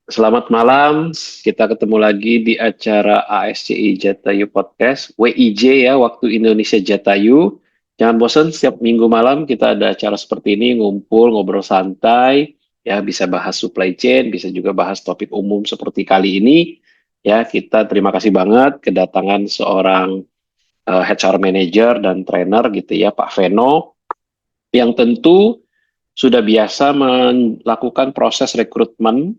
Selamat malam, kita ketemu lagi di acara ASCI Jatayu Podcast, WIJ ya, Waktu Indonesia Jatayu. Jangan bosan, setiap minggu malam kita ada acara seperti ini, ngumpul, ngobrol santai, ya bisa bahas supply chain, bisa juga bahas topik umum seperti kali ini. Ya, kita terima kasih banget kedatangan seorang HR manager dan trainer gitu ya, Pak Veno, yang tentu sudah biasa melakukan proses rekrutmen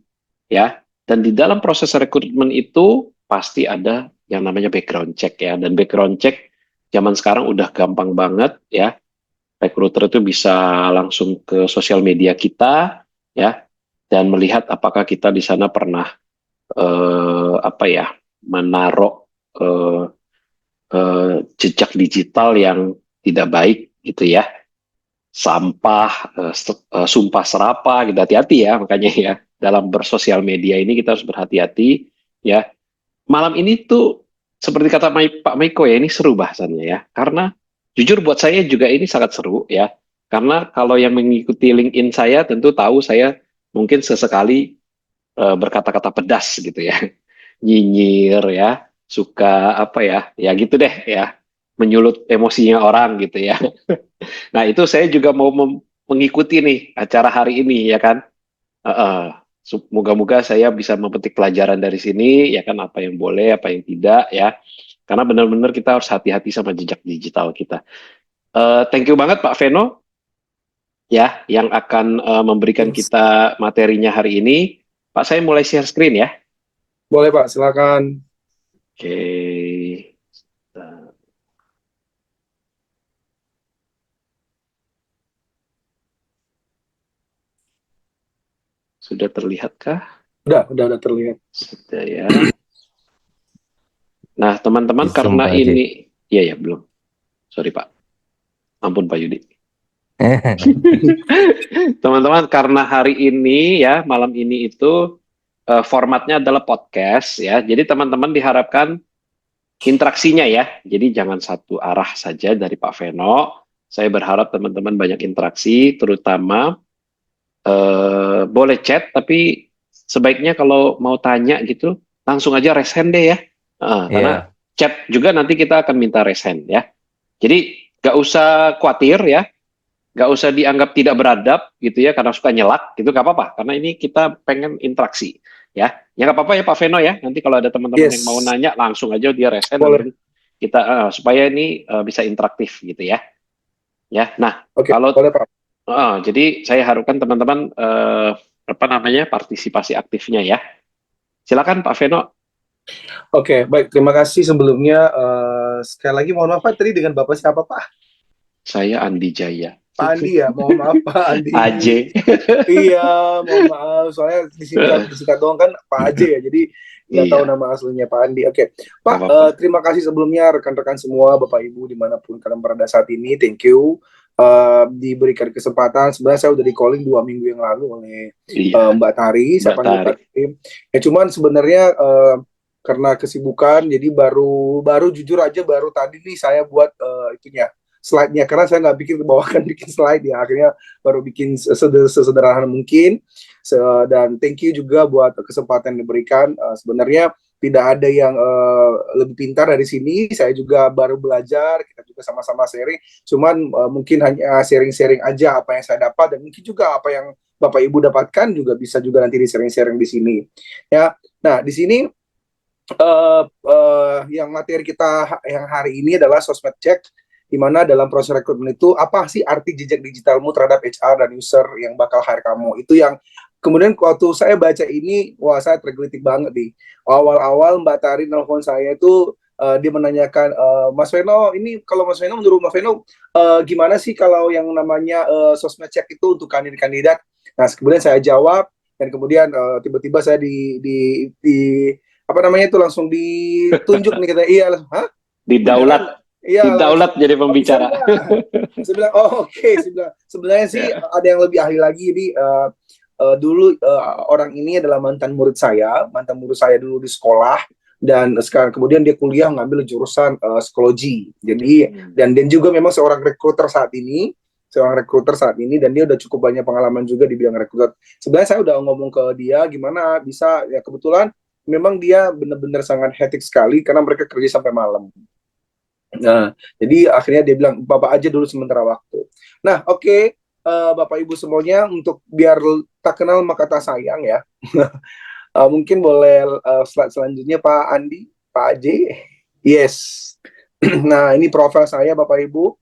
ya. Dan di dalam proses rekrutmen itu pasti ada yang namanya background check ya. Dan background check zaman sekarang udah gampang banget ya. Recruiter itu bisa langsung ke sosial media kita ya dan melihat apakah kita di sana pernah apa ya menaruh eh, jejak digital yang tidak baik gitu ya, sampah, sumpah serapa, gitu. Hati-hati ya, makanya ya dalam bersosial media ini kita harus berhati-hati ya. Malam ini tuh seperti kata Pak Maiko ya, ini seru bahasannya ya, karena jujur buat saya juga ini sangat seru ya, karena kalau yang mengikuti LinkedIn saya tentu tahu saya mungkin sesekali berkata-kata pedas gitu ya, nyinyir ya, suka apa ya, ya gitu deh ya, menyulut emosinya orang gitu ya. Nah, itu saya juga mau mengikuti nih acara hari ini ya kan. Moga-moga saya bisa memetik pelajaran dari sini ya kan, apa yang boleh, apa yang tidak ya. Karena benar-benar kita harus hati-hati sama jejak digital kita. Thank you banget Pak Veno ya yang akan memberikan Yes. kita materinya hari ini. Pak, saya mulai share screen ya. Boleh Pak, silakan. Oke. Nah, sudah terlihatkah? Udah terlihat. Sudah ya. Nah, teman-teman Di Zoom karena Pak Haji. ini, iya ya belum. Sorry Pak. Ampun Pak Yudi. Teman-teman, karena hari ini ya, malam ini itu formatnya adalah podcast ya. Jadi teman-teman diharapkan interaksinya ya. Jadi jangan satu arah saja dari Pak Veno. Saya berharap teman-teman banyak interaksi, terutama boleh chat, tapi sebaiknya kalau mau tanya gitu, langsung aja raise hand deh ya. Karena Iya, chat juga nanti kita akan minta raise hand ya. Jadi nggak usah khawatir ya, nggak usah dianggap tidak beradab gitu ya karena suka nyelak gitu, nggak apa-apa karena ini kita pengen interaksi ya nggak apa-apa ya Pak Veno ya, nanti kalau ada teman-teman yang mau Yes, nanya langsung aja dia resen boleh. nanti kita supaya ini bisa interaktif gitu ya. Nah, Oke, kalau boleh Pak. jadi saya harapkan teman-teman apa namanya partisipasi aktifnya ya. Silakan Pak Veno. Oke, baik. Terima kasih sebelumnya. Sekali lagi mohon maaf Pak, tadi dengan Bapak siapa Pak? Saya Andi Jaya. Pak Andi ya, mohon maaf Pak Andi. AJ. Iya, mohon maaf. Soalnya disingkat doang kan Pak Aja ya, jadi nggak tahu Iya, nama aslinya Pak Andi. Oke, nggak Pak, apa-apa. terima kasih sebelumnya rekan-rekan semua, Bapak Ibu dimanapun kalian berada saat ini. Thank you. Diberikan kesempatan. Sebenarnya saya udah di calling 2 minggu yang lalu oleh Iya, Mbak Tari. Saya Mbak panggil Tari. Tari. Ya cuman sebenarnya karena kesibukan, jadi baru baru jujur aja baru tadi nih saya buat itunya slide-nya karena saya nggak bikin bawakan bikin slide ya, akhirnya baru bikin sesederhana mungkin. Dan thank you juga buat kesempatan yang diberikan. Sebenarnya tidak ada yang lebih pintar dari sini, saya juga baru belajar, kita juga sama-sama sharing, cuman mungkin hanya sharing-sharing aja apa yang saya dapat, dan mungkin juga apa yang Bapak Ibu dapatkan juga bisa juga nanti di sharing-sharing di sini ya. Nah, di sini yang materi kita yang hari ini adalah sosmed check, di mana dalam proses rekrutmen itu apa sih arti jejak digitalmu terhadap HR dan user yang bakal hire kamu. Itu yang kemudian waktu saya baca ini, wah saya tergelitik banget nih. Awal-awal Mbak Tari nelfon saya itu dia menanyakan, Mas Veno, ini kalau Mas Veno, menurut Mas Veno gimana sih kalau yang namanya sosmed check itu untuk kandidat-kandidat. Nah, kemudian saya jawab, dan kemudian tiba-tiba saya di apa namanya itu langsung ditunjuk nih, kita iya langsung, hah beneran, Didaulat, iya langsung, didaulat jadi oh, bisa pembicara. nggak. Saya bilang oh oke. Saya bilang sebenarnya sih Ya. ada yang lebih ahli lagi. Jadi dulu orang ini adalah mantan murid saya dulu di sekolah, dan sekarang kemudian dia kuliah ngambil jurusan psikologi. Jadi dan juga memang seorang rekruter saat ini. seorang rekruter saat ini, dan dia udah cukup banyak pengalaman juga di bidang rekruter. Sebenarnya saya udah ngomong ke dia gimana bisa, ya kebetulan memang dia benar-benar sangat hektik sekali karena mereka kerja sampai malam. Nah, jadi akhirnya dia bilang, Bapak aja dulu sementara waktu. Nah, oke, Bapak Ibu semuanya, untuk biar tak kenal maka tak sayang ya. Mungkin boleh slide selanjutnya Pak Andi, Pak J. Yes. Nah, ini profil saya Bapak Ibu.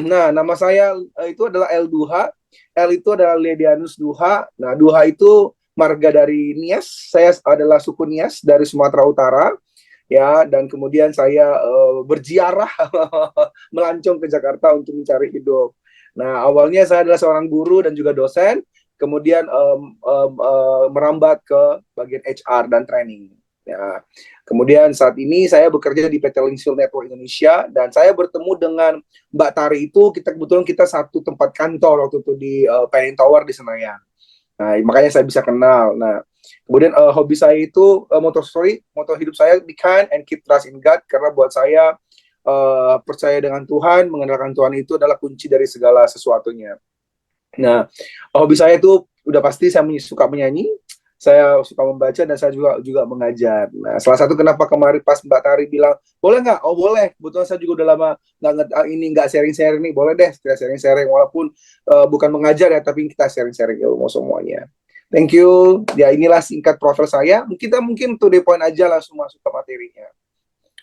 Nah, nama saya itu adalah L Duha. L itu adalah Ledianus Duha. Nah, Duha itu marga dari Nias. Saya adalah suku Nias dari Sumatera Utara. Ya, dan kemudian saya berziarah melancong ke Jakarta untuk mencari hidup. Nah, awalnya saya adalah seorang guru dan juga dosen, kemudian merambat ke bagian HR dan training. Ya. Kemudian saat ini saya bekerja di PT Linksfield Network Indonesia, dan saya bertemu dengan Mbak Tari itu, kebetulan kita satu tempat kantor waktu itu di Penny Tower di Senayan. Nah, makanya saya bisa kenal. Nah, kemudian hobi saya itu moto hidup saya, be kind and keep trust in God, karena buat saya percaya dengan Tuhan, mengandalkan Tuhan itu adalah kunci dari segala sesuatunya. Nah, hobi saya itu udah pasti saya suka menyanyi, saya suka membaca, dan saya juga mengajar. Nah, salah satu kenapa kemarin pas Mbak Tari bilang, boleh nggak? Oh boleh, kebetulan saya juga udah lama nggak sharing-sharing nih, boleh deh kita sharing-sharing, walaupun bukan mengajar ya, tapi kita sharing-sharing ilmu semuanya. Thank you. Ya, inilah singkat profil saya. Kita mungkin to the point aja, langsung masuk ke materinya.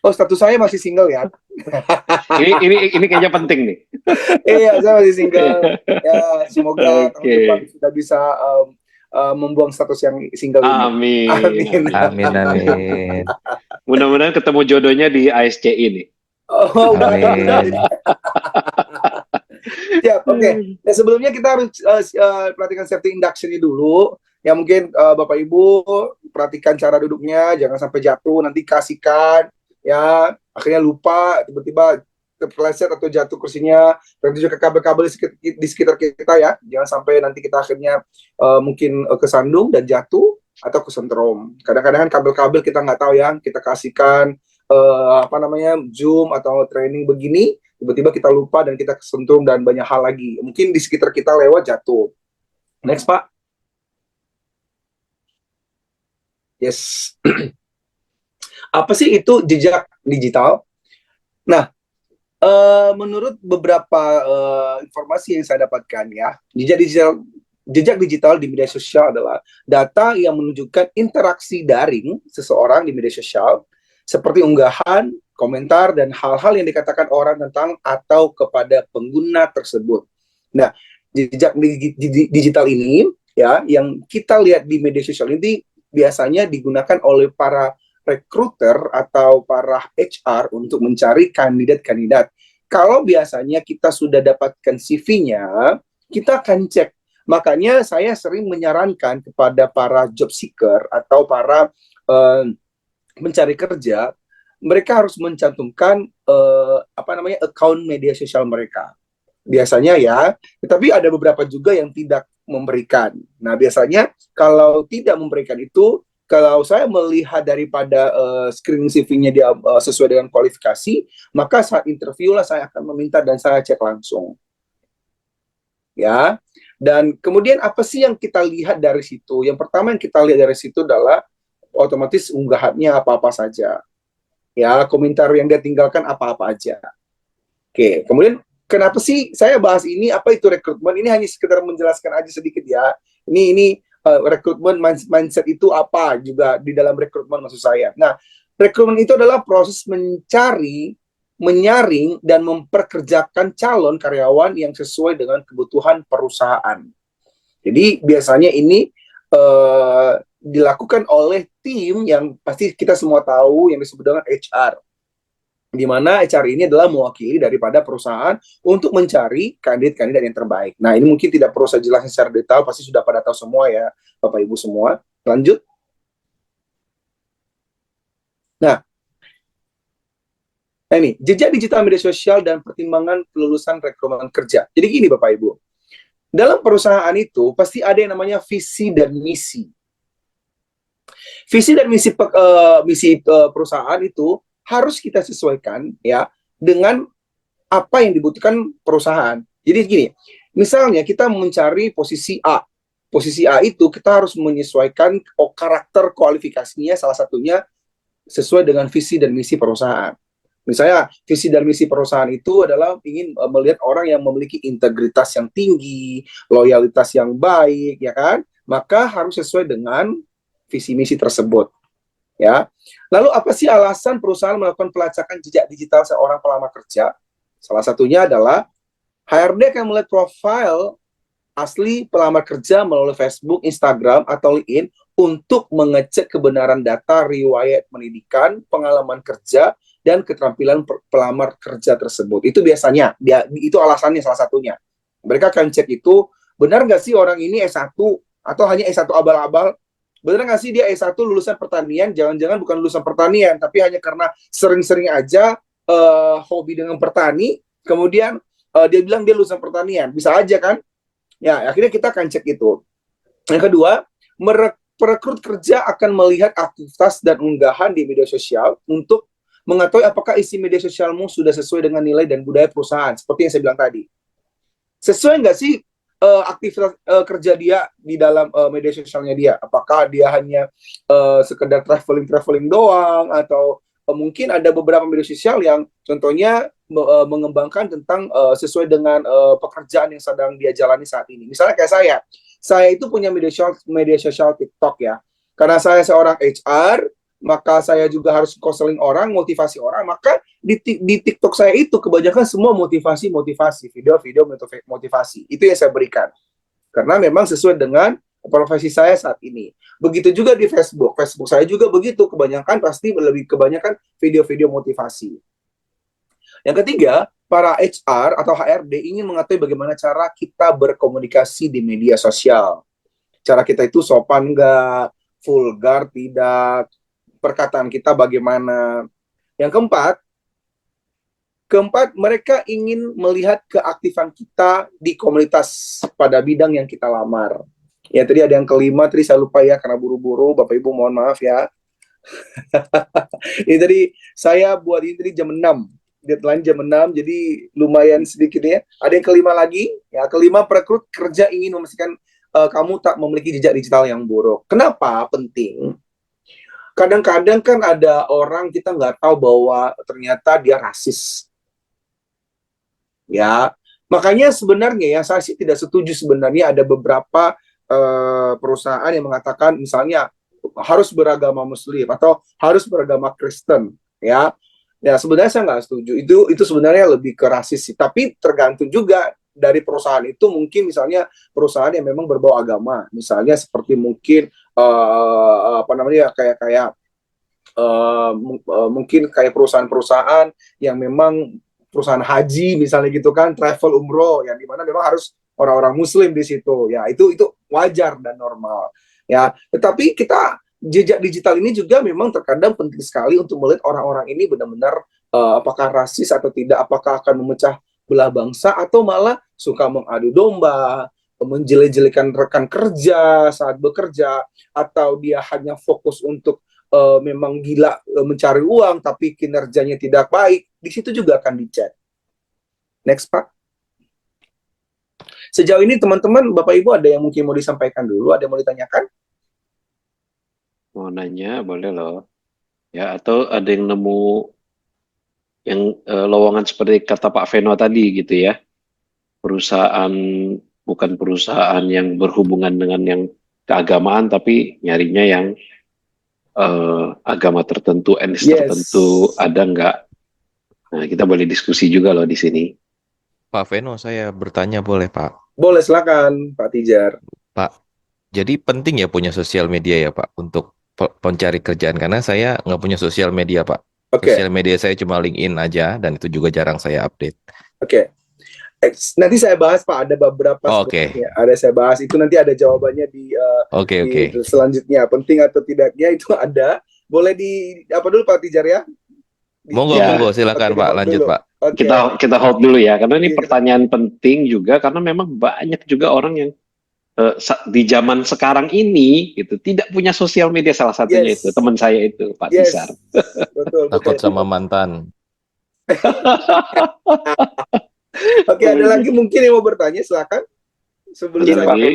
Oh, status saya masih single ya. Ini kayaknya penting nih. Iya, saya masih single. Ya, semoga tahun depan sudah bisa membuang status yang single ini. Amin. Amin. Amin, amin. Mudah-mudahan ketemu jodohnya di ASCI nih. Oh, udah ada. Amin. Siap, oke. Nah, sebelumnya kita harus perhatikan safety induction-nya dulu. Ya, mungkin Bapak Ibu perhatikan cara duduknya, jangan sampai jatuh, nanti kasihkan. Ya, akhirnya lupa, tiba-tiba terpeleset atau jatuh kursinya, dan juga kabel-kabel di sekitar kita ya, jangan sampai nanti kita akhirnya mungkin kesandung dan jatuh atau kesentrum. Kadang-kadang kan kabel-kabel kita nggak tahu ya, kita kasihkan Zoom atau training begini, tiba-tiba kita lupa dan kita kesentrum dan banyak hal lagi. Mungkin di sekitar kita lewat jatuh. Next Pak. Yes. Apa sih itu jejak digital? Nah, menurut beberapa informasi yang saya dapatkan ya, jejak digital di media sosial adalah data yang menunjukkan interaksi daring seseorang di media sosial, seperti unggahan, komentar, dan hal-hal yang dikatakan orang tentang atau kepada pengguna tersebut. Nah, jejak digital ini ya, yang kita lihat di media sosial ini biasanya digunakan oleh para recruiter atau para HR untuk mencari kandidat-kandidat. Kalau biasanya kita sudah dapatkan CV-nya, kita akan cek. Makanya saya sering menyarankan kepada para job seeker atau para mencari kerja, mereka harus mencantumkan account media sosial mereka. Biasanya ya, tetapi ada beberapa juga yang tidak memberikan. Nah, biasanya kalau tidak memberikan itu, kalau saya melihat daripada screening CV-nya dia sesuai dengan kualifikasi, maka saat interview lah saya akan meminta dan saya cek langsung. Ya. Dan kemudian apa sih yang kita lihat dari situ? Yang pertama yang kita lihat dari situ adalah otomatis unggahannya apa-apa saja. Ya, komentar yang dia tinggalkan apa-apa aja. Oke, kemudian kenapa sih saya bahas ini? Apa itu rekrutmen? Ini hanya sekedar menjelaskan aja sedikit ya. Ini rekrutmen mindset itu apa juga di dalam rekrutmen maksud saya. Nah, rekrutmen itu adalah proses mencari, menyaring, dan memperkerjakan calon karyawan yang sesuai dengan kebutuhan perusahaan. Jadi biasanya ini dilakukan oleh tim yang pasti kita semua tahu yang disebut dengan HR. Di mana HR ini adalah mewakili daripada perusahaan untuk mencari kandidat-kandidat yang terbaik. Nah, ini mungkin tidak perlu saya jelaskan secara detail, pasti sudah pada tahu semua ya, Bapak Ibu semua. Lanjut. Nah, ini jejak digital media sosial dan pertimbangan kelulusan rekrutmen kerja. Jadi gini Bapak Ibu, dalam perusahaan itu pasti ada yang namanya visi dan misi. Visi dan misi perusahaan itu harus kita sesuaikan ya dengan apa yang dibutuhkan perusahaan. Jadi gini, misalnya kita mencari posisi A. Posisi A itu kita harus menyesuaikan karakter kualifikasinya, salah satunya sesuai dengan visi dan misi perusahaan. Misalnya visi dan misi perusahaan itu adalah ingin melihat orang yang memiliki integritas yang tinggi, loyalitas yang baik, ya kan? Maka harus sesuai dengan visi misi tersebut, ya. Lalu apa sih alasan perusahaan melakukan pelacakan jejak digital seorang pelamar kerja? Salah satunya adalah HRD akan melihat profil asli pelamar kerja melalui Facebook, Instagram, atau LinkedIn untuk mengecek kebenaran data, riwayat pendidikan, pengalaman kerja, dan keterampilan pelamar kerja tersebut. Itu biasanya, itu alasannya salah satunya. Mereka akan cek itu, benar nggak sih orang ini S1 atau hanya S1 abal-abal? Benar nggak sih dia S1 lulusan pertanian? Jangan-jangan bukan lulusan pertanian, tapi hanya karena sering-sering aja hobi dengan bertani, kemudian dia bilang dia lulusan pertanian. Bisa aja kan? Ya, akhirnya kita akan cek itu. Yang kedua, perekrut kerja akan melihat aktivitas dan unggahan di media sosial untuk mengetahui apakah isi media sosialmu sudah sesuai dengan nilai dan budaya perusahaan. Seperti yang saya bilang tadi. Sesuai nggak sih aktivitas kerja dia di dalam media sosialnya dia? Apakah dia hanya sekedar traveling doang, atau mungkin ada beberapa media sosial yang contohnya mengembangkan tentang sesuai dengan pekerjaan yang sedang dia jalani saat ini. Misalnya kayak saya itu punya media sosial TikTok ya. Karena saya seorang HR, maka saya juga harus counseling orang, motivasi orang. Maka di TikTok saya itu kebanyakan semua motivasi, video-video motivasi. Itu yang saya berikan. Karena memang sesuai dengan profesi saya saat ini. Begitu juga di Facebook. Facebook saya juga begitu. Kebanyakan pasti lebih kebanyakan video-video motivasi. Yang ketiga, para HR atau HRD ingin mengetahui bagaimana cara kita berkomunikasi di media sosial. Cara kita itu sopan nggak, vulgar tidak, perkataan kita bagaimana. Yang keempat, mereka ingin melihat keaktifan kita di komunitas pada bidang yang kita lamar. Ya, tadi ada yang kelima, tadi saya lupa ya, karena buru-buru, Bapak Ibu mohon maaf ya. Ini tadi saya buat ini tadi jam 6, deadline jam 6, jadi lumayan sedikit ya. Ada yang kelima lagi, ya kelima, perekrut kerja ingin memastikan kamu tak memiliki jejak digital yang buruk. Kenapa penting? Kadang-kadang kan ada orang kita nggak tahu bahwa ternyata dia rasis. Ya, makanya sebenarnya ya saya sih tidak setuju sebenarnya ada beberapa perusahaan yang mengatakan misalnya harus beragama Muslim atau harus beragama Kristen, ya. Ya sebenarnya saya nggak setuju. Itu sebenarnya lebih ke rasis sih. Tapi tergantung juga dari perusahaan itu, mungkin misalnya perusahaan yang memang berbau agama, misalnya seperti mungkin apa namanya kayak mungkin kayak perusahaan-perusahaan yang memang perusahaan haji misalnya gitu kan, travel umroh yang dimana memang harus orang-orang Muslim di situ. Ya itu wajar dan normal. Ya, tetapi kita jejak digital ini juga memang terkadang penting sekali untuk melihat orang-orang ini benar-benar apakah rasis atau tidak, apakah akan memecah belah bangsa atau malah suka mengadu domba, menjelek-jelekan rekan kerja saat bekerja, atau dia hanya fokus untuk memang gila mencari uang tapi kinerjanya tidak baik. Di situ juga akan dicek. Next, Pak. Sejauh ini teman-teman, Bapak Ibu ada yang mungkin mau disampaikan dulu, ada yang mau ditanyakan? Mau nanya boleh loh. Ya, atau ada yang nemu yang lowongan seperti kata Pak Veno tadi gitu ya. Perusahaan, bukan perusahaan yang berhubungan dengan yang keagamaan, tapi nyarinya yang agama tertentu, etnis tertentu, ada nggak? Nah, kita boleh diskusi juga loh di sini. Pak Veno, saya bertanya boleh Pak? Boleh, silakan Pak Tijar. Pak, jadi penting ya punya sosial media ya Pak untuk pencari kerjaan, karena saya nggak punya sosial media Pak. Sosial media saya cuma LinkedIn aja dan itu juga jarang saya update. Oke. Nanti saya bahas Pak, ada beberapa ada saya bahas itu, nanti ada jawabannya di selanjutnya, penting atau tidaknya itu ada. Boleh di apa dulu Pak Tijar ya? Monggo silakan Pak, lanjut Pak. Kita hold dulu ya, karena ini pertanyaan penting juga, karena memang banyak juga orang yang di zaman sekarang ini gitu tidak punya sosial media, salah satunya itu teman saya itu Pak Tisar. Takut sama mantan. Oke, ada lagi mungkin yang mau bertanya, silakan. Sebelum Ada saya lagi?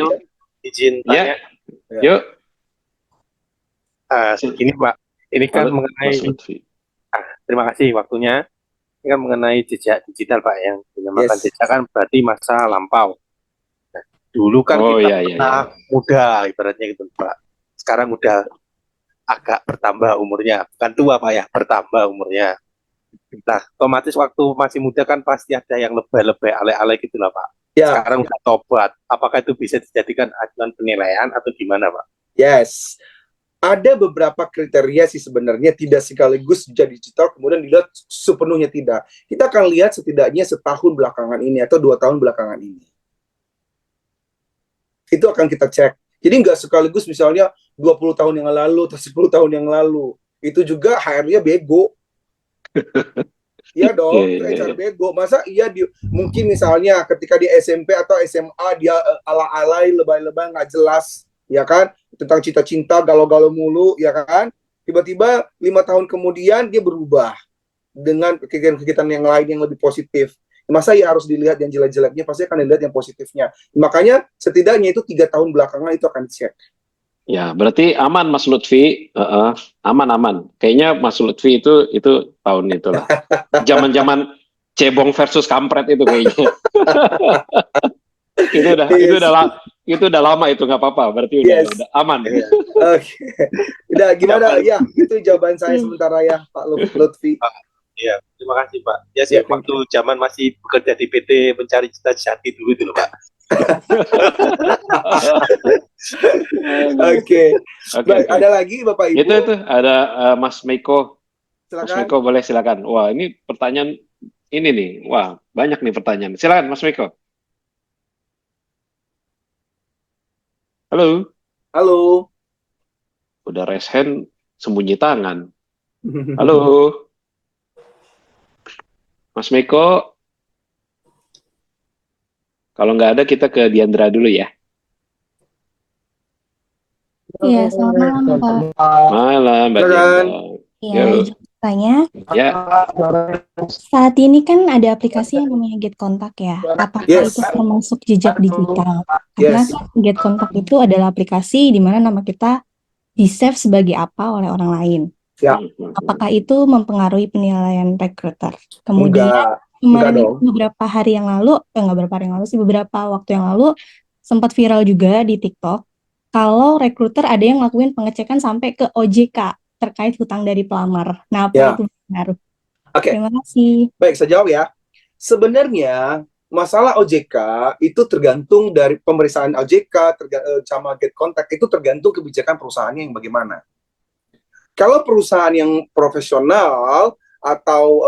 Izin Ya, tanya. yuk. Ini Pak, ini kan Halo, mengenai, Mas Lutfi. terima kasih waktunya. Ini kan mengenai jejak digital Pak, yang dinamakan Yes. jejak kan berarti masa lampau. Nah, dulu kan Oh kita iya iya pernah iya. muda ibaratnya gitu Pak. Sekarang udah agak bertambah umurnya, bukan tua Pak ya, bertambah umurnya. Nah, otomatis waktu masih muda kan pasti ada yang lebay-lebay, alay-alay gitu lah Pak. Ya, Sekarang udah tobat, apakah itu bisa dijadikan acuan penilaian atau gimana Pak? yes. Ada beberapa kriteria sih sebenarnya, tidak sekaligus jejak digital kemudian dilihat sepenuhnya tidak. Kita akan lihat setidaknya setahun belakangan ini atau 2 tahun belakangan ini. Itu akan kita cek. Jadi nggak sekaligus misalnya 20 tahun yang lalu atau 10 tahun yang lalu. Itu juga HR-nya bego. Iya dong, itu HR bego. Masa mungkin misalnya ketika di SMP atau SMA dia ala-alai, lebay-lebay, nggak jelas, ya kan? Tentang cinta-cinta, galau-galau mulu, ya kan? Tiba-tiba 5 tahun kemudian dia berubah dengan kegiatan-kegiatan yang lain yang lebih positif. Masa ya harus dilihat yang jelek-jeleknya, pasti akan dilihat yang positifnya. Makanya setidaknya itu 3 tahun belakangan itu akan dicek. Ya, berarti aman Mas Lutfi. Aman. Kayaknya Mas Lutfi itu tahun itulah. Zaman-zaman cebong versus kampret itu kayaknya. itu udah lama itu, nggak apa-apa. Berarti udah aman. Oke. Udah gimana ya? Itu jawaban saya sementara ya, Pak Lutfi. Iya, terima kasih Pak. Ya sih, waktu zaman masih bekerja di PT Pencari Cita Jati dulu itu loh Pak. Oke. Baik, ada lagi Bapak Ibu? Itu ada Mas Meiko. Silakan. Mas Meiko boleh silakan. Wah, ini pertanyaan ini nih. Wah, banyak nih pertanyaan. Silakan Mas Meiko. Halo. Halo. Udah raise hand, sembunyi tangan. Halo. Mas Meiko. Kalau nggak ada, kita ke Diandra dulu ya. Iya, selamat malam, Pak. Malam, Mbak Diandra. Iya, izin tanya. Ya. Saat ini kan ada aplikasi yang namanya Get Contact ya. Apakah itu termasuk jejak digital? Karena Get Contact itu adalah aplikasi di mana nama kita di-save sebagai apa oleh orang lain. Ya. Apakah itu mempengaruhi penilaian recruiter? Kemudian kemarin beberapa waktu yang lalu sempat viral juga di TikTok kalau recruiter ada yang ngelakuin pengecekan sampai ke OJK terkait hutang dari pelamar. Nah, apa itu benar? Oke. Terima kasih. Baik, saya jawab ya. Sebenarnya masalah OJK itu tergantung dari pemeriksaan OJK sama Get Contact itu tergantung kebijakan perusahaannya yang bagaimana. Kalau perusahaan yang profesional atau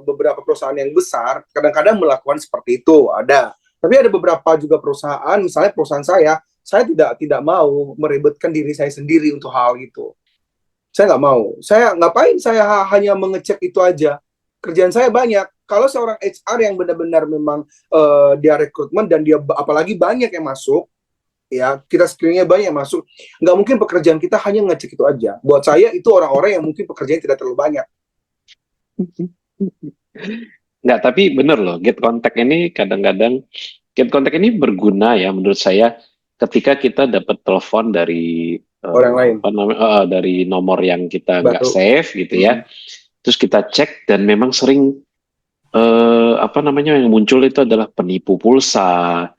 beberapa perusahaan yang besar kadang-kadang melakukan seperti itu, ada. Tapi ada beberapa juga perusahaan, misalnya perusahaan saya tidak mau meribetkan diri saya sendiri untuk hal itu. Saya nggak mau. Saya ngapain? Saya hanya mengecek itu aja. Kerjaan saya banyak. Kalau seorang HR yang benar-benar memang dia rekrutmen dan dia apalagi banyak yang masuk, ya kita screeningnya banyak yang masuk, nggak mungkin pekerjaan kita hanya ngecek itu aja. Buat saya itu orang-orang yang mungkin pekerjaan tidak terlalu banyak. Nggak, tapi bener loh, Get Contact ini kadang-kadang berguna ya menurut saya ketika kita dapat telepon dari orang lain, dari nomor yang kita nggak save gitu ya, terus kita cek dan memang sering yang muncul itu adalah penipu pulsa,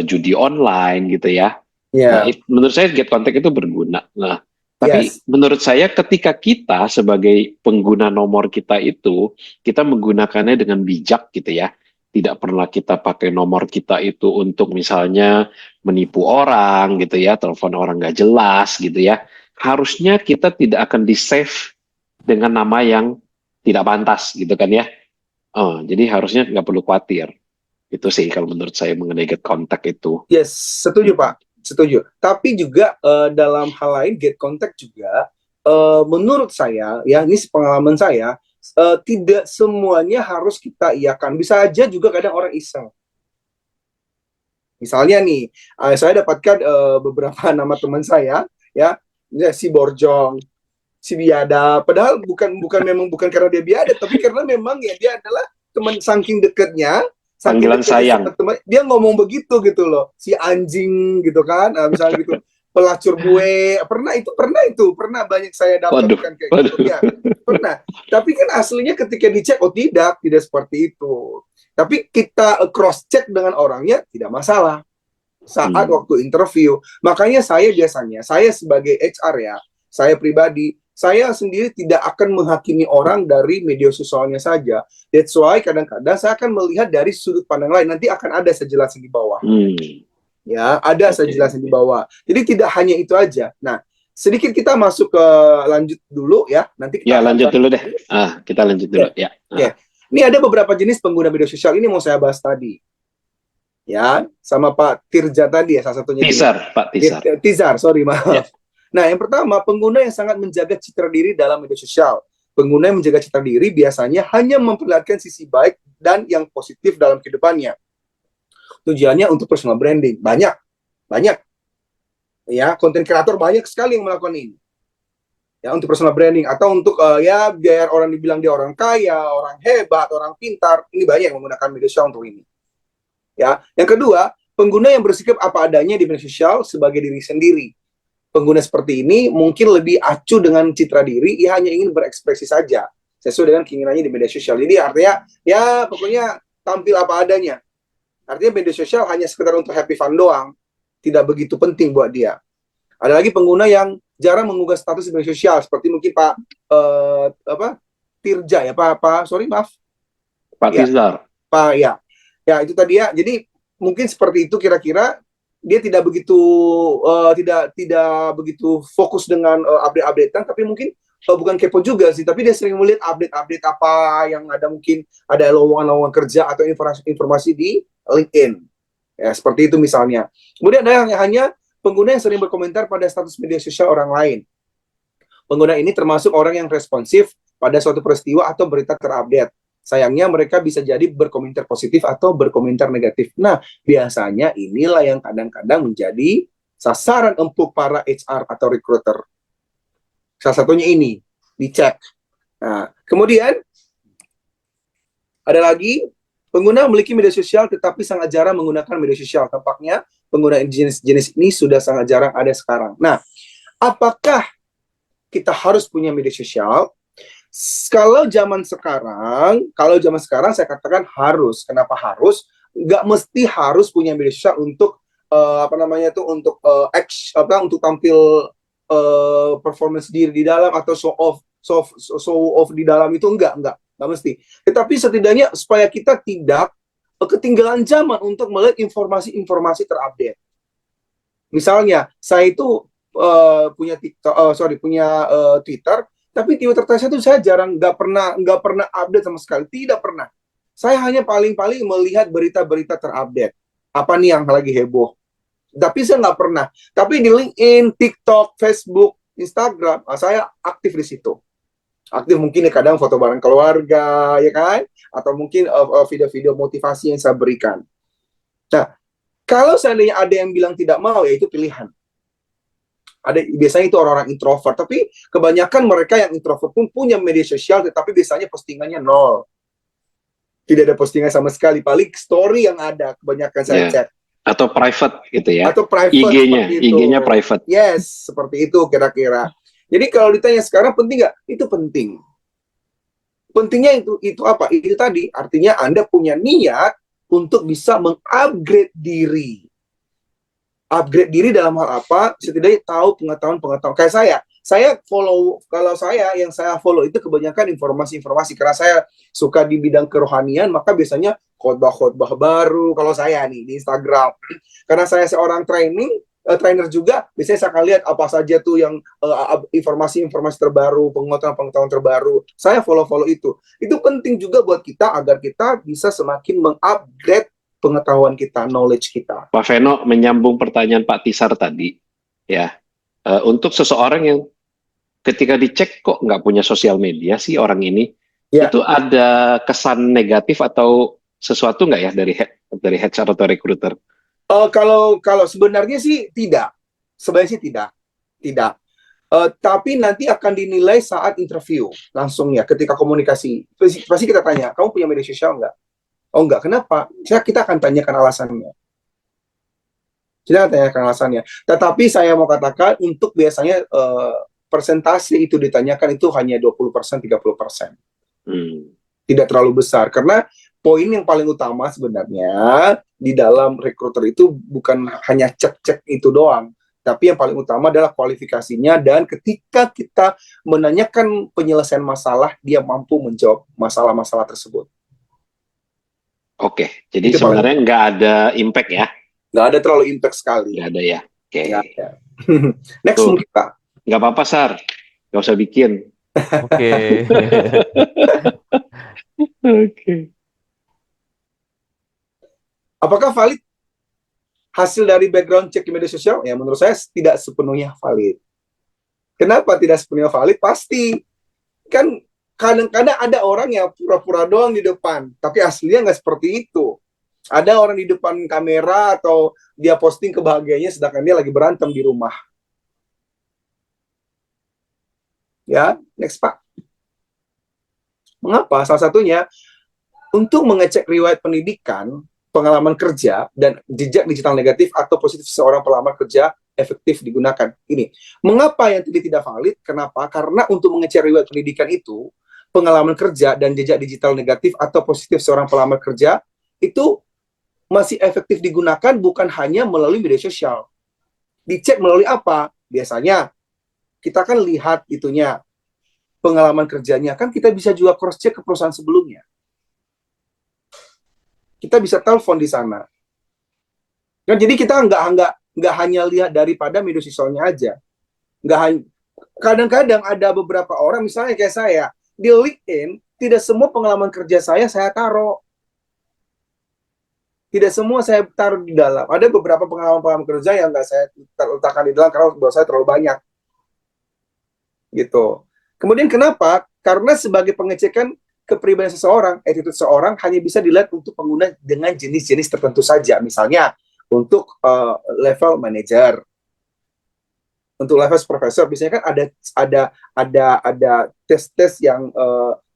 judi online gitu ya. Nah, menurut saya Get Contact itu berguna. Nah, tapi menurut saya ketika kita sebagai pengguna nomor kita itu, kita menggunakannya dengan bijak gitu ya. Tidak pernah kita pakai nomor kita itu untuk misalnya menipu orang gitu ya, telepon orang nggak jelas gitu ya. Harusnya kita tidak akan di-save dengan nama yang tidak pantas gitu kan ya. Jadi harusnya nggak perlu khawatir. Itu sih kalau menurut saya mengenai Get Contact itu. Yes, setuju Pak. Setuju. Tapi juga dalam hal lain Get Contact juga menurut saya ya, ini pengalaman saya, tidak semuanya harus kita iakan. Bisa aja juga kadang orang iseng. Misalnya nih, saya dapatkan beberapa nama teman saya ya, si Borjong, si Biada. Padahal bukan karena dia biadab, tapi karena memang ya dia adalah teman saking deketnya, Panggilan sayang. teman, dia ngomong begitu gitu loh, si anjing gitu kan, misalnya gitu, pelacur gue, pernah banyak saya dapatkan kayak gitu ya, pernah. Tapi kan aslinya ketika dicek, oh tidak seperti itu. Tapi kita cross check dengan orangnya tidak masalah saat waktu interview. Makanya saya sebagai HR ya, saya pribadi, saya sendiri tidak akan menghakimi orang dari media sosialnya saja. That's why kadang-kadang saya akan melihat dari sudut pandang lain. Nanti akan ada sejelasnya di bawah. Ya, ada sejelasnya di bawah. Jadi tidak hanya itu aja. Nah, sedikit kita masuk ke lanjut dulu ya. Nanti kita lanjut dulu deh. Kita lanjut dulu ya. Ini ada beberapa jenis pengguna media sosial, ini mau saya bahas tadi. Ya, sama Pak Tirja tadi ya, salah satunya. Tizar, sorry, maaf. Ya. Nah, yang pertama, pengguna yang sangat menjaga citra diri dalam media sosial. Pengguna yang menjaga citra diri biasanya hanya memperlihatkan sisi baik dan yang positif dalam kehidupannya. Tujuannya untuk personal branding. Banyak. Ya, konten kreator banyak sekali yang melakukan ini. Ya, untuk personal branding atau untuk ya biar orang dibilang dia orang kaya, orang hebat, orang pintar. Ini banyak yang menggunakan media sosial untuk ini. Ya, yang kedua, pengguna yang bersikap apa adanya di media sosial sebagai diri sendiri. Pengguna seperti ini mungkin lebih acuh dengan citra diri, ia hanya ingin berekspresi saja sesuai dengan keinginannya di media sosial. Jadi artinya ya pokoknya tampil apa adanya. Artinya media sosial hanya sekedar untuk happy fun doang, tidak begitu penting buat dia. Ada lagi pengguna yang jarang mengunggah status di media sosial, seperti mungkin Pak Tirja ya, Pak Tizar. Ya itu tadi ya. Jadi mungkin seperti itu kira-kira. Dia tidak begitu fokus dengan update-updatean, tapi mungkin bukan kepo juga sih, tapi dia sering melihat update-update apa yang ada, mungkin ada lowongan-lowongan kerja atau informasi di LinkedIn. Ya, seperti itu misalnya. Kemudian ada yang hanya pengguna yang sering berkomentar pada status media sosial orang lain. Pengguna ini termasuk orang yang responsif pada suatu peristiwa atau berita terupdate. Sayangnya mereka bisa jadi berkomentar positif atau berkomentar negatif. Nah, biasanya inilah yang kadang-kadang menjadi sasaran empuk para HR atau recruiter. Salah satunya ini, dicek. Nah, kemudian ada lagi, pengguna memiliki media sosial tetapi sangat jarang menggunakan media sosial. Tampaknya pengguna jenis-jenis ini sudah sangat jarang ada sekarang. Nah, apakah kita harus punya media sosial? Kalau zaman sekarang saya katakan harus. Kenapa harus? Nggak mesti harus punya media sosial untuk untuk tampil performance diri di dalam atau show off di dalam, itu enggak mesti. Tetapi setidaknya supaya kita tidak ketinggalan zaman untuk melihat informasi terupdate. Misalnya saya itu punya Twitter. Tapi Twitter saya tuh saya jarang, nggak pernah update sama sekali, tidak pernah. Saya hanya paling melihat berita-berita terupdate. Apa nih yang lagi heboh? Tapi saya nggak pernah. Tapi di LinkedIn, TikTok, Facebook, Instagram, saya aktif di situ. Aktif mungkin ya kadang foto bareng keluarga, ya kan? Atau mungkin video-video motivasi yang saya berikan. Nah, kalau seandainya ada yang bilang tidak mau, ya itu pilihan. Biasanya itu orang-orang introvert, tapi kebanyakan mereka yang introvert pun punya media sosial, tetapi biasanya postingannya nol. Tidak ada postingan sama sekali, paling story yang ada kebanyakan saya cek. Atau private gitu ya. Atau private, IG-nya private. Yes, seperti itu kira-kira. Jadi kalau ditanya sekarang penting nggak? Itu penting. Pentingnya itu apa? Itu tadi, artinya Anda punya niat untuk bisa mengupgrade diri. Upgrade diri dalam hal apa? Setidaknya tahu pengetahuan. Kayak saya follow, kalau yang saya follow itu kebanyakan informasi-informasi, karena saya suka di bidang kerohanian, maka biasanya khotbah-khotbah baru kalau saya nih di Instagram. Karena saya seorang trainer juga, biasanya saya akan lihat apa saja tuh yang informasi-informasi terbaru, pengetahuan terbaru. Saya follow itu. Itu penting juga buat kita agar kita bisa semakin mengupgrade pengetahuan kita, knowledge kita. Pak Veno, menyambung pertanyaan Pak Tizar tadi, ya, untuk seseorang yang ketika dicek kok nggak punya sosial media sih orang ini, itu ada kesan negatif atau sesuatu nggak ya dari HR atau recruiter? Kalau sebenarnya sih tidak, sebenarnya sih tidak. Tapi nanti akan dinilai saat interview langsung ya, ketika komunikasi. Pasti kita tanya, kamu punya media sosial nggak? Oh nggak, kenapa? Kita akan tanyakan alasannya. Kita akan tanyakan alasannya. Tetapi saya mau katakan, untuk biasanya persentase itu ditanyakan itu hanya 20%, 30%. Tidak terlalu besar. Karena poin yang paling utama sebenarnya di dalam recruiter itu bukan hanya cek-cek itu doang. Tapi yang paling utama adalah kualifikasinya, dan ketika kita menanyakan penyelesaian masalah, dia mampu menjawab masalah-masalah tersebut. Oke, jadi Itu sebenarnya nggak ada impact ya? Nggak ada terlalu impact sekali. Nggak ada ya? Oke. Nggak ada. Next Tuh. mungkin Pak. Nggak apa-apa, Sar. Nggak usah bikin. Oke. Oke. Apakah valid hasil dari background check di media sosial? Ya, menurut saya tidak sepenuhnya valid. Kenapa tidak sepenuhnya valid? Pasti. Kan kadang-kadang ada orang yang pura-pura doang di depan, tapi aslinya nggak seperti itu. Ada orang di depan kamera atau dia posting kebahagiaannya sedangkan dia lagi berantem di rumah. Ya, next Pak. Mengapa? Salah satunya, untuk mengecek riwayat pendidikan, pengalaman kerja, dan jejak digital negatif atau positif seorang pelamar kerja efektif digunakan. Ini. Mengapa yang tidak valid? Kenapa? Karena untuk mengecek riwayat pendidikan itu, pengalaman kerja dan jejak digital negatif atau positif seorang pelamar kerja, itu masih efektif digunakan bukan hanya melalui media sosial. Dicek melalui apa? Biasanya, kita kan lihat itunya, pengalaman kerjanya, kan kita bisa juga cross-check ke perusahaan sebelumnya. Kita bisa telepon di sana. Nah, jadi kita nggak hanya lihat daripada media sosialnya aja. Kadang-kadang ada beberapa orang, misalnya kayak saya, di LinkedIn, tidak semua pengalaman kerja saya taruh. Tidak semua saya taruh di dalam. Ada beberapa pengalaman kerja yang nggak saya letakkan di dalam karena buat saya terlalu banyak. Gitu. Kemudian kenapa? Karena sebagai pengecekan kepribadian seseorang, attitude seseorang hanya bisa dilihat untuk pengguna dengan jenis-jenis tertentu saja. Misalnya, untuk level manager, untuk level supervisor, biasanya kan ada tes-tes yang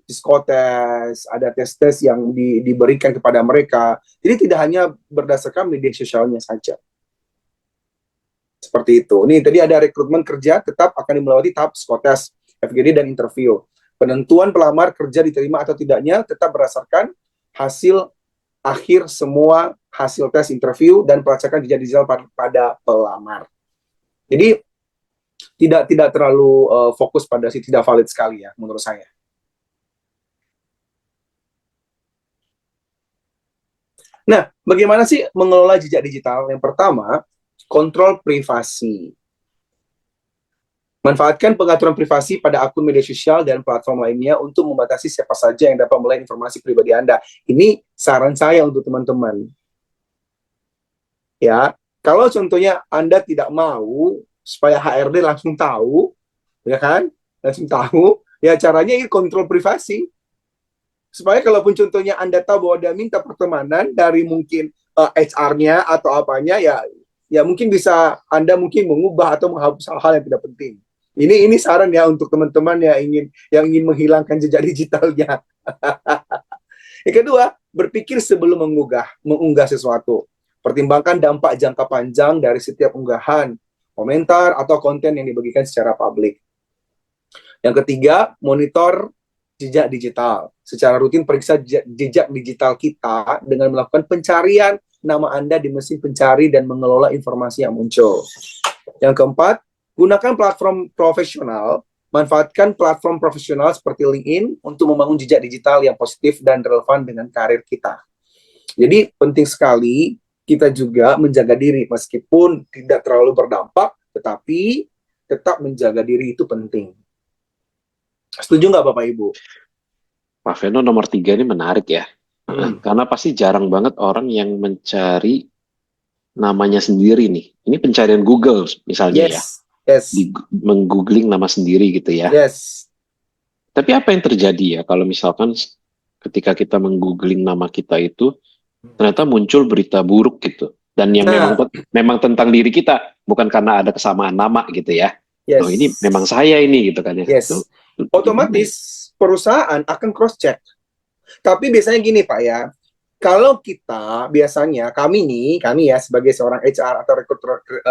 psikotes, ada tes-tes yang diberikan kepada mereka. Jadi tidak hanya berdasarkan media sosialnya saja. Seperti itu. Ini tadi ada rekrutmen kerja tetap akan melewati tahap psikotes, FGD, dan interview. Penentuan pelamar kerja diterima atau tidaknya tetap berdasarkan hasil akhir semua hasil tes interview dan pelacakan jejak digital pada pelamar. Jadi tidak terlalu fokus pada si tidak valid sekali ya menurut saya. Nah, bagaimana sih mengelola jejak digital? Yang pertama, kontrol privasi. Manfaatkan pengaturan privasi pada akun media sosial dan platform lainnya untuk membatasi siapa saja yang dapat melihat informasi pribadi Anda. Ini saran saya untuk teman-teman. Ya, kalau contohnya Anda tidak mau supaya HRD langsung tahu, ya kan? Langsung tahu, ya caranya ini kontrol privasi. Supaya kalaupun contohnya Anda tahu bahwa dia minta pertemanan dari mungkin HR-nya atau apanya, ya mungkin bisa Anda mungkin mengubah atau menghapus hal-hal yang tidak penting. Ini saran ya untuk teman-teman yang ingin menghilangkan jejak digitalnya. Yang kedua, berpikir sebelum mengunggah sesuatu. Pertimbangkan dampak jangka panjang dari setiap unggahan, komentar, atau konten yang dibagikan secara publik. Yang ketiga, monitor jejak digital. Secara rutin periksa jejak digital kita dengan melakukan pencarian nama Anda di mesin pencari dan mengelola informasi yang muncul. Yang keempat, gunakan platform profesional. Manfaatkan platform profesional seperti LinkedIn untuk membangun jejak digital yang positif dan relevan dengan karir kita. Jadi penting sekali kita juga menjaga diri meskipun tidak terlalu berdampak, tetapi tetap menjaga diri itu penting. Setuju nggak Bapak Ibu? Pak Veno, nomor 3 ini menarik ya. Karena pasti jarang banget orang yang mencari namanya sendiri nih. Ini pencarian Google misalnya ya. Yes. Menggoogling nama sendiri gitu ya. Yes. Tapi apa yang terjadi ya kalau misalkan ketika kita menggoogling nama kita itu ternyata muncul berita buruk gitu. Dan yang memang tentang diri kita, bukan karena ada kesamaan nama gitu ya. Yes. Oh, ini memang saya ini gitu kan ya. Yes. Otomatis perusahaan akan cross check. Tapi biasanya gini Pak ya, kalau kita biasanya kami ya sebagai seorang HR atau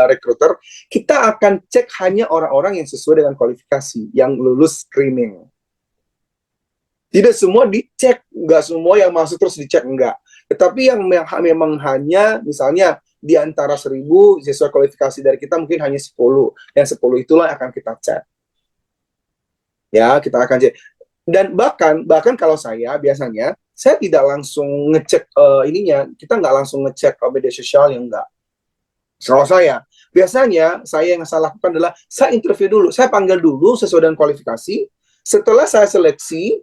recruiter, kita akan cek hanya orang-orang yang sesuai dengan kualifikasi, yang lulus screening. Tidak semua dicek, nggak semua yang masuk terus dicek, enggak. Tetapi yang memang hanya, misalnya, di antara 1.000 sesuai kualifikasi dari kita mungkin hanya 10. Yang 10 itulah akan kita cek. Ya, kita akan cek. Dan bahkan kalau saya, biasanya, saya tidak langsung ngecek ininya, kita nggak langsung ngecek media sosial yang enggak. Kalau saya, biasanya saya yang saya lakukan adalah, saya interview dulu, saya panggil dulu sesuai dengan kualifikasi, setelah saya seleksi,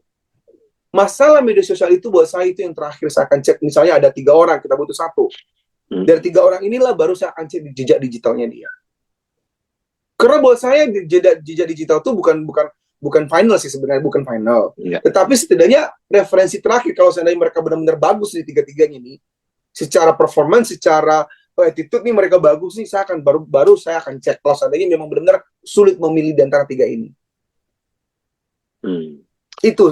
masalah media sosial itu buat saya itu yang terakhir saya akan cek. Misalnya ada 3 orang, kita butuh 1. Dari 3 orang inilah baru saya akan cek jejak digitalnya dia. Karena buat saya jejak digital itu bukan final sih sebenarnya, bukan final. Tetapi setidaknya referensi terakhir kalau seandainya mereka benar-benar bagus di 3-tiganya ini, secara performance, secara attitude nih mereka bagus nih, saya akan baru saya akan cek kalau seandainya memang benar-benar sulit memilih di antara 3 ini. Itu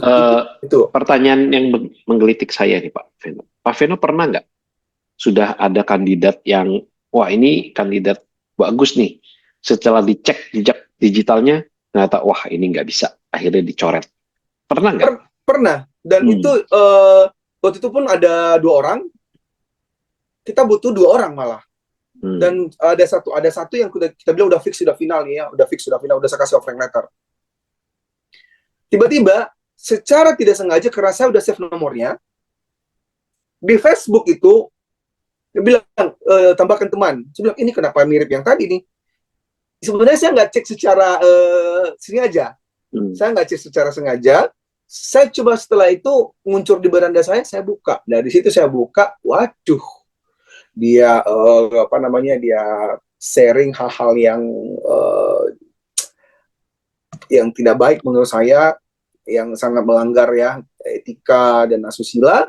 pertanyaan yang menggelitik saya nih Pak Veno. Pak Veno pernah nggak sudah ada kandidat yang wah ini kandidat bagus nih, setelah dicek jejak digitalnya ternyata wah ini nggak bisa, akhirnya dicoret. Pernah nggak? Pernah. Dan itu waktu itu pun ada 2 orang, kita butuh 2 orang malah. Dan ada satu yang kita bilang udah fix, sudah final nih ya, udah saya kasih offering letter. Tiba-tiba secara tidak sengaja, karena saya udah save nomornya, di Facebook itu, dia bilang, tambahkan teman. Saya bilang, ini kenapa mirip yang tadi nih? Sebenarnya saya nggak cek secara sengaja. Saya nggak cek secara sengaja. Saya coba setelah itu, muncul di beranda saya buka. Dari situ saya buka, waduh. Dia, dia sharing hal-hal yang tidak baik menurut saya, yang sangat melanggar ya etika dan asusila.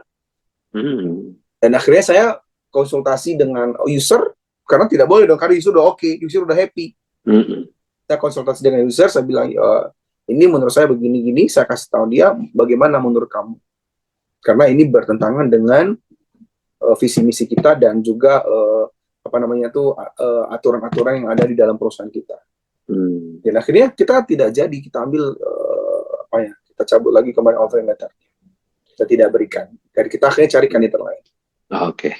Dan akhirnya saya konsultasi dengan user, karena tidak boleh dong, karena user udah oke, user udah happy. Saya konsultasi dengan user, saya bilang ini menurut saya begini-gini, saya kasih tahu dia bagaimana menurut kamu, karena ini bertentangan dengan visi misi kita dan juga aturan-aturan yang ada di dalam perusahaan kita. Dan akhirnya kita tidak jadi, kita ambil kita cabut lagi kembali offering letter, kita tidak berikan, dan kita akhirnya cari kandidat lain. Oke.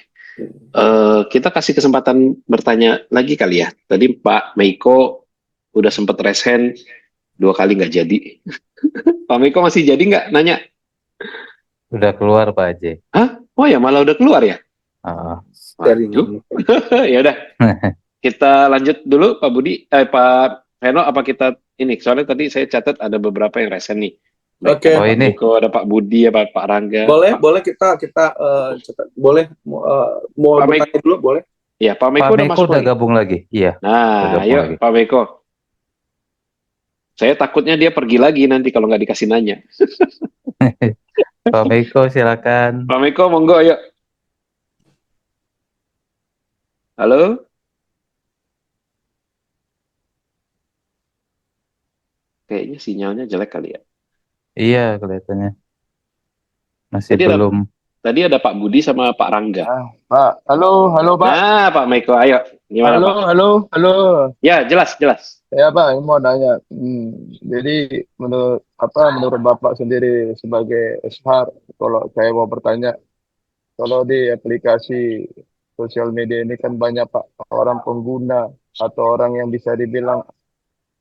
Kita kasih kesempatan bertanya lagi kali ya. Tadi Pak Meiko udah sempat raise hand 2 kali nggak jadi. Pak Meiko masih jadi nggak nanya? Udah keluar Pak Haji. Hah? Oh ya, malah udah keluar ya? Ya udah. Kita lanjut dulu Pak Budi, Pak Veno, apa kita ini? Soalnya tadi saya catat ada beberapa yang raise hand nih. Oke. Oh ini. Ada Pak Budi, Pak Rangga. Boleh kita catat. Boleh mau bertanya dulu, boleh? Ya, Pak Meiko udah gabung lagi. Iya. Nah, ayo lagi. Pak Meiko. Saya takutnya dia pergi lagi nanti kalau nggak dikasih nanya. Pak Meiko silakan. Pak Meiko monggo ayo. Halo? Kayaknya sinyalnya jelek kali ya. Iya, kelihatannya. Masih tadi belum. Tadi ada Pak Budi sama Pak Rangga. Pak, halo Pak. Nah, Pak Meiko, ayo. Gimana, Pak? Halo. Ya, jelas. Ya Pak, ini mau nanya. Jadi menurut Bapak sendiri sebagai SHR, kalau saya mau bertanya, kalau di aplikasi sosial media ini kan banyak Pak orang pengguna atau orang yang bisa dibilang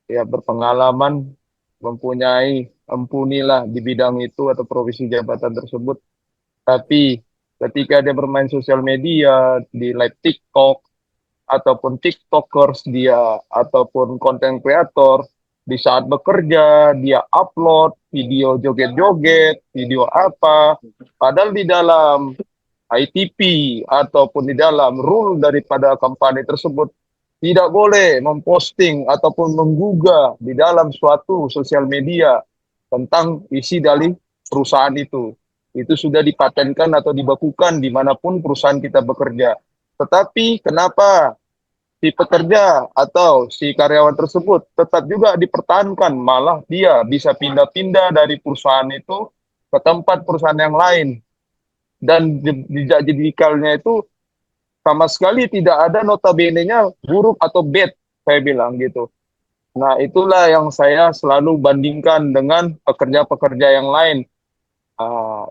ya berpengalaman, mempunyai ampunilah di bidang itu atau profesi jabatan tersebut. Tapi ketika dia bermain sosial media, di live TikTok, ataupun TikTokers dia, ataupun konten kreator, di saat bekerja, dia upload video joget-joget, video apa, padahal di dalam ITP, ataupun di dalam rule daripada company tersebut, tidak boleh memposting ataupun menggugah di dalam suatu sosial media tentang isi dari perusahaan itu. Itu sudah dipatenkan atau dibakukan dimanapun perusahaan kita bekerja. Tetapi kenapa si pekerja atau si karyawan tersebut tetap juga dipertahankan, malah dia bisa pindah-pindah dari perusahaan itu ke tempat perusahaan yang lain, dan jejak digitalnya itu sama sekali tidak ada notabene-nya buruk atau bad, saya bilang gitu. Nah, itulah yang saya selalu bandingkan dengan pekerja-pekerja yang lain.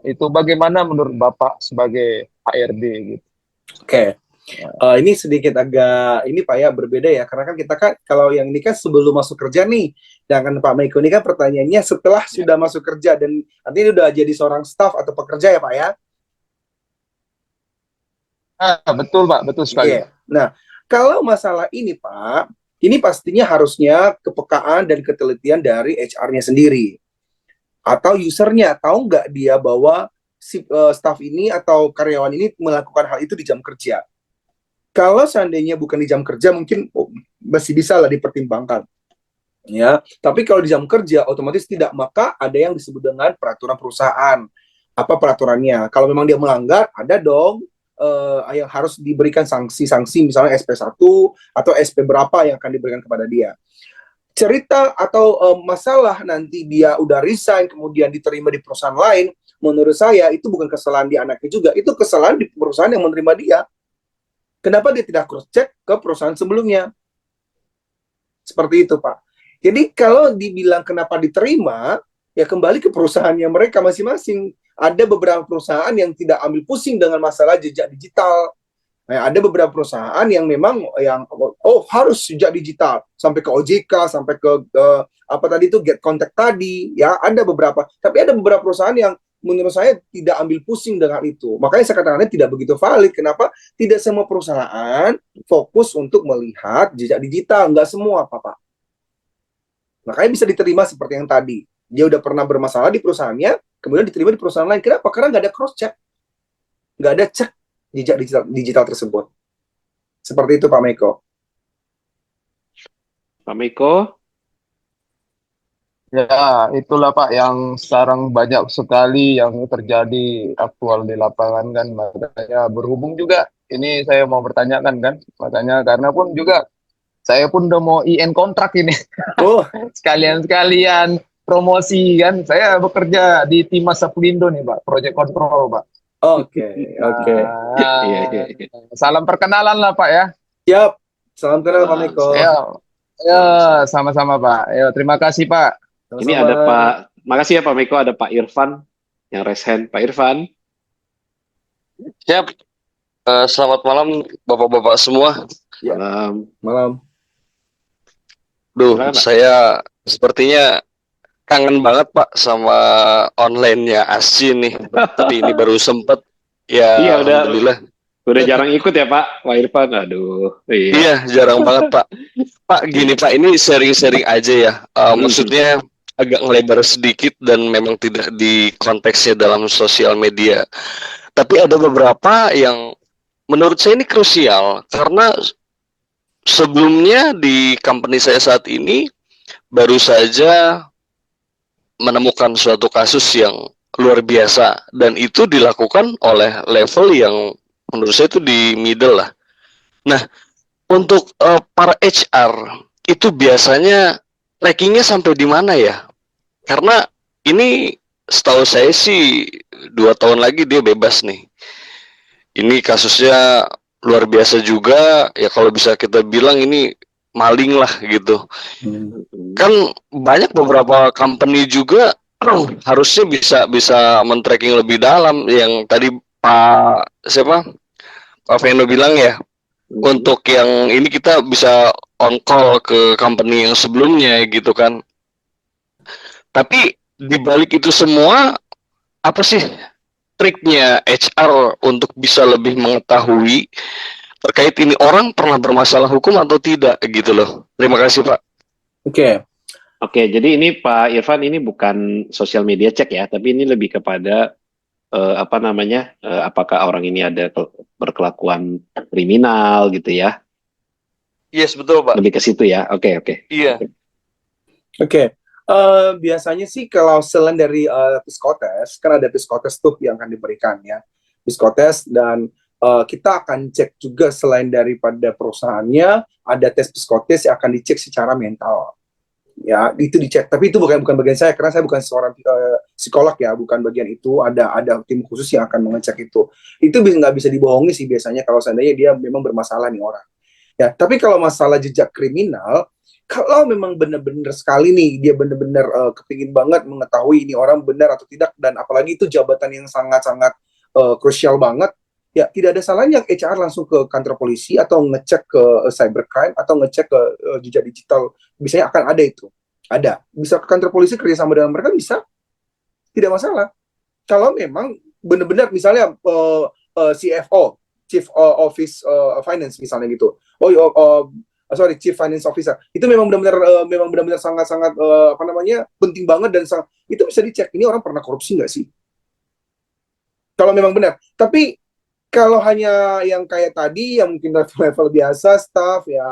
Itu bagaimana menurut Bapak sebagai HRD gitu? Oke. Ini sedikit agak ini Pak ya, berbeda ya, karena kan kita kan kalau yang ini kan sebelum masuk kerja nih, sedangkan Pak Meiko ini kan pertanyaannya setelah sudah masuk kerja dan nanti udah jadi seorang staff atau pekerja ya Pak ya. Betul Pak, betul sekali. Iya. Nah, kalau masalah ini Pak, ini pastinya harusnya kepekaan dan ketelitian dari HR-nya sendiri atau usernya, tahu nggak dia bahwa si staff ini atau karyawan ini melakukan hal itu di jam kerja. Kalau seandainya bukan di jam kerja mungkin masih bisa lah dipertimbangkan, ya. Tapi kalau di jam kerja otomatis tidak, maka ada yang disebut dengan peraturan perusahaan. Apa peraturannya? Kalau memang dia melanggar, ada dong yang harus diberikan sanksi-sanksi, misalnya SP1 atau SP berapa yang akan diberikan kepada dia. Cerita atau masalah nanti dia udah resign kemudian diterima di perusahaan lain, menurut saya itu bukan kesalahan di anaknya juga, itu kesalahan di perusahaan yang menerima dia. Kenapa dia tidak cross check ke perusahaan sebelumnya? Seperti itu Pak. Jadi kalau dibilang kenapa diterima, ya kembali ke perusahaannya mereka masing-masing. Ada beberapa perusahaan yang tidak ambil pusing dengan masalah jejak digital. Nah, ada beberapa perusahaan yang memang harus jejak digital sampai ke OJK, sampai ke apa tadi itu get contact tadi, ya ada beberapa. Tapi ada beberapa perusahaan yang menurut saya tidak ambil pusing dengan itu. Makanya saya katakan tidak begitu valid. Kenapa? Tidak semua perusahaan fokus untuk melihat jejak digital, nggak semua, Pak. Makanya bisa diterima seperti yang tadi. Dia udah pernah bermasalah di perusahaannya, kemudian diterima di perusahaan lain. Kenapa? Karena nggak ada cross check, nggak ada cek jejak digital tersebut. Seperti itu Pak Meiko. Pak Meiko? Ya, itulah Pak yang sekarang banyak sekali yang terjadi aktual di lapangan kan. Makanya berhubung juga ini saya mau bertanyakan kan. Makanya karena pun juga saya pun udah mau IN kontrak ini. Oh, sekalian promosi kan. Saya bekerja di Timas Sapulindo nih Pak, Project Control Pak. oke. Iya. Salam perkenalan lah Pak ya. Siap. Salam kenal Pak Meiko. Ya, sama-sama Pak. Ya, terima kasih Pak. Sama-sama. Ini ada Pak, makasih ya Pak Meiko, ada Pak Irfan yang raise hand. Pak Irfan. Siap. Selamat malam Bapak-bapak semua. Ya. Malam. Duh, Silakan, Pak. saya sepertinya kangen banget Pak sama online-nya ASI nih. Tapi ini baru sempet. Ya, Iya, alhamdulillah. udah jarang ikut ya Pak Irfan. Aduh. Iya. Iya, jarang banget Pak. Pak, gini Pak, ini sharing-sharing aja ya. Maksudnya agak ngelebar sedikit dan memang tidak di konteksnya dalam sosial media. Tapi ada beberapa yang menurut saya ini krusial karena sebelumnya di company saya saat ini baru saja menemukan suatu kasus yang luar biasa dan itu dilakukan oleh level yang menurut saya itu di middle lah. Nah, untuk para HR itu biasanya rankingnya sampai di mana ya? Karena ini setahu saya sih 2 tahun lagi dia bebas nih. Ini kasusnya luar biasa juga ya, kalau bisa kita bilang ini maling lah gitu. Kan banyak beberapa company juga harusnya bisa men-tracking lebih dalam yang tadi Pak Veno bilang ya. Untuk yang ini kita bisa on call ke company yang sebelumnya gitu kan. Tapi di balik itu semua apa sih triknya HR untuk bisa lebih mengetahui terkait ini orang pernah bermasalah hukum atau tidak gitu loh. Terima kasih Pak. Oke, jadi ini Pak Irfan ini bukan sosial media cek ya, tapi ini lebih kepada apakah orang ini ada berkelakuan kriminal gitu ya? Yes, betul Pak. Lebih ke situ ya. Oke. Iya. Oke. Biasanya sih kalau selain dari psikotes, kan ada psikotes tuh yang akan diberikan ya. Psikotes dan kita akan cek juga selain daripada perusahaannya, ada tes psikotes yang akan dicek secara mental. Ya, itu dicek. Tapi itu bukan bagian saya, karena saya bukan seorang psikolog ya, bukan bagian itu. Ada tim khusus yang akan mengecek itu. Itu nggak bisa dibohongi sih biasanya kalau seandainya dia memang bermasalah nih orang. Ya, tapi kalau masalah jejak kriminal, kalau memang benar-benar sekali nih dia benar-benar kepingin banget mengetahui ini orang benar atau tidak, dan apalagi itu jabatan yang sangat-sangat krusial banget, ya tidak ada salahnya HR langsung ke kantor polisi atau ngecek ke cybercrime atau ngecek ke jejak digital. Biasanya akan ada itu. Ada. Bisa ke kantor polisi kerjasama dengan mereka, bisa. Tidak masalah. Kalau memang benar-benar misalnya CFO, Chief Office Finance misalnya gitu. Chief Finance Officer. Itu memang benar-benar sangat-sangat penting banget, dan itu bisa dicek. Ini orang pernah korupsi nggak sih? Kalau memang benar. Tapi kalau hanya yang kayak tadi, yang mungkin level-level biasa, staff, ya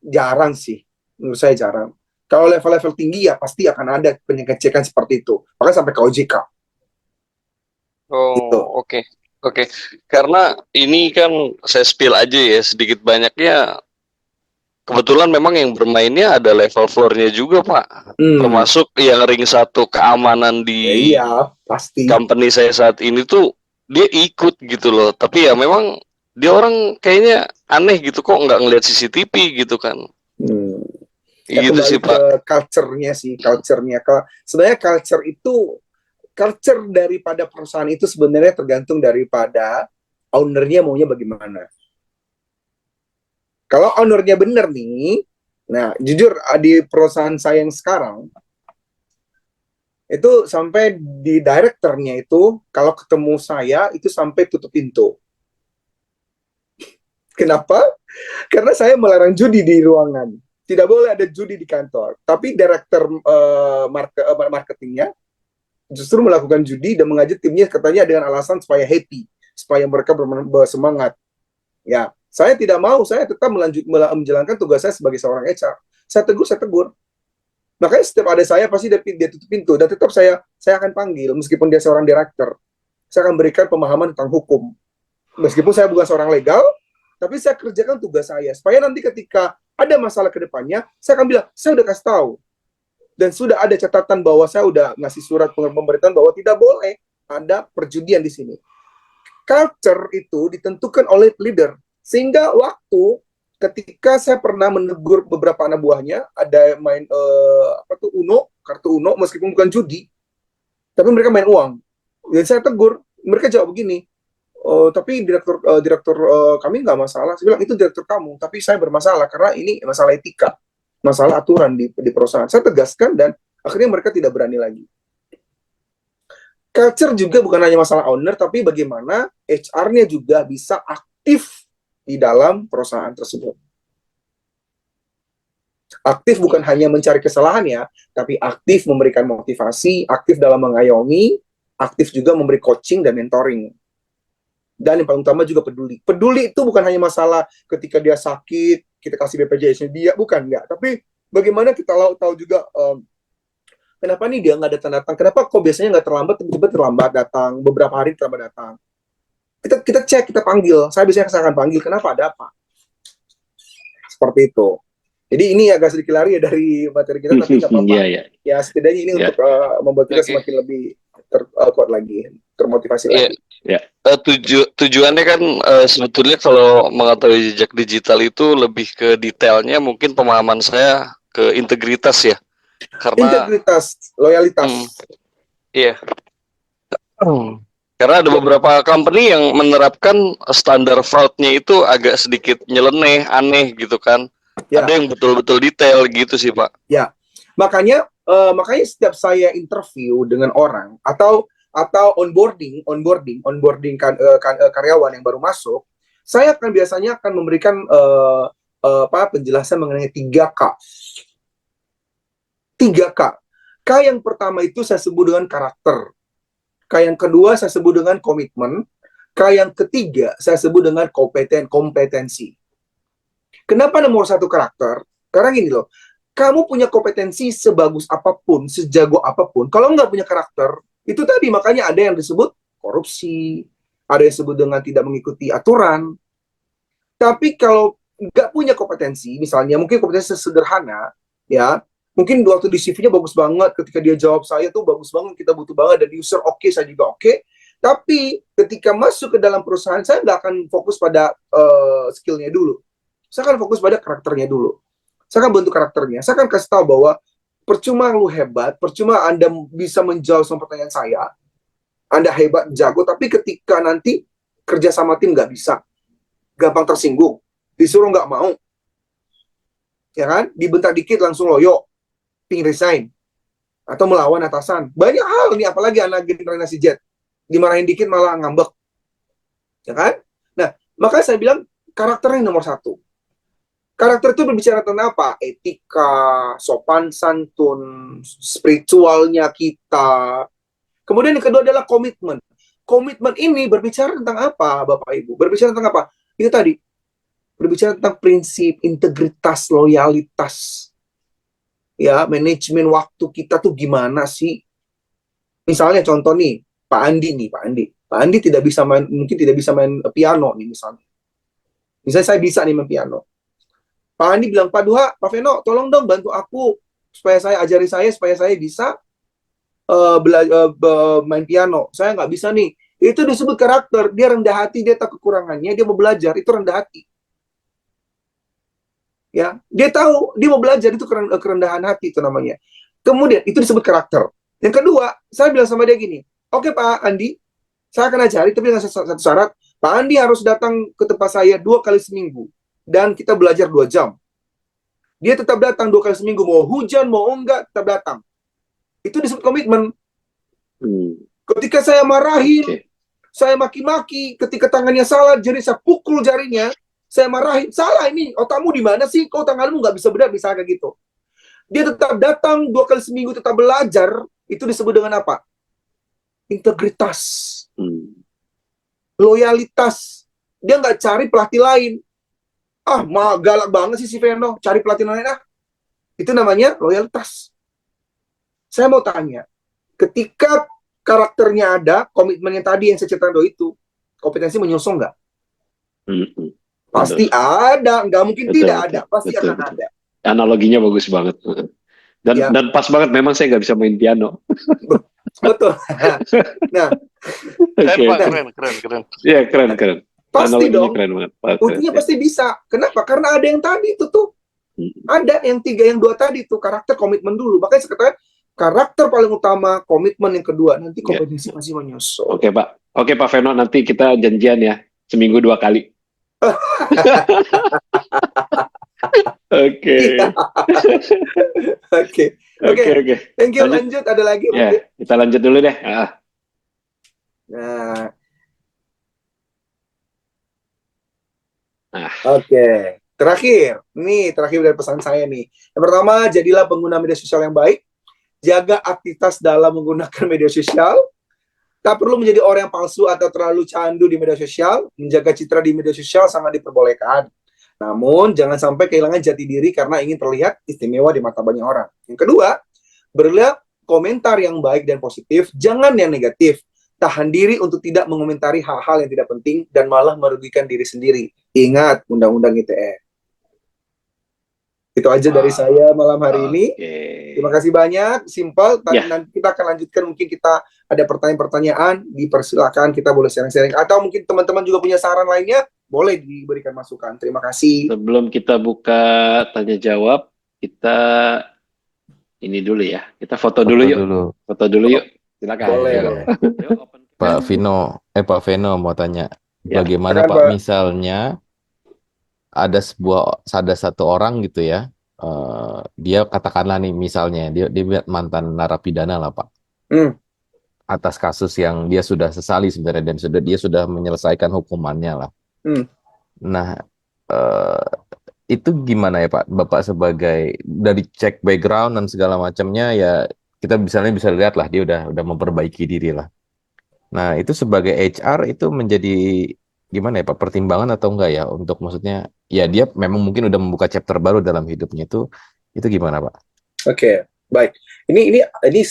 jarang sih. Menurut saya jarang. Kalau level-level tinggi, ya pasti akan ada pengecekan seperti itu. Bahkan sampai ke OJK. Oh, Gitu. oke. Oke. Karena ini kan saya spill aja ya, sedikit banyaknya. Kebetulan memang yang bermainnya ada level floor-nya juga, Pak. Termasuk yang ring 1 keamanan di Iya, pasti. company saya saat ini tuh, dia ikut gitu loh. Tapi ya memang dia orang kayaknya aneh gitu, kok nggak ngelihat CCTV gitu kan. Ya, Gitu kembali sih, ke Pak. culture-nya sih, culture-nya. Sebenarnya culture daripada perusahaan itu sebenarnya tergantung daripada owner-nya maunya bagaimana. Kalau owner-nya bener nih, nah jujur di perusahaan saya yang sekarang, itu sampai di direkturnya itu, kalau ketemu saya, itu sampai tutup pintu. Kenapa? Karena saya melarang judi di ruangan. Tidak boleh ada judi di kantor. Tapi direktur marketingnya justru melakukan judi dan mengajak timnya katanya dengan alasan supaya happy, supaya mereka bersemangat. Ya, saya tidak mau, saya tetap menjalankan tugas saya sebagai seorang HR. Saya tegur. Makanya setiap ada saya pasti dia tutup pintu, dan tetap saya akan panggil meskipun dia seorang direktur. Saya akan berikan pemahaman tentang hukum. Meskipun saya bukan seorang legal, tapi saya kerjakan tugas saya supaya nanti ketika ada masalah ke depannya, saya akan bilang, saya udah kasih tahu. Dan sudah ada catatan bahwa saya udah ngasih surat pemberitahuan bahwa tidak boleh ada perjudian di sini. Culture itu ditentukan oleh leader. Sehingga waktu ketika saya pernah menegur beberapa anak buahnya, ada main kartu Uno, meskipun bukan judi, tapi mereka main uang. Dan saya tegur, mereka jawab begini, tapi direktur kami nggak masalah. Saya bilang, itu direktur kamu, tapi saya bermasalah karena ini masalah etika, masalah aturan di perusahaan. Saya tegaskan, dan akhirnya mereka tidak berani lagi. Culture juga bukan hanya masalah owner, tapi bagaimana HR-nya juga bisa aktif di dalam perusahaan tersebut. Aktif bukan hanya mencari kesalahan ya, tapi aktif memberikan motivasi, aktif dalam mengayomi, aktif juga memberi coaching dan mentoring. Dan yang paling utama juga peduli. Peduli itu bukan hanya masalah ketika dia sakit, kita kasih BPJS-nya dia, bukan, enggak. Tapi bagaimana kita tahu juga kenapa nih dia nggak datang-datang, kenapa kok biasanya nggak terlambat, tiba-tiba terlambat datang, beberapa hari terlambat datang. Kita cek, kita panggil. Saya akan panggil, kenapa, ada apa? Seperti itu. Jadi ini agak sedikit lari ya dari materi kita, tapi nggak apa-apa. Ya, setidaknya ini untuk membuat kita semakin lebih kuat lagi, termotivasi lagi. Tujuannya kan sebetulnya kalau mengetahui jejak digital itu lebih ke detailnya, mungkin pemahaman saya ke integritas ya. Karena integritas, loyalitas. Iya. Karena ada beberapa company yang menerapkan standar fraud-nya itu agak sedikit nyeleneh, aneh gitu kan. Ya. Ada yang betul-betul detail gitu sih, Pak. Ya. Makanya setiap saya interview dengan orang atau onboarding karyawan yang baru masuk, saya biasanya akan memberikan penjelasan mengenai 3K. 3K. K yang pertama itu saya sebut dengan karakter. K yang kedua saya sebut dengan komitmen. K yang ketiga saya sebut dengan kompetensi. Kenapa nomor 1 karakter? Karena gini loh, kamu punya kompetensi sebagus apapun, sejago apapun, kalau nggak punya karakter, itu tadi makanya ada yang disebut korupsi, ada yang disebut dengan tidak mengikuti aturan. Tapi kalau nggak punya kompetensi, misalnya mungkin kompetensi sederhana, ya, mungkin waktu di CV-nya bagus banget, ketika dia jawab saya tuh bagus banget, kita butuh banget, dan user oke, saya juga oke. Tapi ketika masuk ke dalam perusahaan, saya nggak akan fokus pada skill-nya dulu. Saya akan fokus pada karakternya dulu. Saya akan bentuk karakternya. Saya akan kasih tahu bahwa percuma lu hebat, percuma Anda bisa menjawab semua pertanyaan saya, Anda hebat, jago, tapi ketika nanti kerja sama tim nggak bisa, gampang tersinggung, disuruh nggak mau, ya kan? Dibentak dikit langsung loyo, ping resign, atau melawan atasan. Banyak hal nih, apalagi anak generasi Z, dimarahin dikit malah ngambek, ya kan? Nah, makanya saya bilang karakter yang nomor satu. Karakter itu berbicara tentang apa? Etika, sopan santun, spiritualnya kita. Kemudian yang kedua adalah komitmen. Komitmen ini berbicara tentang apa, Bapak Ibu? Berbicara tentang apa? Itu tadi, berbicara tentang prinsip, integritas, loyalitas. Ya, manajemen waktu kita tuh gimana sih? Misalnya contoh nih, Pak Andi. Pak Andi tidak bisa main, mungkin tidak bisa main piano nih misalnya. Misalnya saya bisa nih main piano. Pak Andi bilang, Pak Duha, Pak Veno, tolong dong bantu aku supaya saya supaya saya bisa main piano. Saya nggak bisa nih. Itu disebut karakter. Dia rendah hati, dia tahu kekurangannya, dia mau belajar, itu rendah hati. Ya, dia tahu, dia mau belajar, itu kerendahan hati itu namanya. Kemudian, itu disebut karakter. Yang kedua, saya bilang sama dia gini, oke Pak Andi, saya akan ajari, tapi dengan satu syarat, Pak Andi harus datang ke tempat saya 2 kali seminggu. Dan kita belajar 2 jam. Dia tetap datang 2 kali seminggu, mau hujan, mau enggak, tetap datang. Itu disebut komitmen. Ketika saya marahin, saya maki-maki, ketika tangannya salah, jadi saya pukul jarinya, saya marahin, salah ini, otakmu di mana sih? Kok tanganmu nggak bisa benar, bisa kayak gitu. Dia tetap datang 2 kali seminggu, tetap belajar, itu disebut dengan apa? Integritas. Loyalitas. Dia nggak cari pelatih lain. Galak banget sih si Veno, cari pelatih lain Itu namanya loyalitas. Saya mau tanya, ketika karakternya ada, komitmennya tadi yang saya ceritakan itu, kompetensi menyusul nggak? Pasti ada, nggak mungkin tidak ada, pasti akan ada. Analoginya bagus banget. Dan pas banget, memang saya nggak bisa main piano. Betul. Nah, keren. Iya, keren. Pasti dong. Keren banget. Buktinya pasti bisa. Kenapa? Karena ada yang tadi itu tuh. Ada yang 3, yang 2 tadi tuh, karakter, komitmen dulu. Makanya saya katakan, karakter paling utama, komitmen yang kedua, nanti kompetensi masih menyusul. Oke Pak Veno, nanti kita janjian ya, seminggu 2 kali. Oke. Thank you. Lanjut, ada lagi? Ya, kita lanjut dulu deh. Oke. Terakhir dari pesan saya nih. Yang pertama, jadilah pengguna media sosial yang baik. Jaga aktivitas dalam menggunakan media sosial. Tak perlu menjadi orang yang palsu atau terlalu candu di media sosial. Menjaga citra di media sosial sangat diperbolehkan. Namun, jangan sampai kehilangan jati diri karena ingin terlihat istimewa di mata banyak orang. Yang kedua, berilah komentar yang baik dan positif, jangan yang negatif. Tahan diri untuk tidak mengomentari hal-hal yang tidak penting dan malah merugikan diri sendiri. Ingat Undang-Undang ITE. Itu aja dari saya malam hari ini. Terima kasih banyak, simple. Nanti kita akan lanjutkan, mungkin kita ada pertanyaan-pertanyaan, dipersilakan, kita boleh sharing-sharing. Atau mungkin teman-teman juga punya saran lainnya, boleh diberikan masukan. Terima kasih. Sebelum kita buka tanya jawab, kita ini dulu ya. Kita foto dulu yuk. Foto dulu yuk. Silakan. Boleh. Pak Veno mau tanya, bagaimana Pak misalnya ada satu orang gitu ya, dia katakanlah nih misalnya dia mantan narapidana lah Pak, atas kasus yang dia sudah sesali sebenarnya dan dia sudah menyelesaikan hukumannya lah. Nah, itu gimana ya Pak, Bapak sebagai dari cek background dan segala macamnya ya, kita bisa lihat lah dia udah memperbaiki diri lah. Nah, itu sebagai HR itu menjadi gimana ya Pak, pertimbangan atau enggak ya, untuk maksudnya ya dia memang mungkin udah membuka chapter baru dalam hidupnya, itu gimana Pak? Oke, baik. Ini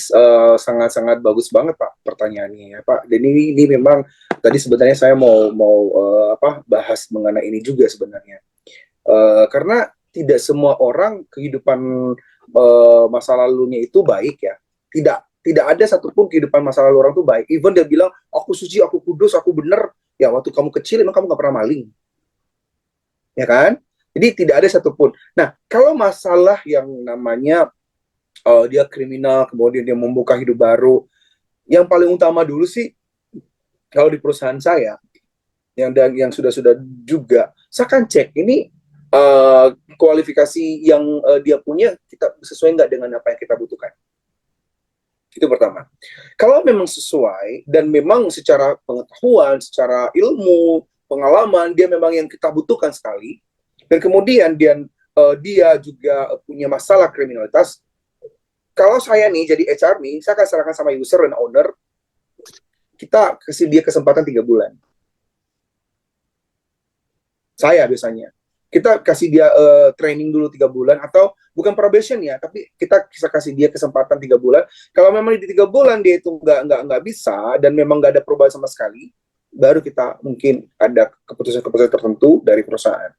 sangat-sangat bagus banget Pak pertanyaannya ya Pak. Dan ini memang tadi sebenarnya saya mau bahas mengenai ini juga sebenarnya. Karena tidak semua orang kehidupan masa lalunya itu baik ya. Tidak ada satupun kehidupan masa lalu orang itu baik. Even dia bilang aku suci, aku kudus, aku benar. Ya waktu kamu kecil emang kamu gak pernah maling, ya kan? Jadi tidak ada satupun. Nah kalau masalah yang namanya dia kriminal, kemudian dia membuka hidup baru. Yang paling utama dulu sih, kalau di perusahaan saya, yang sudah juga, saya akan cek ini kualifikasi yang dia punya, kita sesuai nggak dengan apa yang kita butuhkan. Itu pertama. Kalau memang sesuai, dan memang secara pengetahuan, secara ilmu, pengalaman, dia memang yang kita butuhkan sekali, dan kemudian dia juga punya masalah kriminalitas. Kalau saya nih jadi HR nih, saya akan serahkan sama user dan owner, kita kasih dia kesempatan 3 bulan. Saya biasanya. Kita kasih dia training dulu 3 bulan, atau bukan probation ya, tapi kita bisa kasih dia kesempatan 3 bulan. Kalau memang di 3 bulan dia itu nggak bisa, dan memang nggak ada perubahan sama sekali, baru kita mungkin ada keputusan-keputusan tertentu dari perusahaan.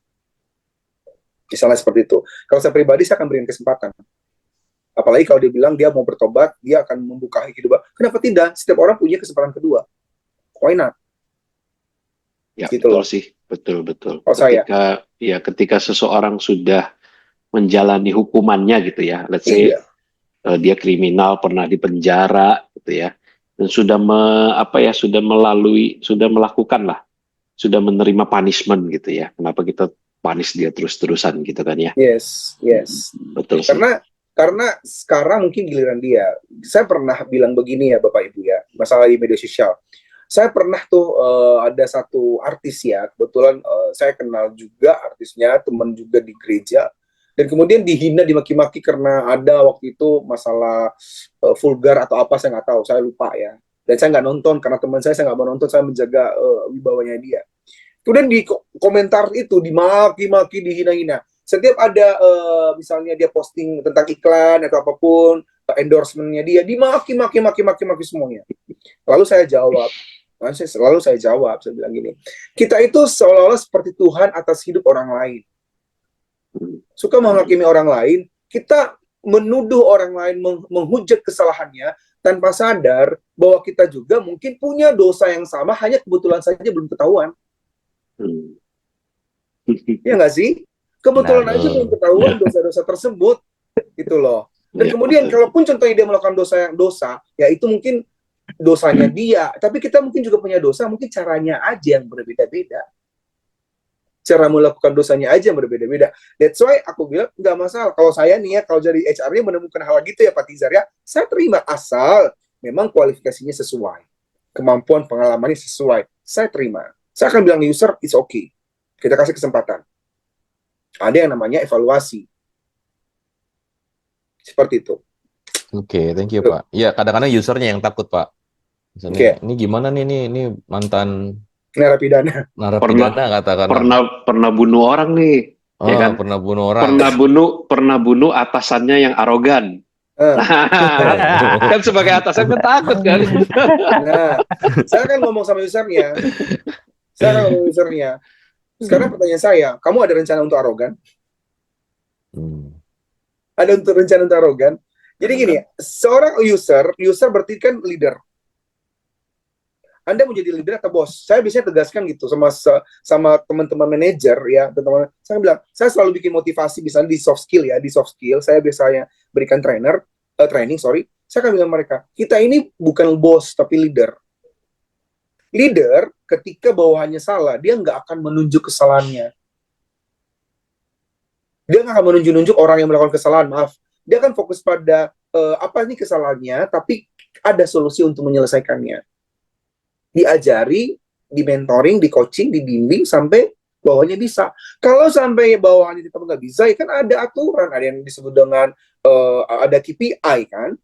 Misalnya seperti itu. Kalau saya pribadi, saya akan berikan kesempatan. Apalagi kalau dia bilang dia mau bertobat, dia akan membuka hidup. Kenapa tidak? Setiap orang punya kesempatan kedua. Why not? Ya, Gitu betul loh. sih. Betul. Kalau saya. Ketika seseorang sudah menjalani hukumannya gitu ya, let's say Iya. dia kriminal, pernah di penjara gitu ya, dan sudah sudah menerima punishment gitu ya. Kenapa kita punish dia terus-terusan gitu kan ya? Yes. Betul sih. Karena sekarang mungkin giliran dia. Saya pernah bilang begini ya Bapak Ibu ya, masalah di media sosial. Saya pernah tuh ada satu artis ya, kebetulan saya kenal juga artisnya, teman juga di gereja, dan kemudian dihina, dimaki-maki karena ada waktu itu masalah vulgar atau apa, saya nggak tahu, saya lupa ya. Dan saya nggak nonton, karena teman saya nggak mau nonton, saya menjaga wibawanya dia. Kemudian di komentar itu dimaki-maki, dihina-hina. Setiap ada misalnya dia posting tentang iklan atau apapun, endorsement-nya dia dimaki-maki semuanya. Lalu saya jawab, saya bilang gini, kita itu seolah-olah seperti Tuhan atas hidup orang lain. Suka menghakimi orang lain, kita menuduh orang lain, menghujat kesalahannya, tanpa sadar bahwa kita juga mungkin punya dosa yang sama, hanya kebetulan saja belum ketahuan. Ya nggak sih? Kebetulan aja belum ketahuan dosa-dosa tersebut, gitu loh. Dan kemudian kalaupun contohnya dia melakukan dosa, ya itu mungkin dosanya dia. Tapi kita mungkin juga punya dosa, mungkin caranya aja yang berbeda-beda. Cara melakukan dosanya aja yang berbeda-beda. That's why aku bilang nggak masalah. Kalau saya nih ya, kalau jadi HR-nya menemukan hal gitu ya Pak Tizar ya, saya terima asal memang kualifikasinya sesuai, kemampuan pengalamannya sesuai. Saya terima. Saya akan bilang user, it's okay. Kita kasih kesempatan. Ada yang namanya evaluasi. Seperti itu. Oke, thank you Pak. Ya, kadang-kadang usernya yang takut Pak. Misalnya, ini gimana nih, ini mantan narapidana katakan. Pernah bunuh orang nih. Ya kan? Pernah bunuh orang. Pernah bunuh atasannya yang arogan. Kan sebagai atasan kan takut kan. Nah, saya kan ngomong sama usernya. Sekarang pertanyaan saya, kamu ada rencana untuk arogan? Ada rencana untuk arogan? Jadi gini, seorang user berarti kan leader. Anda mau jadi leader atau bos? Saya biasanya tegaskan gitu sama teman-teman manajer ya, teman-teman. Saya bilang, saya selalu bikin motivasi misalnya di soft skill ya, saya biasanya berikan training. Saya akan bilang mereka, kita ini bukan bos tapi leader. Leader ketika bawahannya salah, dia nggak akan menunjuk kesalahannya. Dia nggak akan menunjuk orang yang melakukan kesalahan, maaf. Dia akan fokus pada apa ini kesalahannya, tapi ada solusi untuk menyelesaikannya. Diajari, di mentoring, di coaching, dibimbing sampai bawahnya bisa. Kalau sampai bawahannya tetap nggak bisa, ya kan ada aturan, ada yang disebut dengan ada KPI kan,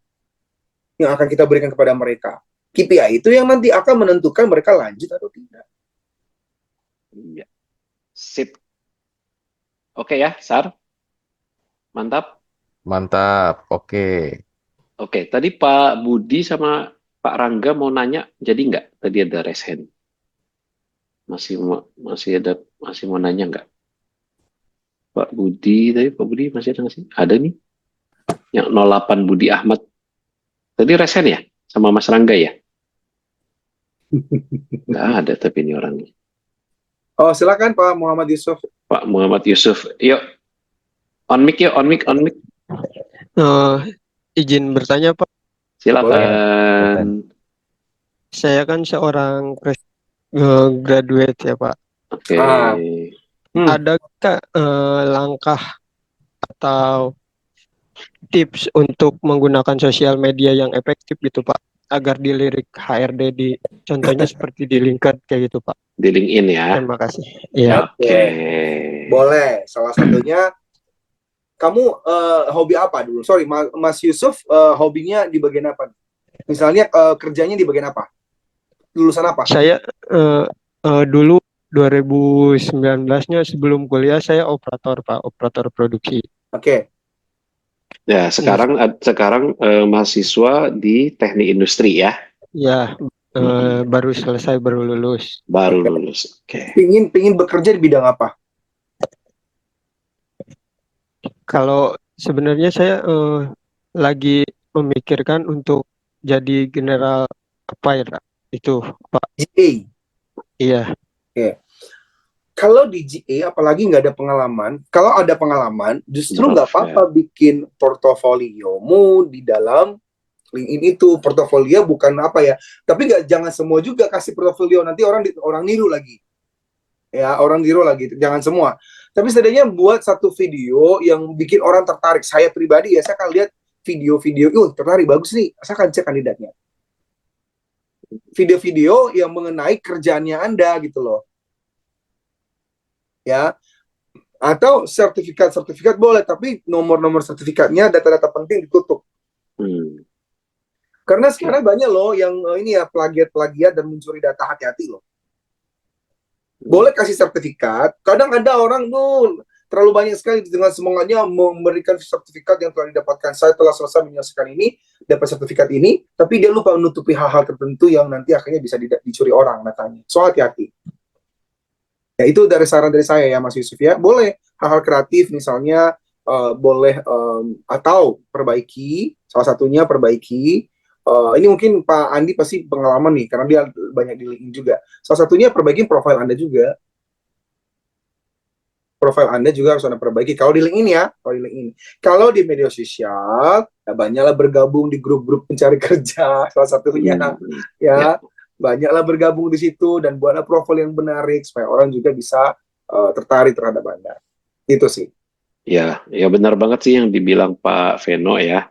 yang akan kita berikan kepada mereka. KPI itu yang nanti akan menentukan mereka lanjut atau tidak. Iya. Sip. Oke ya, Sar. Mantap. Oke. Oke, tadi Pak Budi sama Pak Rangga mau nanya, jadi nggak? Tadi ada raise hand. Masih mau nanya nggak? Pak Budi, tadi Pak Budi masih ada nggak sih? Ada nih, yang 08 Budi Ahmad. Tadi raise hand ya? Sama Mas Rangga ya? Nggak ada tapi ini orangnya. Oh, silakan Pak Muhammad Yusuf. Pak Muhammad Yusuf, yuk. On mic yuk, on mic. Izin bertanya Pak, Silakan. saya kan seorang graduate ya Pak. Oke. Adakah langkah atau tips untuk menggunakan sosial media yang efektif gitu Pak, agar dilirik HRD di contohnya seperti di LinkedIn kayak gitu Pak? Di LinkedIn ya. Terima kasih. Iya. Oke. Boleh. Salah satunya, kamu hobi apa dulu? Sorry, Mas Yusuf, hobinya di bagian apa? Misalnya kerjanya di bagian apa? Lulusan apa? Saya dulu 2019-nya sebelum kuliah saya operator Pak, operator produksi. Oke. Ya, sekarang mahasiswa di teknik industri ya. Ya, baru selesai, baru lulus. Baru lulus. Oke. Pingin bekerja di bidang apa? Kalau sebenarnya saya lagi memikirkan untuk jadi general apa ya Pak? Itu Pak. GA. Iya. Oke. Kalau di GA, apalagi nggak ada pengalaman, kalau ada pengalaman, justru nggak apa-apa bikin portofoliomu di dalam LinkedIn itu. Portofolio bukan apa ya, tapi jangan semua juga kasih portofolio, nanti orang niru lagi. Ya, orang niru lagi, jangan semua. Tapi setidaknya buat satu video yang bikin orang tertarik. Saya pribadi ya, saya akan lihat video-video, tertarik, bagus nih, saya akan cek kandidatnya. Video-video yang mengenai kerjaannya Anda gitu loh. Ya, atau sertifikat boleh, tapi nomor-nomor sertifikatnya, data-data penting ditutup. Karena sekarang banyak loh yang ini ya plagiat dan mencuri data, hati-hati loh. Boleh kasih sertifikat, kadang ada orang tuh terlalu banyak sekali dengan semangatnya memberikan sertifikat yang telah didapatkan. Saya telah selesai menyelesaikan ini, dapat sertifikat ini, tapi dia lupa menutupi hal-hal tertentu yang nanti akhirnya bisa dicuri orang datanya. So hati-hati. Ya, itu dari saran dari saya ya Mas Yusuf ya. Boleh hal-hal kreatif misalnya, boleh atau perbaiki, salah satunya perbaiki. Ini mungkin Pak Andi pasti pengalaman nih, karena dia banyak di LinkedIn juga. Salah satunya perbaiki profil Anda juga. Profil Anda juga harus Anda perbaiki. Kalau di LinkedIn ya, kalau di media sosial, ya banyaklah bergabung di grup-grup pencari kerja, salah satunya ya. Banyaklah bergabung di situ dan buatlah profil yang menarik supaya orang juga bisa tertarik terhadap Anda. Itu sih. Ya benar banget sih yang dibilang Pak Veno ya.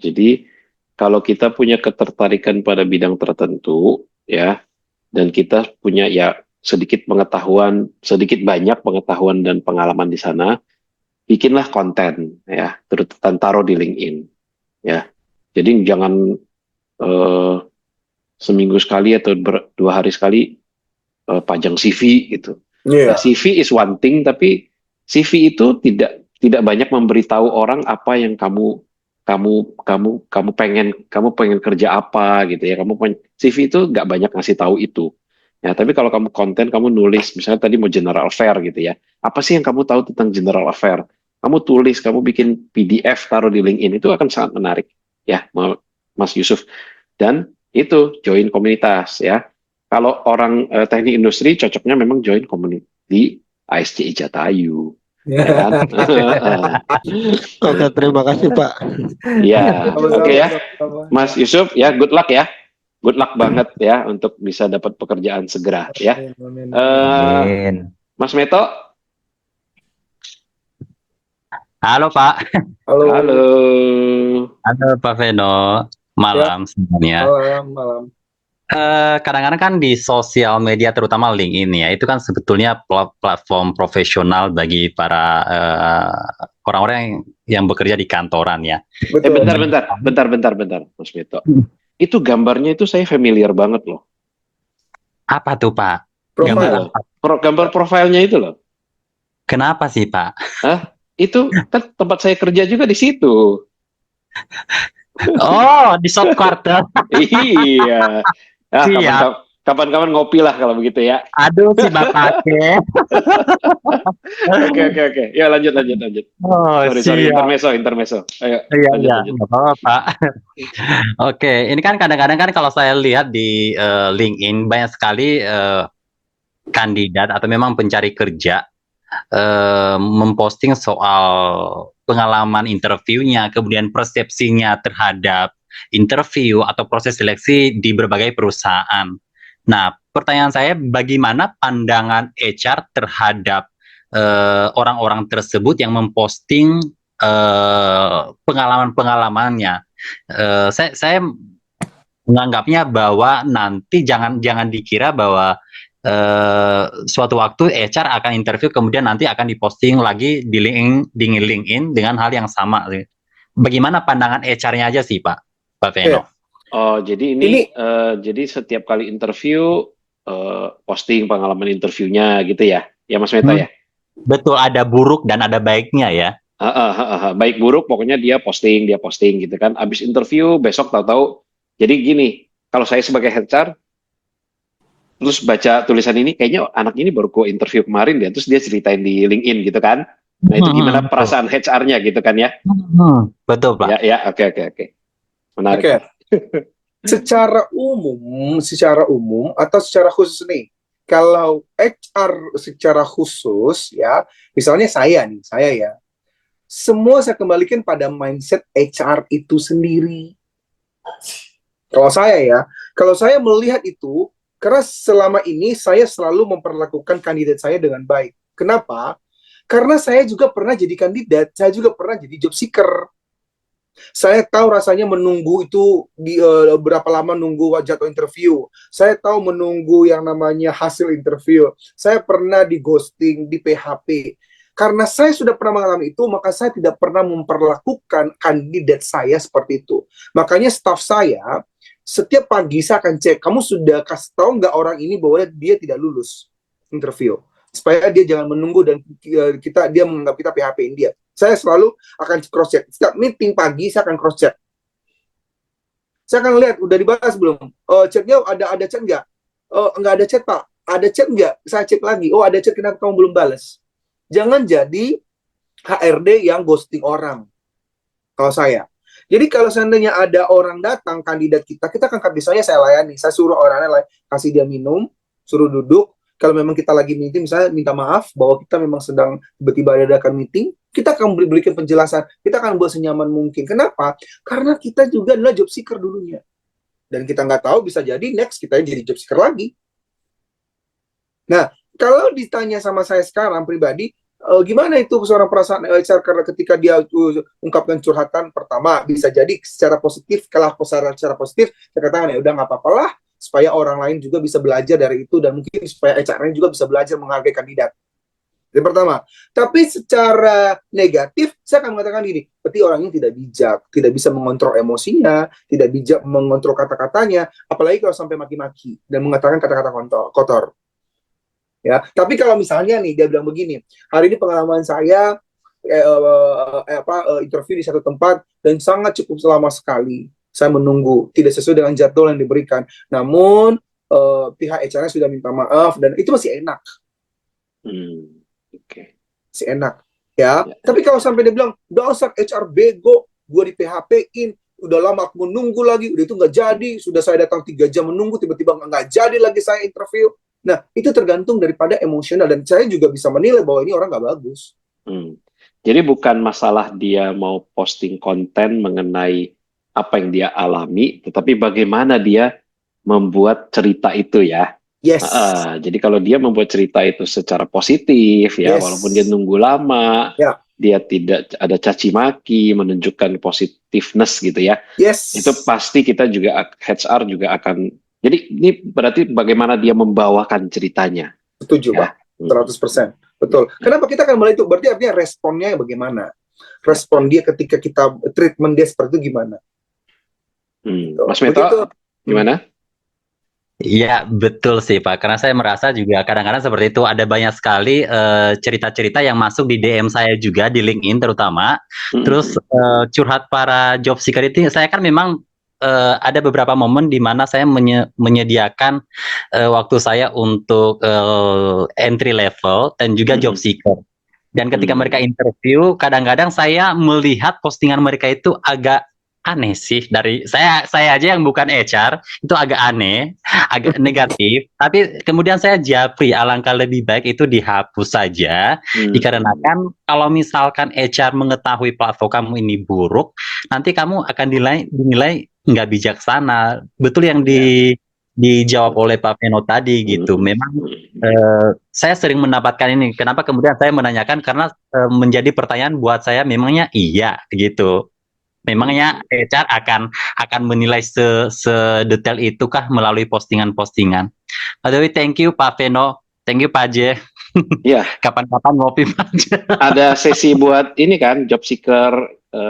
Jadi kalau kita punya ketertarikan pada bidang tertentu ya, dan kita punya ya sedikit banyak pengetahuan dan pengalaman di sana, bikinlah konten ya, terus taruh di LinkedIn ya. Jadi jangan seminggu sekali atau 2 hari sekali pajang CV gitu. Yeah. Nah, CV is one thing, tapi CV itu tidak banyak memberitahu orang apa yang kamu pengen kerja apa gitu ya. CV itu nggak banyak ngasih tahu itu. Ya, tapi kalau kamu konten, kamu nulis, misalnya tadi mau general affair gitu ya. Apa sih yang kamu tahu tentang general affair? Kamu tulis, kamu bikin PDF, taruh di LinkedIn, itu akan sangat menarik ya, Mas Yusuf. Dan itu join komunitas ya. Kalau orang teknik industri cocoknya memang join komunitas di ASCI Jatayu. Ya kan? Oke, terima kasih Pak. Ya, oke ya, Mas Yusuf ya, good luck ya, good luck banget ya untuk bisa dapat pekerjaan segera ya. Mas Meto. Halo Pak. Halo Pak Veno. Malam semuanya. Malam. Kadang-kadang kan di sosial media terutama LinkedIn ya, itu kan sebetulnya platform profesional bagi para orang-orang yang bekerja di kantoran ya. Bentar, Mas Meto. Itu gambarnya itu saya familiar banget loh. Apa tuh Pak? Gambar profilnya itu loh. Kenapa sih Pak? Itu kan tempat saya kerja juga di situ. Oh, di shop quarter. Iya. Ah, Siap. kapan-kapan ngopi lah kalau begitu ya. Aduh, si Bapake. Oke. Ya lanjut. Oh, Sorry, siap. intermezzo. Ayo, Iya, lanjut. nggak apa-apa, Pak. Oke, ini kan kadang-kadang kan kalau saya lihat di LinkedIn banyak sekali kandidat atau memang pencari kerja memposting soal pengalaman interviewnya, kemudian persepsinya terhadap interview atau proses seleksi di berbagai perusahaan. Nah, pertanyaan saya, bagaimana pandangan HR terhadap orang-orang tersebut yang memposting pengalaman-pengalamannya? Saya menganggapnya bahwa nanti jangan dikira bahwa suatu waktu HR akan interview kemudian nanti akan diposting lagi di LinkedIn dengan hal yang sama. Bagaimana pandangan HR-nya aja sih Pak Veno? Oh, jadi ini jadi setiap kali interview posting pengalaman interviewnya gitu ya Mas Meta ya? Betul, ada buruk dan ada baiknya ya. Baik buruk pokoknya dia posting gitu kan. Abis interview besok tahu-tahu. Jadi gini, kalau saya sebagai HR terus baca tulisan ini, kayaknya anak ini baru gue interview kemarin dia, terus dia ceritain di LinkedIn gitu kan. Nah itu gimana perasaan HR-nya gitu kan ya? Betul Pak. Ya, oke. Menarik. Oke. Secara umum atau secara khusus nih, kalau HR secara khusus ya, misalnya saya ya, semua saya kembalikan pada mindset HR itu sendiri. Kalau saya melihat itu, karena selama ini saya selalu memperlakukan kandidat saya dengan baik. Kenapa? Karena saya juga pernah jadi kandidat, saya juga pernah jadi job seeker. Saya tahu rasanya menunggu itu berapa lama nunggu jadwal interview. Saya tahu menunggu yang namanya hasil interview. Saya pernah di ghosting, di PHP. Karena saya sudah pernah mengalami itu, maka saya tidak pernah memperlakukan kandidat saya seperti itu. Makanya staff saya setiap pagi saya akan cek, kamu sudah kasih tahu nggak orang ini bahwa dia tidak lulus interview, supaya dia jangan menunggu dan dia menganggap kita PHP-in dia. Saya selalu akan cross check. Setiap meeting pagi saya akan cross check. Saya akan lihat udah dibalas belum. Chatnya ada chat nggak? Nggak ada chat Pak. Ada chat nggak? Saya cek lagi. Oh ada chat, kenapa kamu belum balas? Jangan jadi HRD yang ghosting orang. Kalau saya. Jadi kalau seandainya ada orang datang, kandidat kita akan misalnya saya layani, saya suruh orangnya kasih dia minum, suruh duduk. Kalau memang kita lagi meeting, misalnya minta maaf bahwa kita memang sedang tiba-tiba adakan meeting, kita akan berikan penjelasan, kita akan buat senyaman mungkin. Kenapa? Karena kita juga adalah job seeker dulunya. Dan kita nggak tahu, bisa jadi next kita jadi job seeker lagi. Nah, kalau ditanya sama saya sekarang pribadi, gimana itu seorang perasaan HR karena ketika dia ungkapkan curhatan, pertama bisa jadi secara positif, kalau secara positif saya katakan ya udah nggak apa-apa lah, supaya orang lain juga bisa belajar dari itu dan mungkin supaya HR-nya juga bisa belajar menghargai kandidat. Yang pertama. Tapi secara negatif saya akan mengatakan gini, berarti orang ini tidak bijak, tidak bisa mengontrol emosinya, tidak bijak mengontrol kata-katanya, apalagi kalau sampai maki-maki dan mengatakan kata-kata kotor. Ya, tapi kalau misalnya nih dia bilang begini, hari ini pengalaman saya interview di satu tempat dan sangat cukup lama sekali. Saya menunggu, tidak sesuai dengan jadwal yang diberikan. Namun pihak HR-nya sudah minta maaf dan itu masih enak. Masih enak, ya. Tapi kalau sampai dia bilang, dasar HR bego, gue di PHP-in, udah lama aku menunggu lagi, udah itu nggak jadi, sudah saya datang 3 jam menunggu, tiba-tiba nggak jadi lagi saya interview. Nah, itu tergantung daripada emosional dan saya juga bisa menilai bahwa ini orang nggak bagus. Jadi bukan masalah dia mau posting konten mengenai apa yang dia alami, tetapi bagaimana dia membuat cerita itu ya. Yes. Jadi kalau dia membuat cerita itu secara positif ya, walaupun dia nunggu lama, dia tidak ada caci maki, menunjukkan positiveness gitu ya. Yes. Itu pasti kita juga HR juga akan. Jadi ini berarti bagaimana dia membawakan ceritanya. Setuju, Pak. 100%. Betul. Kenapa kita akan mulai itu? Berarti artinya responnya bagaimana? Respon dia ketika kita treatment dia seperti itu gimana? Mas Meta, gimana? Iya, betul sih Pak. Karena saya merasa juga kadang-kadang seperti itu. Ada banyak sekali cerita-cerita yang masuk di DM saya juga di LinkedIn terutama. Terus curhat para job seeker itu, saya kan memang ada beberapa momen di mana saya menyediakan waktu saya untuk entry level dan juga job seeker. Dan ketika mereka interview, kadang-kadang saya melihat postingan mereka itu agak aneh sih. Dari saya aja yang bukan HR itu agak aneh, agak negatif. Tapi kemudian saya japri, alangkah lebih baik itu dihapus saja, dikarenakan kalau misalkan HR mengetahui platform kamu ini buruk, nanti kamu akan dinilai nggak bijaksana. Betul yang dijawab oleh Pak Veno tadi gitu. Memang saya sering mendapatkan ini. Kenapa kemudian saya menanyakan? Karena menjadi pertanyaan buat saya, memangnya iya gitu. Memangnya HR akan menilai sedetail itukah melalui postingan-postingan. By the way, thank you Pak Veno, thank you Pak J. Iya. Kapan-kapan ngopi Pak J. Ada sesi buat ini kan, job seeker.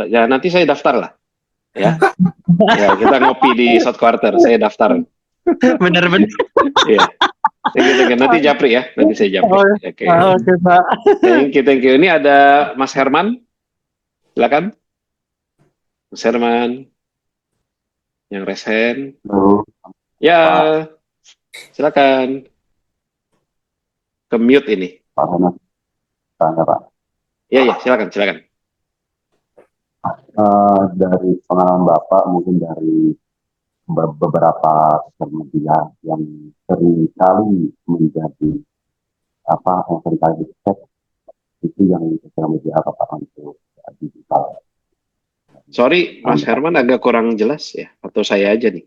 Ya nanti saya daftar lah. Ya, ya kita ngopi di South Quarter. Saya daftar. Bener-bener. Iya. Thank you. Nanti japri ya. Nanti saya japri. Oke. Oke Pak. Thank you. Ini ada Mas Herman. Silakan. Mas Herman. Yang resen. Ya. Silakan. Ke mute ini. Pak. Iya, silakan. Dari pengalaman Bapak, mungkin dari beberapa sosial media yang seringkali menjadi yang seringkali dicek, itu yang sosial media Bapak untuk digital. Sorry, Mas Herman agak kurang jelas ya, atau saya aja nih?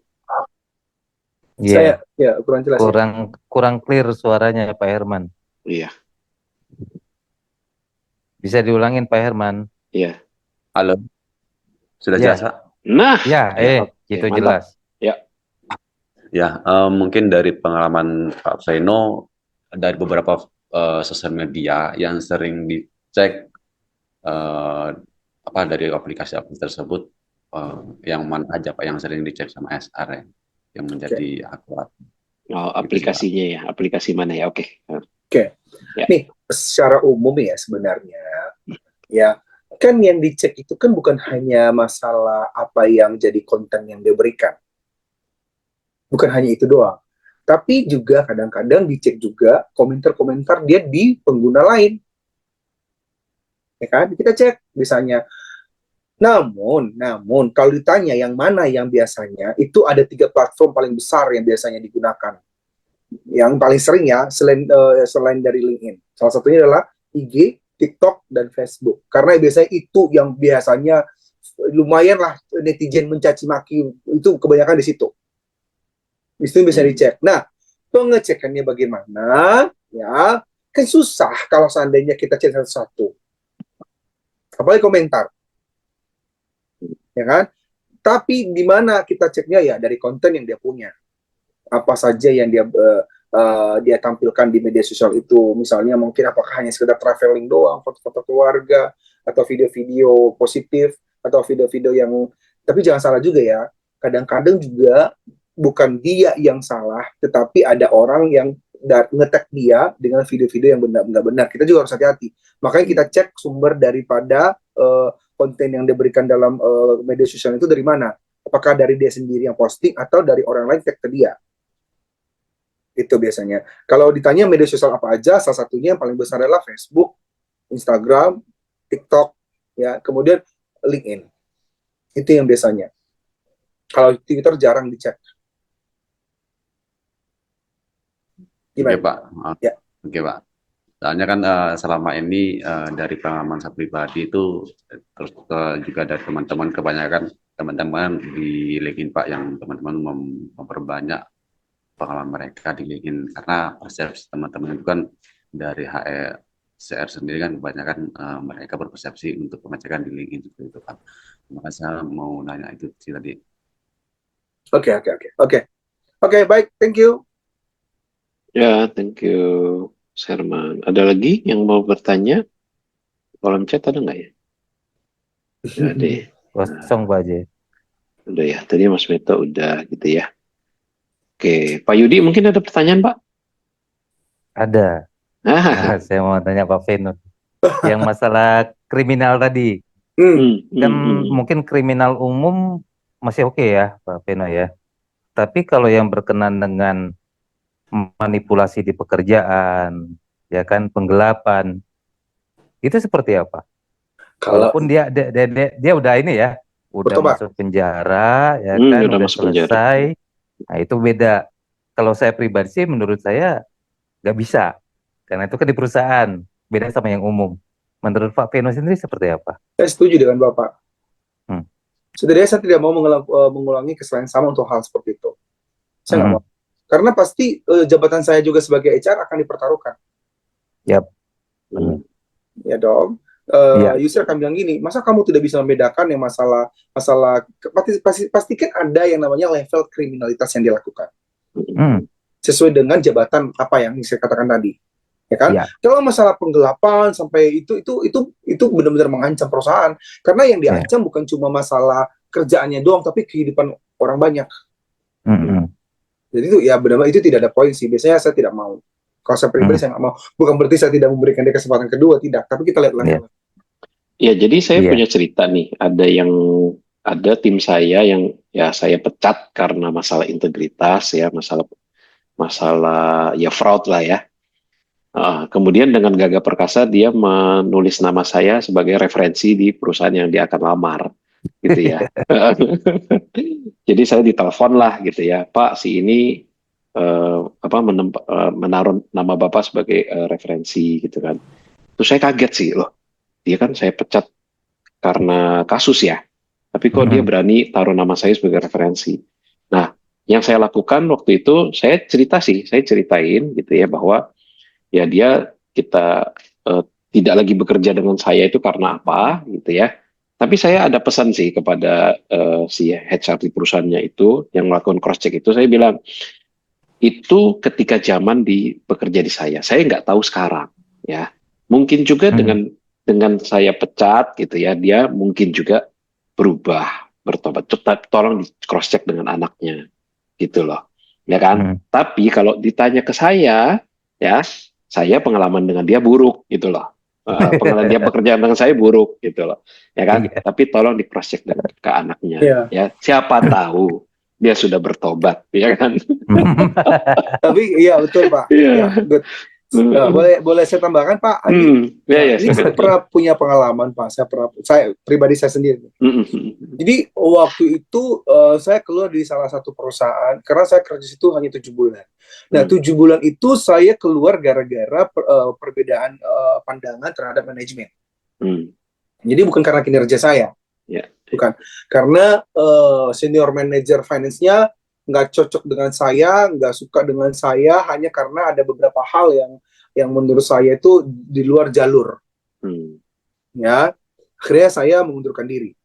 Iya. Saya kurang jelas. Kurang clear suaranya Pak Herman. Iya. Bisa diulangin Pak Herman? Iya. Halo. Sudah Ya. jelas, Pak? Nah. Itu mantap. jelas. Ya, mungkin dari pengalaman Pak Veno, dari beberapa sosial media yang sering dicek dari aplikasi tersebut, yang mana aja Pak yang sering dicek sama SR yang menjadi akurat. Oh, aplikasinya ya, aplikasi mana ya? Oke. Ya. Nih, secara umum ya sebenarnya, ya kan yang dicek itu kan bukan hanya masalah apa yang jadi konten yang dia berikan. Bukan hanya itu doang. Tapi juga kadang-kadang dicek juga komentar-komentar dia di pengguna lain. Ya kan? Kita cek misalnya. Namun kalau ditanya yang mana yang biasanya, itu ada 3 platform paling besar yang biasanya digunakan. Yang paling sering ya, selain dari LinkedIn. Salah satunya adalah IG, TikTok, dan Facebook. Karena biasanya itu yang biasanya lumayan lah netizen mencaci maki, itu kebanyakan di situ. Itu bisa dicek. Nah, pengecekannya bagaimana? Ya, kan susah kalau seandainya kita cek satu-satu. Apalagi komentar. Ya kan? Tapi di mana kita ceknya ya dari konten yang dia punya. Apa saja yang dia tampilkan di media sosial itu. Misalnya mungkin apakah hanya sekedar traveling doang, foto-foto keluarga, atau video-video positif, atau video-video yang... Tapi jangan salah juga ya, kadang-kadang juga bukan dia yang salah, tetapi ada orang yang nge-tag dia dengan video-video yang nggak benar. Kita juga harus hati-hati. Makanya kita cek sumber daripada konten yang diberikan dalam media sosial itu dari mana. Apakah dari dia sendiri yang posting atau dari orang lain tag ke dia. Itu biasanya. Kalau ditanya media sosial apa aja, salah satunya yang paling besar adalah Facebook, Instagram, TikTok, ya, kemudian LinkedIn. Itu yang biasanya. Kalau Twitter jarang dicek. Gimana? Oke Pak. Ya. Oke Pak. Soalnya kan selama ini dari pengalaman saya pribadi itu, terus juga dari teman-teman, kebanyakan teman-teman di LinkedIn Pak, yang teman-teman memperbanyak pengalaman mereka di LinkedIn, karena persepsi teman-teman itu kan dari HR sendiri kan kebanyakan mereka berpersepsi untuk pengecekan di LinkedIn seperti itu Pak. Maka saya mau nanya itu sih tadi. Oke, baik, thank you. Ya, thank you, Herman. Ada lagi yang mau bertanya? Kolom chat ada nggak ya? Udah deh. Kosong Pak J. Udah ya, tadi Mas Meto udah gitu ya. Oke, Pak Yudi mungkin ada pertanyaan, Pak? Ada. Ah, Saya mau tanya Pak Vino. Yang masalah kriminal tadi. Kan mungkin kriminal umum masih oke ya, Pak Vino ya. Tapi kalau yang berkenan dengan manipulasi di pekerjaan, ya kan, penggelapan, itu seperti apa? Kalau Walaupun dia udah ini ya, udah betul Pak. masuk penjara, ya kan, udah udah masuk penjara. selesai. Nah itu beda. Kalau saya pribadi sih, menurut saya nggak bisa, karena itu kan di perusahaan, beda sama yang umum. Menurut Pak Vino sendiri seperti apa? Saya setuju dengan Bapak. Hmm. Sebenarnya saya tidak mau mengulangi kesalahan sama untuk hal seperti itu. Saya nggak mau. Karena pasti jabatan saya juga sebagai HR akan dipertaruhkan. Yap. Ya dong. User akan bilang gini, masa kamu tidak bisa membedakan yang masalah pastikan ada yang namanya level kriminalitas yang dilakukan. Sesuai dengan jabatan apa yang saya katakan tadi. Ya kan? Kalau masalah penggelapan sampai itu benar-benar mengancam perusahaan, karena yang diancam bukan cuma masalah kerjaannya doang, tapi kehidupan orang banyak. Jadi itu ya benar-benar itu tidak ada poin sih. Biasanya saya tidak mau. Kalau saya pribadi saya nggak mau. Bukan berarti saya tidak memberikan dia kesempatan kedua, tidak. Tapi kita lihat lagi. Ya, jadi saya punya cerita nih. Ada tim saya yang ya saya pecat karena masalah integritas ya, masalah ya fraud lah ya. Kemudian dengan gagah perkasa dia menulis nama saya sebagai referensi di perusahaan yang dia akan lamar, gitu ya. Jadi saya ditelepon lah gitu ya, Pak, si ini menaruh nama Bapak sebagai referensi gitu kan. Terus saya kaget sih, loh, dia kan saya pecat karena kasus ya, tapi kok dia berani taruh nama saya sebagai referensi. Nah, yang saya lakukan waktu itu, saya ceritain gitu ya, bahwa ya kita tidak lagi bekerja dengan saya itu karena apa gitu ya. Tapi saya ada pesan sih kepada si HR di perusahaannya itu yang melakukan cross check itu, saya bilang itu ketika zaman bekerja di saya nggak tahu sekarang ya. Mungkin juga dengan saya pecat gitu ya, dia mungkin juga berubah, bertobat. Tolong di cross check dengan anaknya gitu loh, ya kan. Tapi kalau ditanya ke saya ya, saya pengalaman dengan dia buruk gitu loh. Pengalaman dia bekerja dengan saya buruk gitu loh, ya kan. Tapi tolong di cross check ke anaknya ya, siapa tahu dia sudah bertobat, ya kan. Tapi iya betul Pak. Ya, good. Boleh saya tambahkan Pak Andi? Ini saya pernah punya pengalaman Pak. Saya pribadi saya sendiri. Jadi waktu itu saya keluar di salah satu perusahaan karena saya kerja situ hanya 7 bulan. Nah 7 bulan itu saya keluar gara-gara perbedaan pandangan terhadap manajemen. Jadi bukan karena kinerja saya. Bukan. Karena senior manager finance-nya nggak cocok dengan saya, nggak suka dengan saya, hanya karena ada beberapa hal yang menurut saya itu di luar jalur. Ya, akhirnya saya mengundurkan diri.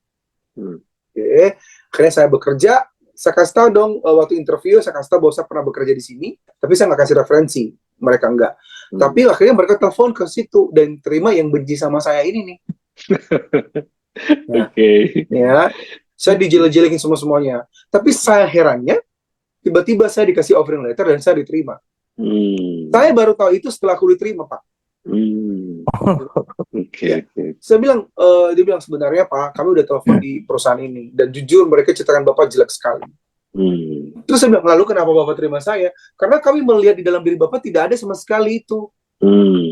Akhirnya saya bekerja, saya kasih tahu dong waktu interview, saya kasih tahu bahwa saya pernah bekerja di sini, tapi saya nggak kasih referensi, mereka enggak. Tapi akhirnya mereka telepon ke situ dan terima yang benci sama saya ini nih. Ya, saya dijelek-jelekin semuanya. Tapi saya herannya, tiba-tiba saya dikasih offering letter dan saya diterima. Saya baru tahu itu setelah aku diterima, Pak. Saya bilang, dia bilang sebenarnya Pak, kami udah telepon di perusahaan ini dan jujur mereka ceritakan Bapak jelek sekali. Terus saya bilang, lalu kenapa Bapak terima saya? Karena kami melihat di dalam diri Bapak tidak ada sama sekali itu.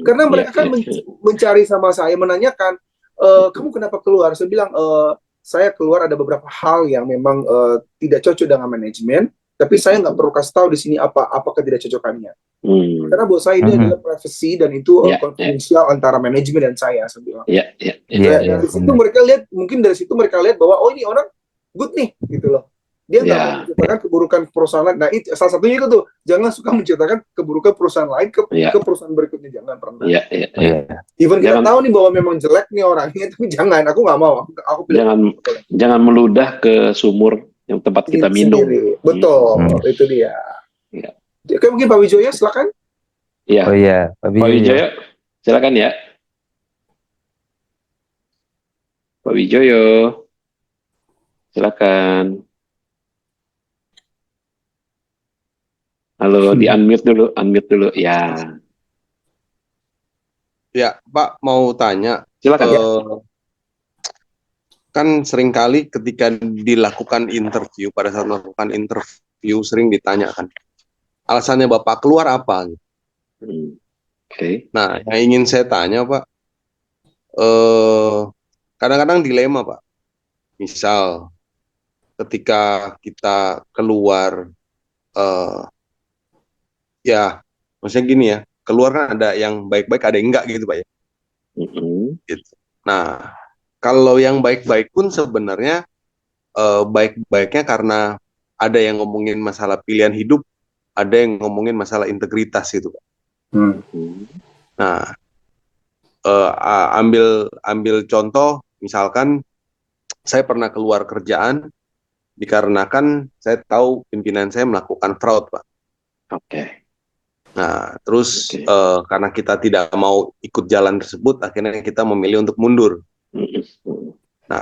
Karena mereka kan mencari sama saya, menanyakan, kamu kenapa keluar? Saya bilang, saya keluar ada beberapa hal yang memang tidak cocok dengan manajemen, tapi saya nggak perlu kasih tahu di sini apakah tidak cocokannya. Karena buat saya ini adalah privacy dan itu konfidensial antara manajemen dan saya bilang. Dari situ mereka lihat, mungkin dari situ mereka lihat bahwa oh ini orang good nih, gitu loh. Dia nggak mau menceritakan keburukan perusahaan lain. Nah, itu salah satunya itu tuh, jangan suka menceritakan keburukan perusahaan lain ke perusahaan berikutnya, jangan pernah. Even kita tahu nih bahwa memang jelek nih orangnya, tapi jangan, aku nggak mau. Aku jangan meludah ke sumur yang tempat kita minum. Betul, itu dia. Oke, mungkin Pak Wijoyo, silakan. Iya. Oh iya, Pak Wijoyo, silakan ya. Pak Wijoyo, silakan. Halo, di unmute dulu. Ya, Ya, Pak, mau tanya, silakan ya. kan seringkali ketika dilakukan interview, pada saat melakukan interview sering ditanyakan, alasannya Bapak keluar apa? Oke. Nah, yang ingin saya tanya, Pak, kadang-kadang dilema, Pak. Misal, ketika kita keluar, ya, maksudnya gini ya, keluar kan ada yang baik-baik, ada yang enggak gitu, Pak ya. Gitu. Nah, kalau yang baik-baik pun sebenarnya baik-baiknya karena ada yang ngomongin masalah pilihan hidup, ada yang ngomongin masalah integritas gitu, Pak. Nah, ambil contoh, misalkan saya pernah keluar kerjaan dikarenakan saya tahu pimpinan saya melakukan fraud, Pak. Oke. Nah, terus karena kita tidak mau ikut jalan tersebut, akhirnya kita memilih untuk mundur. Nah,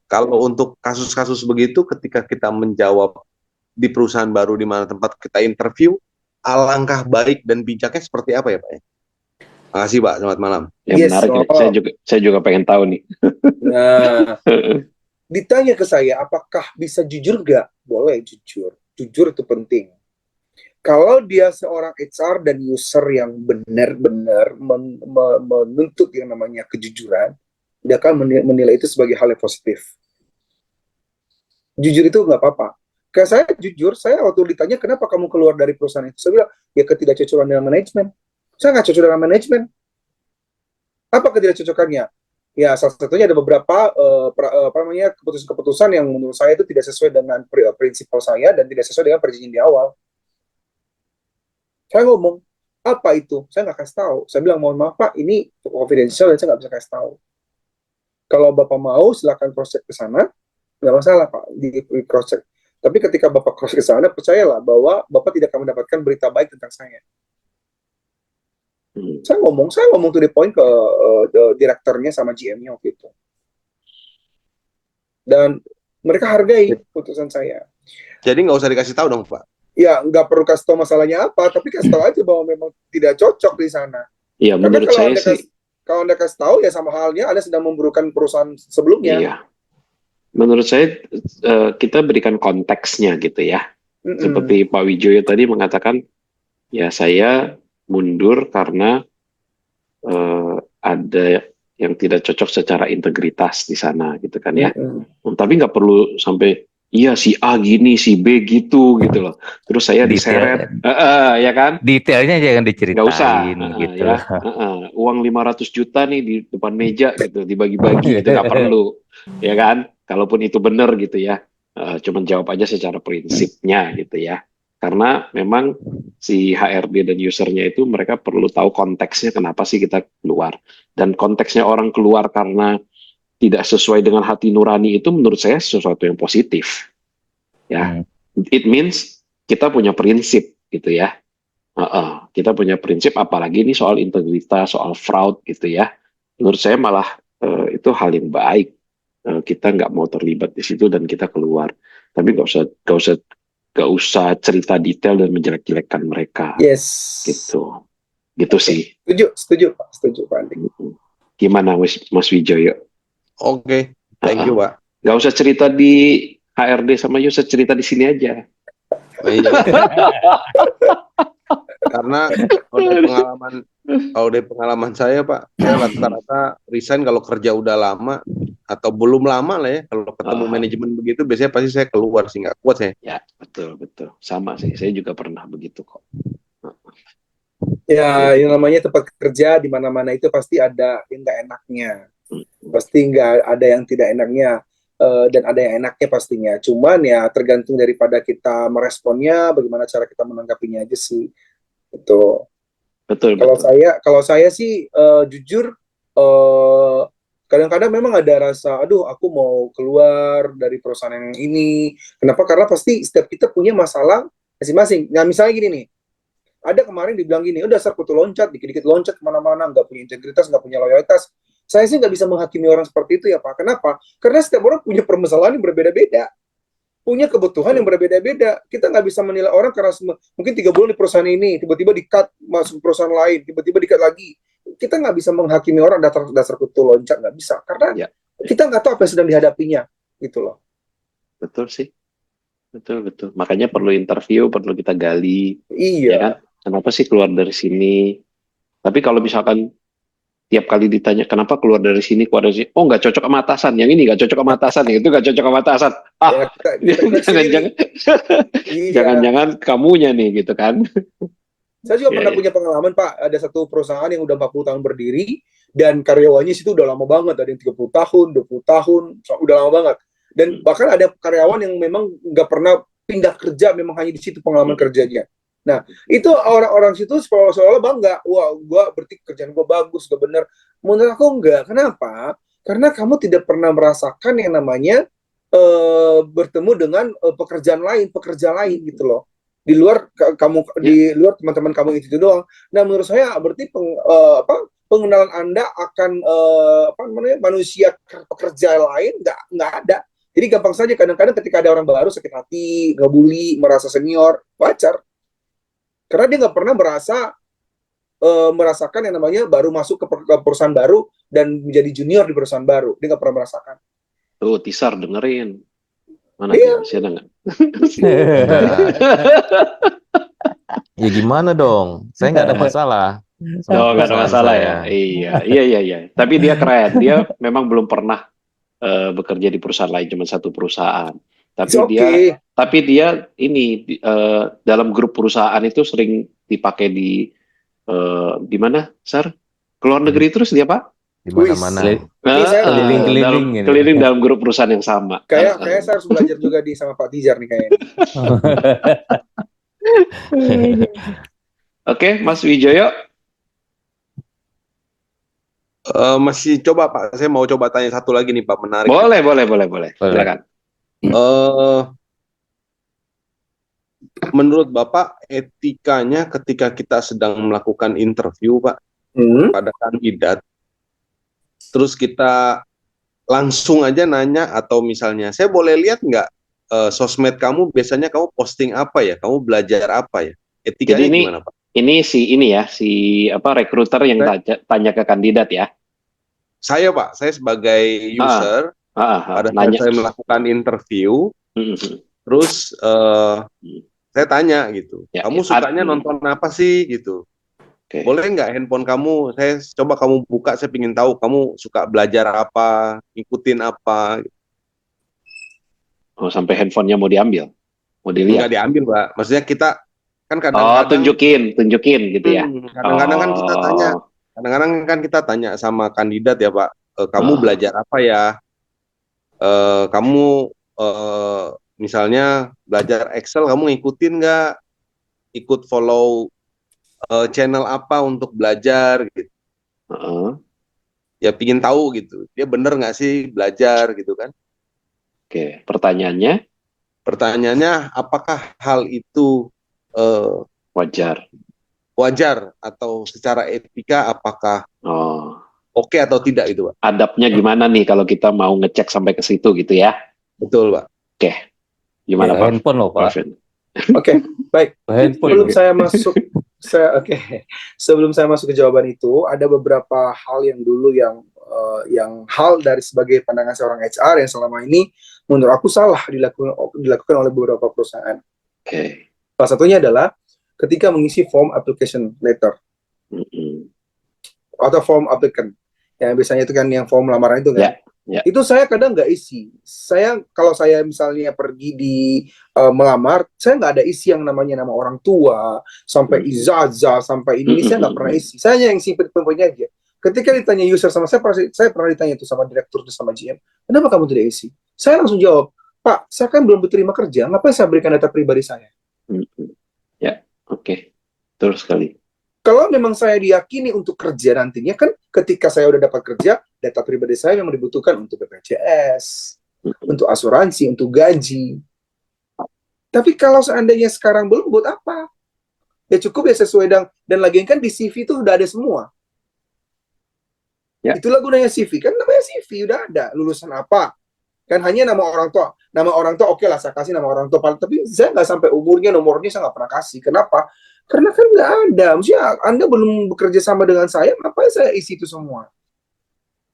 kalau untuk kasus-kasus begitu, ketika kita menjawab di perusahaan baru di mana tempat kita interview, alangkah baik dan bijaknya seperti apa ya, Pak? Makasih, Pak. Selamat malam. Ya, menarik. Saya juga pengen tahu nih. Nah, ditanya ke saya, apakah bisa jujur nggak? Boleh jujur. Jujur itu penting. Kalau dia seorang HR dan user yang benar-benar menuntut yang namanya kejujuran, dia akan menilai itu sebagai hal yang positif. Jujur itu nggak apa-apa. Kayak saya jujur, saya waktu ditanya kenapa kamu keluar dari perusahaan itu, saya bilang, ya ketidakcocokan dengan manajemen. Saya nggak cocok dengan manajemen. Apa ketidakcocokannya? Ya, salah satunya ada beberapa keputusan-keputusan yang menurut saya itu tidak sesuai dengan prinsip saya dan tidak sesuai dengan perjanjian di awal. Saya ngomong, apa itu? Saya nggak kasih tahu. Saya bilang, mohon maaf Pak, ini confidential dan saya nggak bisa kasih tahu. Kalau Bapak mau, silakan cross-check ke sana. Nggak masalah Pak, di cross-check. Tapi ketika Bapak cross-check ke sana, percayalah bahwa Bapak tidak akan mendapatkan berita baik tentang saya. Saya ngomong to the point ke direkturnya sama GM-nya waktu itu. Dan mereka hargai putusan saya. Jadi nggak usah dikasih tahu dong, Pak? Ya, nggak perlu kasih tahu masalahnya apa, tapi kasih tahu aja bahwa memang tidak cocok di sana. Iya, menurut saya sih. Kalau Anda kasih tahu, ya sama halnya Anda sedang memburukan perusahaan sebelumnya. Iya. Menurut saya, kita berikan konteksnya gitu ya. Seperti Pak Wijoyo tadi mengatakan, ya saya mundur karena ada yang tidak cocok secara integritas di sana gitu kan ya. Tapi nggak perlu sampai iya si A gini, si B gitu loh. Terus saya diseret, ya kan? Detailnya jangan diceritain. Nggak usah, gitu. Ya. Uang 500 juta nih di depan meja gitu, dibagi-bagi gitu, nggak perlu, ya kan? Kalaupun itu benar gitu ya, cuman jawab aja secara prinsipnya gitu ya. Karena memang si HRD dan usernya itu mereka perlu tahu konteksnya kenapa sih kita keluar. Dan konteksnya orang keluar karena tidak sesuai dengan hati nurani itu menurut saya sesuatu yang positif. Ya, it means kita punya prinsip gitu ya. Kita punya prinsip, apalagi ini soal integritas, soal fraud gitu ya. Menurut saya malah itu hal yang baik. Kita nggak mau terlibat di situ dan kita keluar. Tapi nggak usah cerita detail dan menjelek-jelekkan mereka. Yes. Gitu sih. Setuju Pak Andi. Gimana Mas Wijoyo? Oke, thank you Pak. Nggak usah cerita di HRD sama user, cerita di sini aja. Iya. Karena kalau dari pengalaman saya Pak, saya rata-rata resign kalau kerja udah lama atau belum lama lah ya. Kalau ketemu manajemen begitu, biasanya pasti saya keluar sih, nggak kuat saya. Ya betul. Sama sih, saya juga pernah begitu kok. Ya, yang namanya tempat kerja di mana-mana itu pasti ada yang nggak enaknya. Pasti nggak ada yang tidak enaknya, dan ada yang enaknya pastinya. Cuman ya tergantung daripada kita meresponnya, bagaimana cara kita menanggapinya aja sih. Betul. Kalau saya sih jujur, kadang-kadang memang ada rasa, aduh aku mau keluar dari perusahaan yang ini. Kenapa? Karena pasti setiap kita punya masalah masing-masing. Nah misalnya gini nih, ada kemarin dibilang gini, udah dasar kutu loncat, dikit-dikit loncat kemana-mana, nggak punya integritas, nggak punya loyalitas. Saya sih nggak bisa menghakimi orang seperti itu ya Pak. Kenapa? Karena setiap orang punya permasalahan yang berbeda-beda. punya kebutuhan yang berbeda-beda. Kita nggak bisa menilai orang karena mungkin 3 bulan di perusahaan ini, tiba-tiba di-cut masuk ke perusahaan lain, tiba-tiba di-cut lagi. Kita nggak bisa menghakimi orang dasar kutu loncat, nggak bisa. Karena kita nggak tahu apa yang sedang dihadapinya, gitu loh. Betul sih. Betul. Makanya perlu interview, perlu kita gali. Iya. Ya kan? Kenapa sih keluar dari sini? Tapi kalau misalkan tiap kali ditanya kenapa keluar dari sini, oh nggak cocok sama atasan, yang ini nggak cocok sama atasan, yang itu nggak cocok sama atasan. Jangan-jangan kamunya nih gitu kan. Saya juga pernah punya pengalaman, Pak. Ada satu perusahaan yang udah 40 tahun berdiri dan karyawannya situ udah lama banget, ada yang 30 tahun, 20 tahun, udah lama banget. Dan bahkan ada karyawan yang memang nggak pernah pindah kerja, memang hanya di situ pengalaman kerjanya. Nah, itu orang-orang situ seolah-olah bangga. Wah, gua berarti kerjaan gua bagus, gak bener. Menurut aku enggak. Kenapa? Karena kamu tidak pernah merasakan yang namanya bertemu dengan pekerja lain gitu loh. Di luar di luar teman-teman kamu itu doang. Nah, menurut saya berarti pengenalan Anda akan manusia pekerja lain nggak ada. Jadi gampang saja kadang-kadang ketika ada orang baru sakit hati, ngebully, merasa senior, wajar. Karena dia nggak pernah merasakan yang namanya baru masuk ke perusahaan baru dan menjadi junior di perusahaan baru. Dia nggak pernah merasakan. Tuh, Tisar dengerin. Mana masih ada nggak? Ya gimana dong? Saya nggak ada masalah. Oh, nggak ada masalah ya. Iya. Tapi dia keren. Dia memang belum pernah bekerja di perusahaan lain, cuma satu perusahaan. Tapi dia ini dalam grup perusahaan itu sering dipakai di mana, Sar? Ke luar negeri terus dia, Pak? Di mana-mana. Keliling dalam grup perusahaan yang sama. Kayak saya harus belajar juga sama Pak Tijar nih kayaknya. Oke, Mas Wijoyo. Masih coba Pak, saya mau coba tanya satu lagi nih Pak, menarik. Boleh. Silakan. Menurut Bapak, etikanya ketika kita sedang melakukan interview, Pak, pada kandidat, terus kita langsung aja nanya, atau misalnya, saya boleh lihat nggak sosmed kamu, biasanya kamu posting apa ya, kamu belajar apa ya, etikanya gimana Pak? Ini si rekruter yang tanya ke kandidat ya? Saya Pak, saya sebagai user, pada saat saya melakukan interview, terus saya tanya gitu, kamu sukanya nonton apa sih gitu? Boleh nggak handphone kamu, coba kamu buka, saya ingin tahu kamu suka belajar apa, ngikutin apa. Oh, sampai handphonenya mau diambil? Mau dilihat? Nggak diambil Pak, maksudnya kita kan kadang-kadang tunjukin gitu ya. Kadang-kadang kan kita tanya sama kandidat ya Pak, kamu belajar apa ya? Kamu misalnya belajar Excel, kamu ngikutin nggak? Ikut follow channel apa untuk belajar gitu? Ya pingin tahu gitu, dia bener nggak sih belajar gitu kan? Oke, pertanyaannya? Pertanyaannya, apakah hal itu wajar atau secara etika apakah oke atau tidak itu Pak? Adabnya gimana nih kalau kita mau ngecek sampai ke situ gitu ya? Betul Pak. Oke, gimana Pak? Handphone loh Pak. Oke, baik. Sebelum saya masuk ke jawaban itu, ada beberapa hal yang dulu yang hal dari sebagai pandangan seorang HR yang selama ini menurut aku salah dilakukan oleh beberapa perusahaan. Salah satunya adalah ketika mengisi form application letter atau form applicant, yang biasanya itu kan yang form lamaran itu kan. Itu saya kadang nggak isi. Kalau saya misalnya pergi di melamar, saya nggak ada isi yang namanya nama orang tua, sampai ijazah, sampai ini saya nggak pernah isi. Saya hanya yang isi poin-poinnya aja. Ketika ditanya user sama saya pernah ditanya itu sama direktur sama GM, kenapa kamu tidak isi? Saya langsung jawab, Pak, saya kan belum diterima kerja, ngapain saya berikan data pribadi saya? Oke, terus sekali. Kalau memang saya diyakini untuk kerja nantinya, kan ketika saya udah dapat kerja, data pribadi saya memang dibutuhkan untuk BPJS, untuk asuransi, untuk gaji. Tapi kalau seandainya sekarang belum, buat apa? Ya cukup ya sesuai dan lagian kan di CV itu udah ada semua. Itulah gunanya CV, kan namanya CV, udah ada. Lulusan apa, Kan hanya nama orang tua oke lah saya kasih nama orang tua, tapi saya nggak sampai umurnya, nomornya saya nggak pernah kasih. Kenapa? Karena kan nggak ada, maksudnya Anda belum bekerja sama dengan saya, ngapain saya isi itu semua?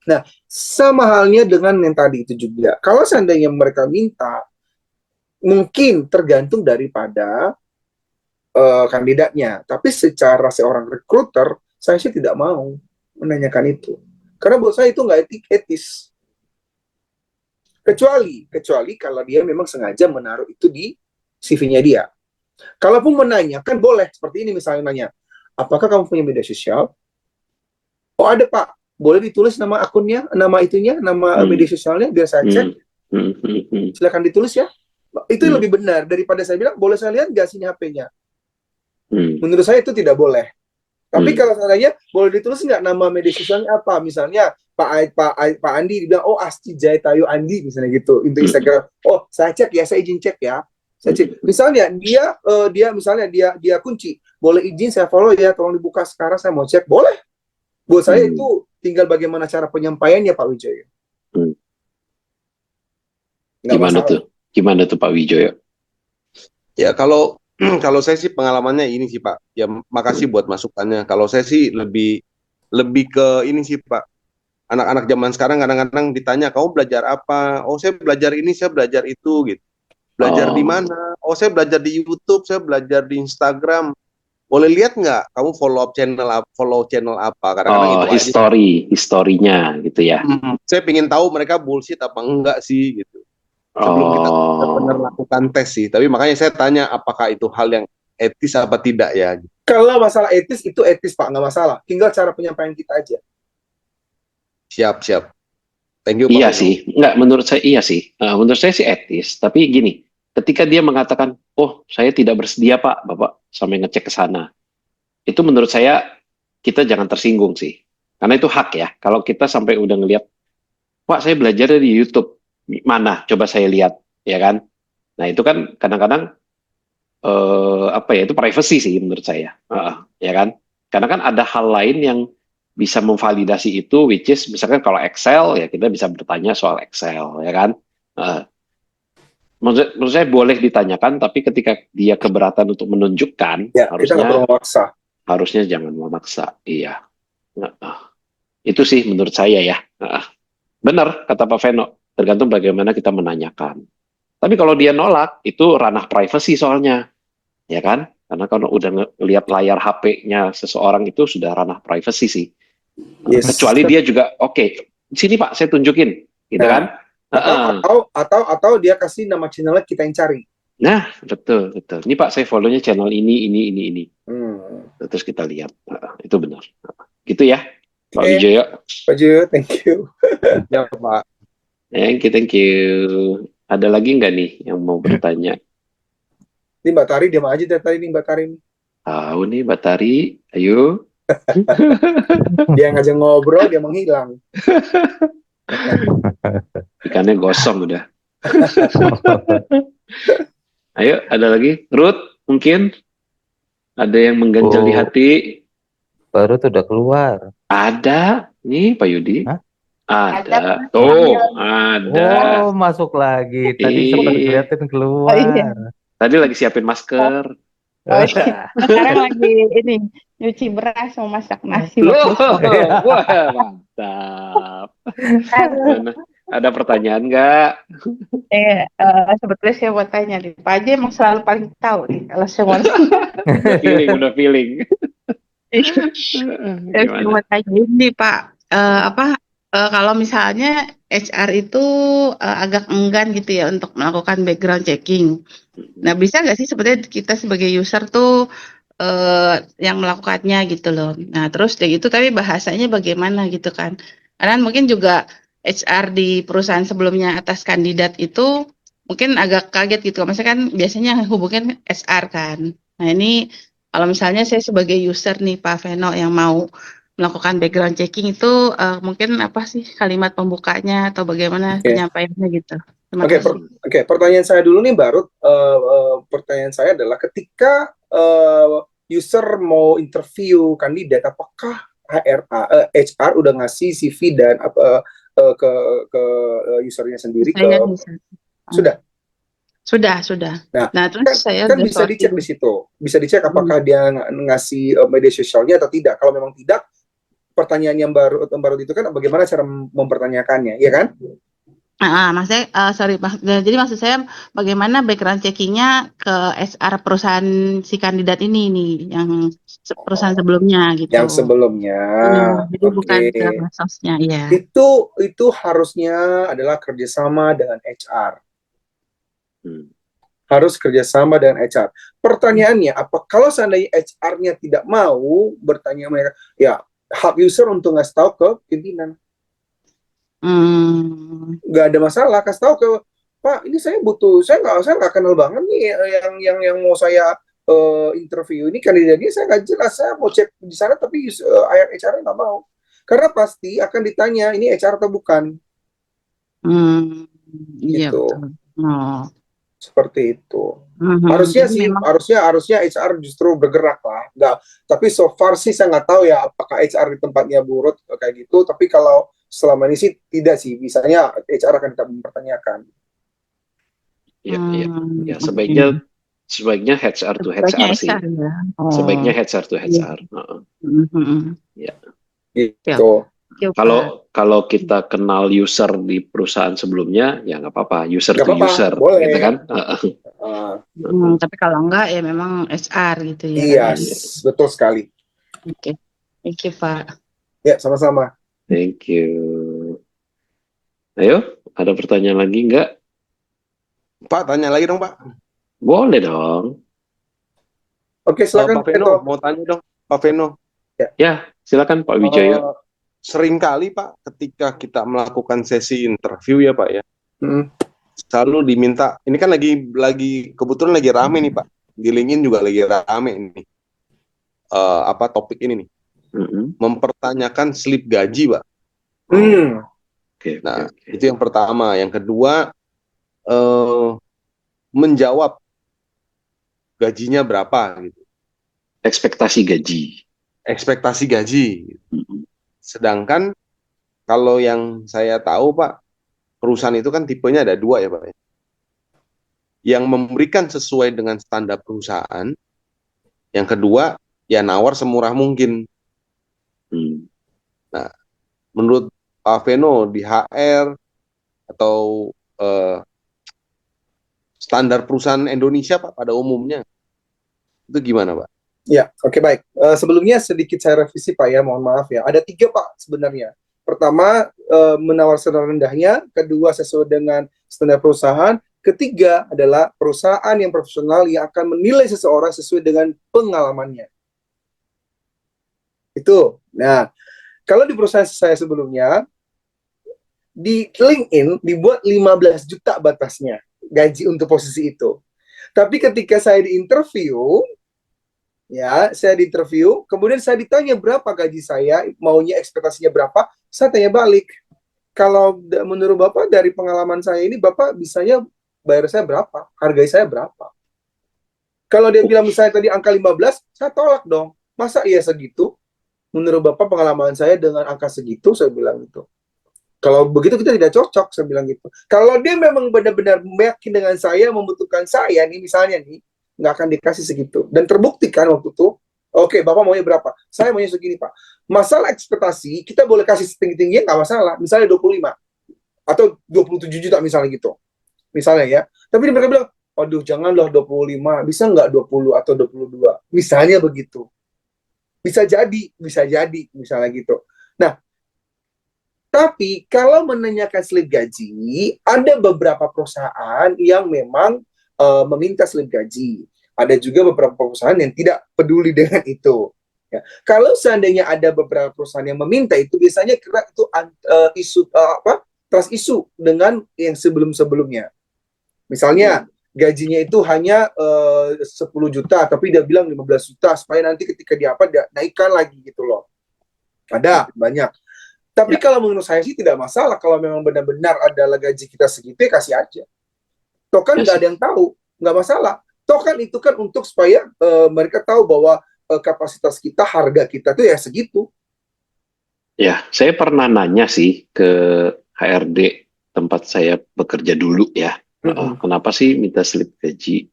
Nah, sama halnya dengan yang tadi itu juga. Kalau seandainya mereka minta, mungkin tergantung daripada kandidatnya. Tapi secara seorang recruiter, saya sih tidak mau menanyakan itu. Karena buat saya itu nggak etis. Kecuali kalau dia memang sengaja menaruh itu di CV-nya dia. Kalaupun menanyakan boleh, seperti ini misalnya nanya, apakah kamu punya media sosial? Oh ada Pak, boleh ditulis nama akunnya, nama itunya, nama media sosialnya, biar saya cek. Silakan ditulis ya. Itu lebih benar daripada saya bilang, boleh saya lihat nggak sini HP-nya? Menurut saya itu tidak boleh. Tapi kalau seandainya boleh ditulis nggak nama media sosialnya apa? Misalnya Pak Andi dibilang, oh Asti Jayatayu Andi misalnya gitu, untuk Instagram. Oh saya cek ya, saya izin cek ya. Saya cek. Misalnya dia kunci, boleh izin saya follow ya, tolong dibuka sekarang saya mau cek, boleh. Buat saya itu tinggal bagaimana cara penyampaiannya Pak Wijoyo. Gimana tuh Pak Wijoyo? Ya kalau saya sih pengalamannya ini sih Pak. Ya makasih buat masukannya. Kalau saya sih lebih ke ini sih Pak. Anak-anak zaman sekarang kadang-kadang ditanya, kamu belajar apa? Oh saya belajar ini, saya belajar itu gitu. Belajar di mana? Oh saya belajar di YouTube, saya belajar di Instagram. Boleh lihat nggak? Kamu follow channel apa? Kadang-kadang itu historinya gitu ya. Saya pengen tahu mereka bullshit apa enggak sih gitu. Sebelum kita benar lakukan tes sih. Tapi makanya saya tanya apakah itu hal yang etis apa tidak ya. Kalau masalah etis itu etis Pak, nggak masalah. Tinggal cara penyampaian kita aja. Siap. Thank you Pak. Iya sih, nggak menurut saya iya sih. Menurut saya sih etis. Tapi gini, ketika dia mengatakan, oh saya tidak bersedia Pak, Bapak sampai ngecek ke sana. Itu menurut saya kita jangan tersinggung sih. Karena itu hak ya. Kalau kita sampai udah ngelihat, Pak saya belajar di YouTube. Mana? Coba saya lihat, ya kan? Nah itu kan kadang-kadang itu privacy sih menurut saya, ya kan? Karena kan ada hal lain yang bisa memvalidasi itu, which is misalkan kalau Excel ya kita bisa bertanya soal Excel, ya kan? Menurut saya boleh ditanyakan, tapi ketika dia keberatan untuk menunjukkan, ya, harusnya jangan memaksa, iya. Itu sih menurut saya ya. Benar kata Pak Veno. Tergantung bagaimana kita menanyakan. Tapi kalau dia nolak, itu ranah privasi soalnya. Ya kan? Karena kalau udah ngelihat layar HP-nya seseorang itu sudah ranah privasi sih. Yes. Kecuali dia juga, oke, sini Pak, saya tunjukin. Gitu kan? Atau dia kasih nama channelnya kita yang cari. Nah, betul. Ini Pak, saya follow-nya channel ini. Terus kita lihat. Itu benar. Gitu ya, Pak Wijoyo. Pak Wijoyo, thank you. Ya, Pak. Thank you. Ada lagi nggak nih yang mau bertanya? Ini Mbak Tari, diam aja dari tadi nih Mbak Tari. Tahu nih Mbak Tari, ayo. Dia ngajak ngobrol, dia menghilang. Ikannya gosong udah. Ayo, ada lagi? Ruth, mungkin? Ada yang mengganjal di hati? Baru tuh udah keluar. Ada. Nih Pak Yudi. Hah? Ada. Tuh, ada. Oh, masuk lagi. Tadi sempat kelihatan keluar. Tadi lagi siapin masker. Sekarang lagi ini nyuci beras, mau masak nasi. Wah, mantap. Ada pertanyaan nggak? Sebetulnya saya mau tanya nih, Pak Aji emang selalu paling tahu nih kalau saya mau. Udah feeling. Saya mau tanya ini Pak, kalau misalnya HR itu agak enggan gitu ya untuk melakukan background checking. Nah, bisa nggak sih sebenarnya kita sebagai user tuh yang melakukannya gitu loh. Nah, terus kayak gitu tapi bahasanya bagaimana gitu kan. Karena mungkin juga HR di perusahaan sebelumnya atas kandidat itu mungkin agak kaget gitu. Maksudnya kan biasanya hubungin HR kan. Nah, ini kalau misalnya saya sebagai user nih Pak Veno yang mau melakukan background checking itu mungkin apa sih kalimat pembukanya atau bagaimana penyampaiannya gitu. Oke, pertanyaan saya dulu nih Mbak Ruth. Pertanyaan saya adalah ketika user mau interview kandidat, apakah HR udah ngasih CV dan ke usernya sendiri Saya ke bisa. sudah. Sudah. Nah, Nah, terus saya kan udah bisa dicek sortir. di situ. Bisa dicek apakah dia ngasih media sosialnya atau tidak. Kalau memang tidak, pertanyaan yang baru itu kan bagaimana cara mempertanyakannya, ya kan? Maksudnya, sorry, jadi maksud saya bagaimana background checkingnya ke HR perusahaan si kandidat ini nih, yang perusahaan sebelumnya gitu. Yang sebelumnya, Jadi bukan ke medsosnya, ya. Itu harusnya adalah kerjasama dengan HR. Harus kerjasama dengan HR. Pertanyaannya, kalau seandainya HR-nya tidak mau bertanya mereka, ya hak user untuk ngasih tahu ke pimpinan. Nggak ada masalah, kasih tahu ke Pak, ini saya butuh, saya nggak kenal banget nih yang mau saya interview ini kandidatnya, saya nggak jelas, saya mau cek di sana tapi HR-nya nggak mau, karena pasti akan ditanya ini HR atau bukan. Iya, Gitu. betul. Seperti itu. Jadi memang Harusnya HR justru bergerak lah. Nggak, tapi so far sih saya nggak tahu ya apakah HR di tempatnya buruk kayak gitu. Tapi kalau selama ini sih tidak sih. Misalnya HR akan tetap mempertanyakan. Ya, sebaiknya HR to sebaiknya HR sih. HR ya. Sebaiknya HR to HR. Ya. Gitu. Kalau kita kenal user di perusahaan sebelumnya, ya nggak apa-apa, user to user, boleh. gitu kan? Tapi kalau enggak ya memang HR gitu ya. Iya, betul sekali. Oke. Thank you, Pak. Ya, sama-sama. Thank you. Ayo, ada pertanyaan lagi nggak? Pak, tanya lagi dong, Pak. Boleh dong. Oke, silakan. Pak Veno, mau tanya dong, Pak Veno. Ya, silakan Pak Wijaya. Seringkali Pak, ketika kita melakukan sesi interview ya Pak ya, selalu diminta, ini kan lagi kebetulan lagi rame nih Pak, di LinkedIn juga lagi rame ini, topik ini nih, mempertanyakan slip gaji Pak. Nah, itu yang pertama. Yang kedua, menjawab gajinya berapa gitu. Ekspektasi gaji. Sedangkan kalau yang saya tahu Pak, perusahaan itu kan tipenya ada 2 ya Pak. Yang memberikan sesuai dengan standar perusahaan. Yang kedua, ya nawar semurah mungkin. Nah, menurut Pak Veno di HR atau standar perusahaan Indonesia Pak pada umumnya, itu gimana Pak? Ya, oke, baik. Sebelumnya sedikit saya revisi Pak ya, mohon maaf ya. Ada 3 Pak sebenarnya. Pertama, menawar standar rendahnya. Kedua, sesuai dengan standar perusahaan. Ketiga adalah perusahaan yang profesional yang akan menilai seseorang sesuai dengan pengalamannya. Itu. Nah, kalau di perusahaan saya sebelumnya, di LinkedIn dibuat 15 juta batasnya gaji untuk posisi itu. Tapi ketika saya diinterview, kemudian saya ditanya berapa gaji saya, maunya ekspektasinya berapa, saya tanya balik. Kalau menurut Bapak dari pengalaman saya ini, Bapak bisanya bayar saya berapa? Harga saya berapa? Kalau dia bilang misalnya tadi angka 15, saya tolak dong. Masa iya segitu? Menurut Bapak pengalaman saya dengan angka segitu, saya bilang gitu. Kalau begitu kita tidak cocok, saya bilang gitu. Kalau dia memang benar-benar yakin dengan saya, membutuhkan saya nih, misalnya nih, nggak akan dikasih segitu. Dan terbukti kan waktu itu, oke, Bapak maunya berapa? Saya maunya segini, Pak. Masalah ekspektasi, kita boleh kasih setinggi-tingginya, nggak masalah. Misalnya 25, atau 27 juta misalnya gitu. Misalnya ya. Tapi mereka bilang, waduh, janganlah 25, bisa nggak 20 atau 22? Misalnya begitu. Bisa jadi, misalnya gitu. Nah, tapi kalau menanyakan slip gaji, ada beberapa perusahaan yang memang meminta slip gaji. Ada juga beberapa perusahaan yang tidak peduli dengan itu. Ya. Kalau seandainya ada beberapa perusahaan yang meminta itu, biasanya kira itu trust issue dengan yang sebelum-sebelumnya. Misalnya gajinya itu hanya 10 juta, tapi dia bilang 15 juta supaya nanti ketika dia naikkan lagi gitu loh. Ada banyak. Tapi kalau menurut saya sih tidak masalah kalau memang benar-benar adalah gaji kita segitu, ya kasih aja. Toh kan nggak ada yang tahu, nggak masalah. Toh kan itu kan untuk supaya mereka tahu bahwa kapasitas kita, harga kita tuh ya segitu. Ya, saya pernah nanya sih ke HRD tempat saya bekerja dulu ya. Kenapa sih minta slip gaji?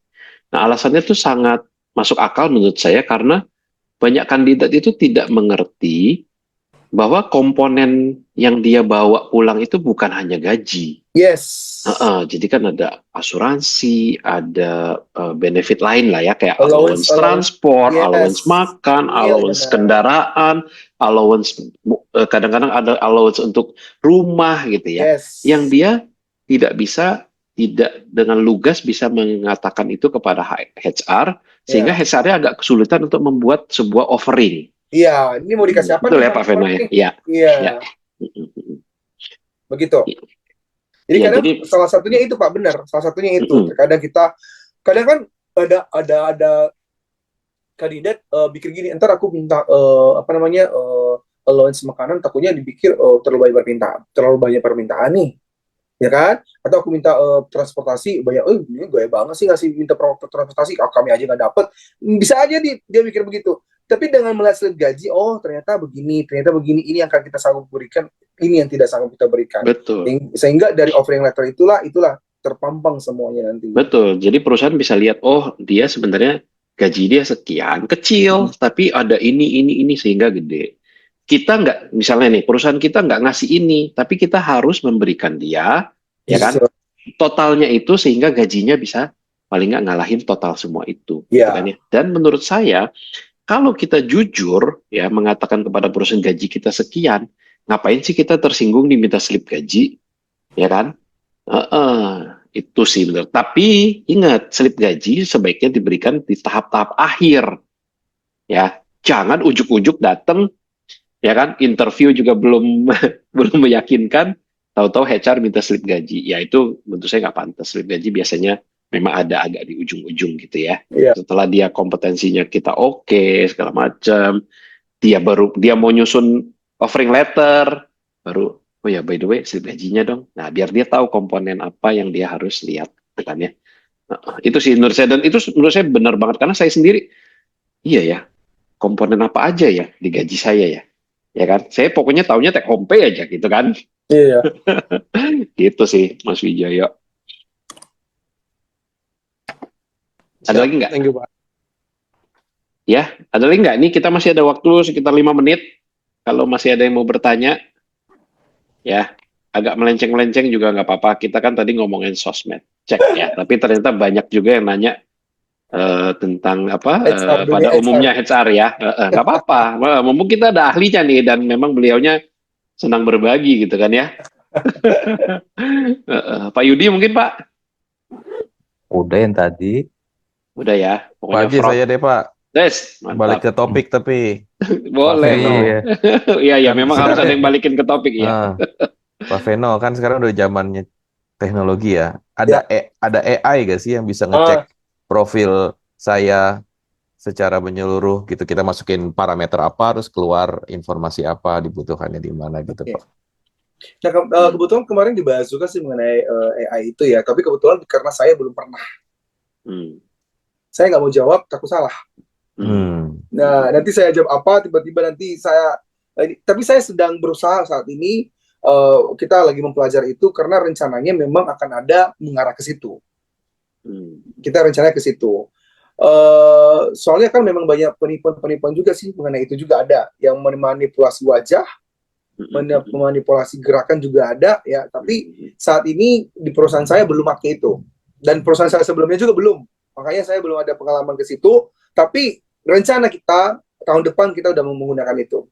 Nah, alasannya tuh sangat masuk akal menurut saya karena banyak kandidat itu tidak mengerti bahwa komponen yang dia bawa pulang itu bukan hanya gaji. Yes. Jadi kan ada asuransi, ada benefit lain lah ya, kayak allowance transport, allowance makan, allowance kendaraan, allowance kadang-kadang ada allowance untuk rumah gitu ya. Yang dia tidak dengan lugas bisa mengatakan itu kepada HR, sehingga HR-nya agak kesulitan untuk membuat sebuah offering. Iya, ini mau dikasih apa? Betul ya Pak Veno ya? Iya. Iya. Begitu. Jadi kadang salah satunya itu Pak, benar. Salah satunya itu. Kadang kan ada kandidat pikir gini, ntar aku minta allowance makanan, takutnya dipikir terlalu banyak permintaan nih. Ya kan? Atau aku minta transportasi banyak, ini gaya banget sih ngasih minta transportasi, kami aja nggak dapet. Bisa aja dia mikir begitu. Tapi dengan melihat slip gaji, ternyata begini, ini yang akan kita sanggup berikan, ini yang tidak sanggup kita berikan. Betul. Sehingga dari offering letter itulah terpampang semuanya nanti. Betul. Jadi perusahaan bisa lihat, dia sebenarnya gaji dia sekian, kecil, tapi ada ini sehingga gede. Kita nggak, misalnya nih, perusahaan kita nggak ngasih ini, tapi kita harus memberikan dia, ya kan, totalnya itu sehingga gajinya bisa paling nggak ngalahin total semua itu. Gitu kan ya. Dan menurut saya, kalau kita jujur ya mengatakan kepada perusahaan gaji kita sekian, ngapain sih kita tersinggung diminta slip gaji, ya kan? Itu sih benar. Tapi ingat, slip gaji sebaiknya diberikan di tahap-tahap akhir, ya. Jangan ujuk-ujuk datang, ya kan? Interview juga belum meyakinkan, tahu-tahu HR minta slip gaji. Ya itu menurut saya nggak pantas. Slip gaji biasanya memang ada agak di ujung-ujung gitu ya. Setelah dia kompetensinya kita oke, segala macam, dia mau nyusun offering letter, baru by the way slip gajinya dong. Nah, biar dia tahu komponen apa yang dia harus lihat, kan ya. Itu sih menurut saya, dan itu menurut saya benar banget karena saya sendiri, iya ya, komponen apa aja ya di gaji saya ya. Ya kan? Saya pokoknya taunya take home pay aja gitu kan. Iya. Gitu sih, Mas Wijoyo. Ada lagi nggak? Thank you, Pak. Ya, ada lagi nggak? Ini kita masih ada waktu sekitar 5 menit. Kalau masih ada yang mau bertanya, ya agak melenceng-melenceng juga nggak apa-apa. Kita kan tadi ngomongin sosmed, cek ya. Tapi ternyata banyak juga yang nanya tentang pada umumnya HR ya. Nggak apa-apa. Mumpung kita ada ahlinya nih dan memang beliaunya senang berbagi gitu kan ya. Pak Yudi mungkin Pak? Udah yang tadi. Udah ya. Pak Haji saya deh Pak. Yes, mantap. Balik ke topik tapi. Boleh. Iya, memang harus ada yang balikin ke topik ya. Pak Veno, kan sekarang udah zamannya teknologi ya. Ada AI gak sih yang bisa ngecek profil saya secara menyeluruh gitu? Kita masukin parameter apa, terus keluar informasi apa, dibutuhkannya di mana gitu Pak. Nah, kebetulan kemarin dibahas juga sih mengenai AI itu ya. Tapi kebetulan karena saya belum pernah. Saya nggak mau jawab, takut salah. Nah, nanti saya jawab apa, tiba-tiba nanti tapi saya sedang berusaha saat ini, kita lagi mempelajari itu, karena rencananya memang akan ada mengarah ke situ. Kita rencananya ke situ. Soalnya kan memang banyak penipuan juga sih mengenai itu juga ada, yang memanipulasi wajah, memanipulasi gerakan juga ada, ya. Tapi saat ini di perusahaan saya belum pakai itu, dan perusahaan saya sebelumnya juga belum. Makanya saya belum ada pengalaman ke situ, tapi rencana kita tahun depan kita udah menggunakan itu.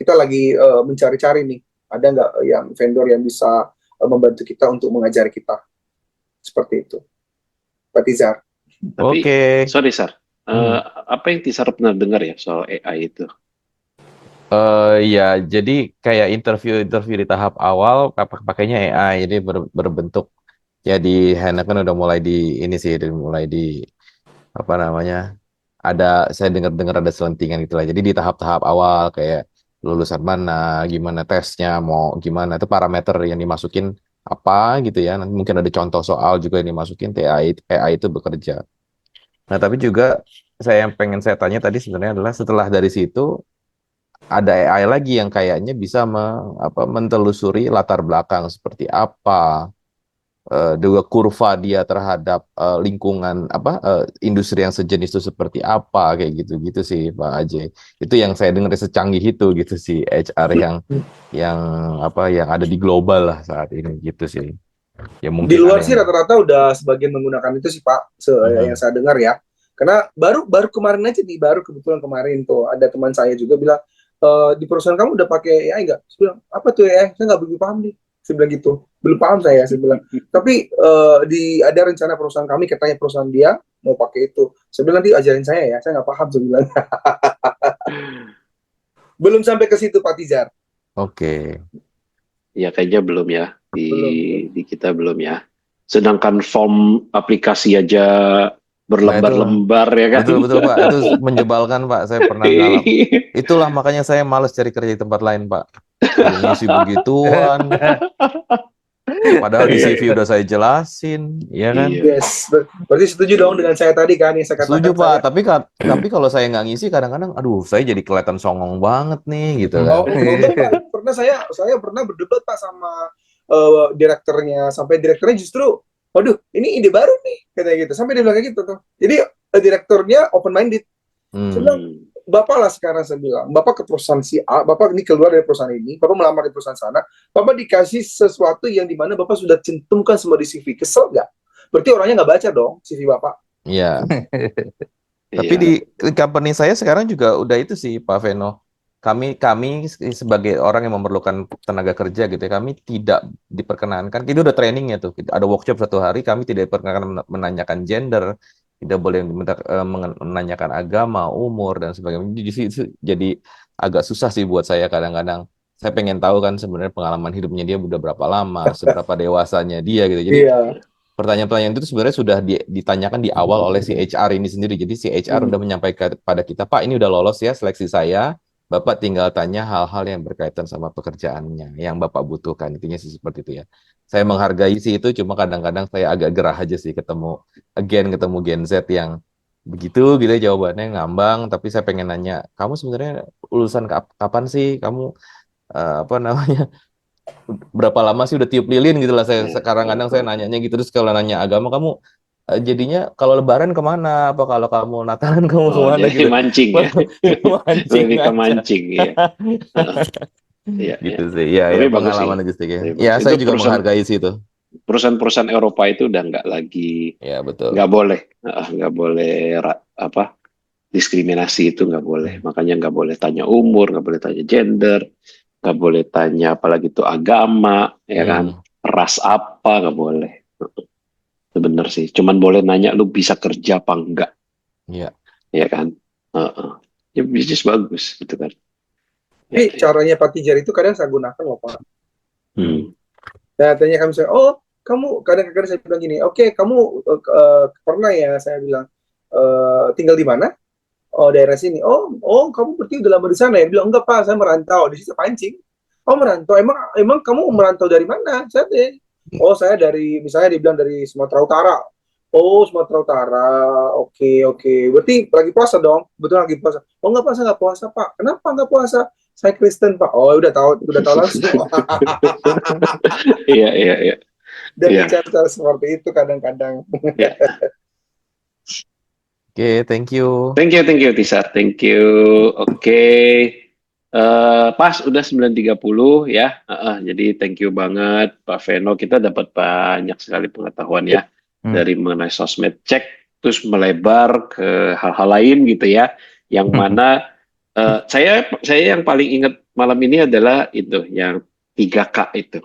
Kita lagi mencari-cari nih, ada nggak yang vendor yang bisa membantu kita untuk mengajari kita seperti itu, Pak Tizar. Tapi, sorry Sar, apa yang Tizar pernah dengar ya soal AI itu? Ya, jadi kayak interview di tahap awal pakainya AI, jadi berbentuk ya di Hana kan udah mulai apa namanya, saya dengar ada selentingan gitu lah. Jadi di tahap-tahap awal kayak lulusan mana, gimana tesnya, mau gimana, itu parameter yang dimasukin apa gitu ya. Nanti mungkin ada contoh soal juga yang dimasukin, AI itu bekerja. Nah, tapi juga yang pengen saya tanya tadi sebenarnya adalah setelah dari situ ada AI lagi yang kayaknya bisa mentelusuri latar belakang seperti apa, juga kurva dia terhadap lingkungan industri yang sejenis itu seperti apa, kayak gitu-gitu sih Pak Ajay. Itu yang saya dengar secanggih itu gitu sih HR yang ada di global lah saat ini gitu sih. Ya Di mungkin luar ada sih yang rata-rata udah sebagian menggunakan itu sih Pak, yang saya dengar ya. Karena baru kemarin aja nih, baru kebetulan kemarin tuh ada teman saya juga bilang, di perusahaan kamu udah pakai AI nggak? Saya bilang, apa tuh AI? Saya nggak begitu paham nih. Saya bilang gitu, belum paham saya bilang. Tapi ada rencana perusahaan kami, katanya perusahaan dia mau pakai itu. Saya bilang, nanti ajarin saya ya, saya nggak paham, saya bilang. Belum sampai ke situ Pak Tizar. Oke. Ya kayaknya belum ya, di kita belum ya. Sedangkan form aplikasi aja berlembar-lembar ya kan. Betul Pak, itu menjebalkan Pak. Saya pernah ngalamin. Itulah makanya saya males cari kerja di tempat lain Pak. Ngisi begituan. Padahal di CV udah saya jelasin, ya kan? Yes, berarti setuju dong dengan saya tadi kan yang saya katakan. Setuju Pak, tapi kalau saya nggak ngisi kadang-kadang, aduh saya jadi kelihatan songong banget nih gitu kan. Enggak Pak, pernah saya pernah berdebat Pak sama direkturnya, sampai direkturnya justru, waduh ini ide baru nih, katanya gitu, sampai dia bilang kayak gitu tuh. Jadi direkturnya open minded. Saya bilang, Bapak lah sekarang, saya bilang, Bapak ke perusahaan si A, Bapak ini keluar dari perusahaan ini, Bapak melamar di perusahaan sana, Bapak dikasih sesuatu yang dimana Bapak sudah cantumkan semua di CV, kesel nggak? Berarti orangnya nggak baca dong CV Bapak. Iya. Tapi di company saya sekarang juga udah itu sih Pak Veno. Kami sebagai orang yang memerlukan tenaga kerja gitu ya, kami tidak diperkenankan. Itu udah trainingnya tuh. Ada workshop 1 hari, kami tidak diperkenankan menanyakan gender, tidak boleh menanyakan agama, umur dan sebagainya. Jadi agak susah sih buat saya kadang-kadang. Saya pengen tahu kan sebenarnya pengalaman hidupnya dia udah berapa lama, seberapa dewasanya dia gitu. Jadi pertanyaan-pertanyaan itu sebenarnya sudah ditanyakan di awal oleh si HR ini sendiri. Jadi si HR udah menyampaikan kepada kita, Pak ini udah lolos ya seleksi saya. Bapak tinggal tanya hal-hal yang berkaitan sama pekerjaannya yang Bapak butuhkan. Intinya sih seperti itu ya. Saya menghargai sih itu, cuma kadang-kadang saya agak gerah aja sih ketemu Gen Z yang begitu gitu ya, jawabannya ngambang. Tapi saya pengen nanya, kamu sebenarnya lulusan kapan sih? Kamu berapa lama sih udah tiup lilin gitu lah. Saya sekarang kadang saya nanyanya gitu. Terus kalau nanya agama, kamu jadinya kalau Lebaran kemana? Apa kalau kamu Natalan kamu kemana jadi gitu? mancing ya. Lebih ke mancing ya. Gitu sih. Ya, Tapi bagus pengalaman sih. logistik ya. Ya, saya juga menghargai sih itu. Perusahaan-perusahaan Eropa itu udah nggak lagi, nggak boleh diskriminasi, itu nggak boleh. Makanya nggak boleh tanya umur, nggak boleh tanya gender, nggak boleh tanya apalagi itu agama, ya kan, ras apa, nggak boleh. Itu bener sih. Cuman boleh nanya lu bisa kerja apa enggak. Iya. Ya kan. Ya bisnis bagus gitu kan. Tapi caranya Pak Tijar itu kadang saya gunakan loh Pak. Nah, tanya kami saya, oh kamu kadang-kadang saya bilang gini, oke kamu pernah ya saya bilang tinggal di mana? Oh daerah sini. Oh kamu berarti udah lama di sana ya? Bilang enggak Pak, saya merantau. Di situ pancing. Oh merantau. Emang kamu merantau dari mana? Saya dari, misalnya dia bilang dari Sumatera Utara. Oh Sumatera Utara. Oke. Berarti lagi puasa dong? Betul lagi puasa. Oh enggak Pak, saya nggak puasa Pak. Kenapa nggak puasa? Saya Kristen Pak. Oh udah tahu langsung. Iya. Dan bicara seperti itu kadang-kadang. Oke, thank you. Thank you, Tisar. Thank you. Oke. Pas udah 9.30 ya. Jadi thank you banget Pak Veno. Kita dapat banyak sekali pengetahuan ya dari mengenai sosmed cek, terus melebar ke hal-hal lain gitu ya. Yang mana saya yang paling ingat malam ini adalah itu yang 3K itu.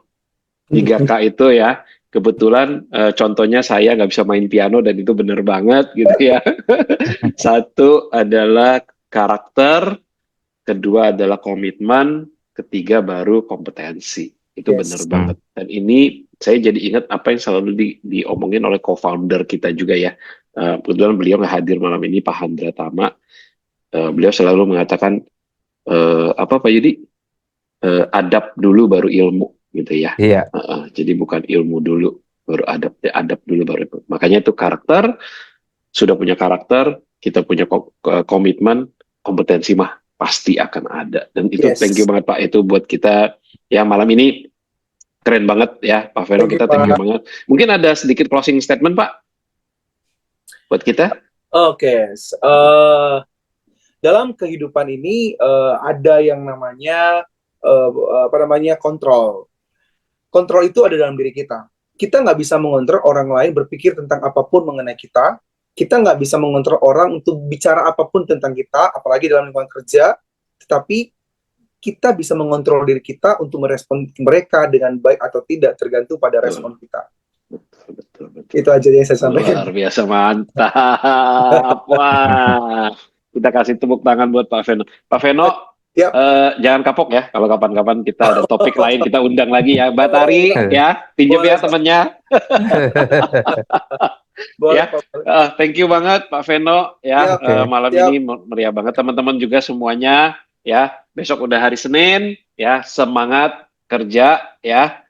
3K itu ya. Kebetulan contohnya saya nggak bisa main piano dan itu benar banget gitu ya. Satu adalah karakter, kedua adalah komitmen, ketiga baru kompetensi. Itu benar banget. Dan ini saya jadi ingat apa yang selalu diomongin oleh co-founder kita juga ya. Kebetulan beliau nggak hadir malam ini, Pak Handra Tama. Beliau selalu mengatakan Pak Yudi, adab dulu baru ilmu gitu ya. Iya. Jadi bukan ilmu dulu baru adab dulu baru ilmu. Makanya itu karakter, sudah punya karakter, kita punya komitmen, kompetensi mah pasti akan ada. Dan itu thank you banget Pak, itu buat kita ya malam ini keren banget ya Pak Veno, kita thank you banget. Mungkin ada sedikit closing statement Pak buat kita. Oke. Dalam kehidupan ini ada yang namanya kontrol. Kontrol itu ada dalam diri kita. Kita nggak bisa mengontrol orang lain berpikir tentang apapun mengenai kita. Kita nggak bisa mengontrol orang untuk bicara apapun tentang kita, apalagi dalam lingkungan kerja. Tetapi kita bisa mengontrol diri kita untuk merespon mereka dengan baik atau tidak, tergantung pada respon kita. Betul. Itu aja yang saya sampaikan. Luar biasa, mantap. Wah, kita kasih tepuk tangan buat Pak Veno. Pak Veno, jangan kapok ya, kalau kapan-kapan kita ada topik lain kita undang lagi ya. Mbak Tari ya, pinjam ya temennya. Ya, thank you banget Pak Veno ya. Malam ini meriah banget, teman-teman juga semuanya ya. Besok udah hari Senin ya, semangat kerja ya.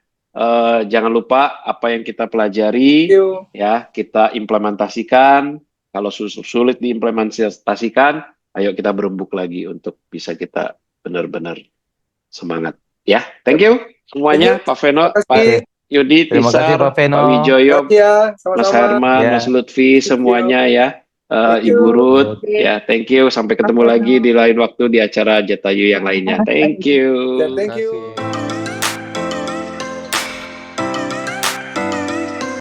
Jangan lupa apa yang kita pelajari ya, kita implementasikan. Kalau sulit diimplementasikan, ayo kita berembuk lagi untuk bisa kita benar-benar semangat ya. Thank you semuanya, Pak Veno, Pak Yudi, Terima kasih Pak Veno, Pak Wijoyo, Mas Herman, Mas Lutfi, semuanya ya. Ibu Ruth, ya thank you. Sampai ketemu lagi di lain waktu di acara Jatayu yang lainnya. Thank you. Thank you.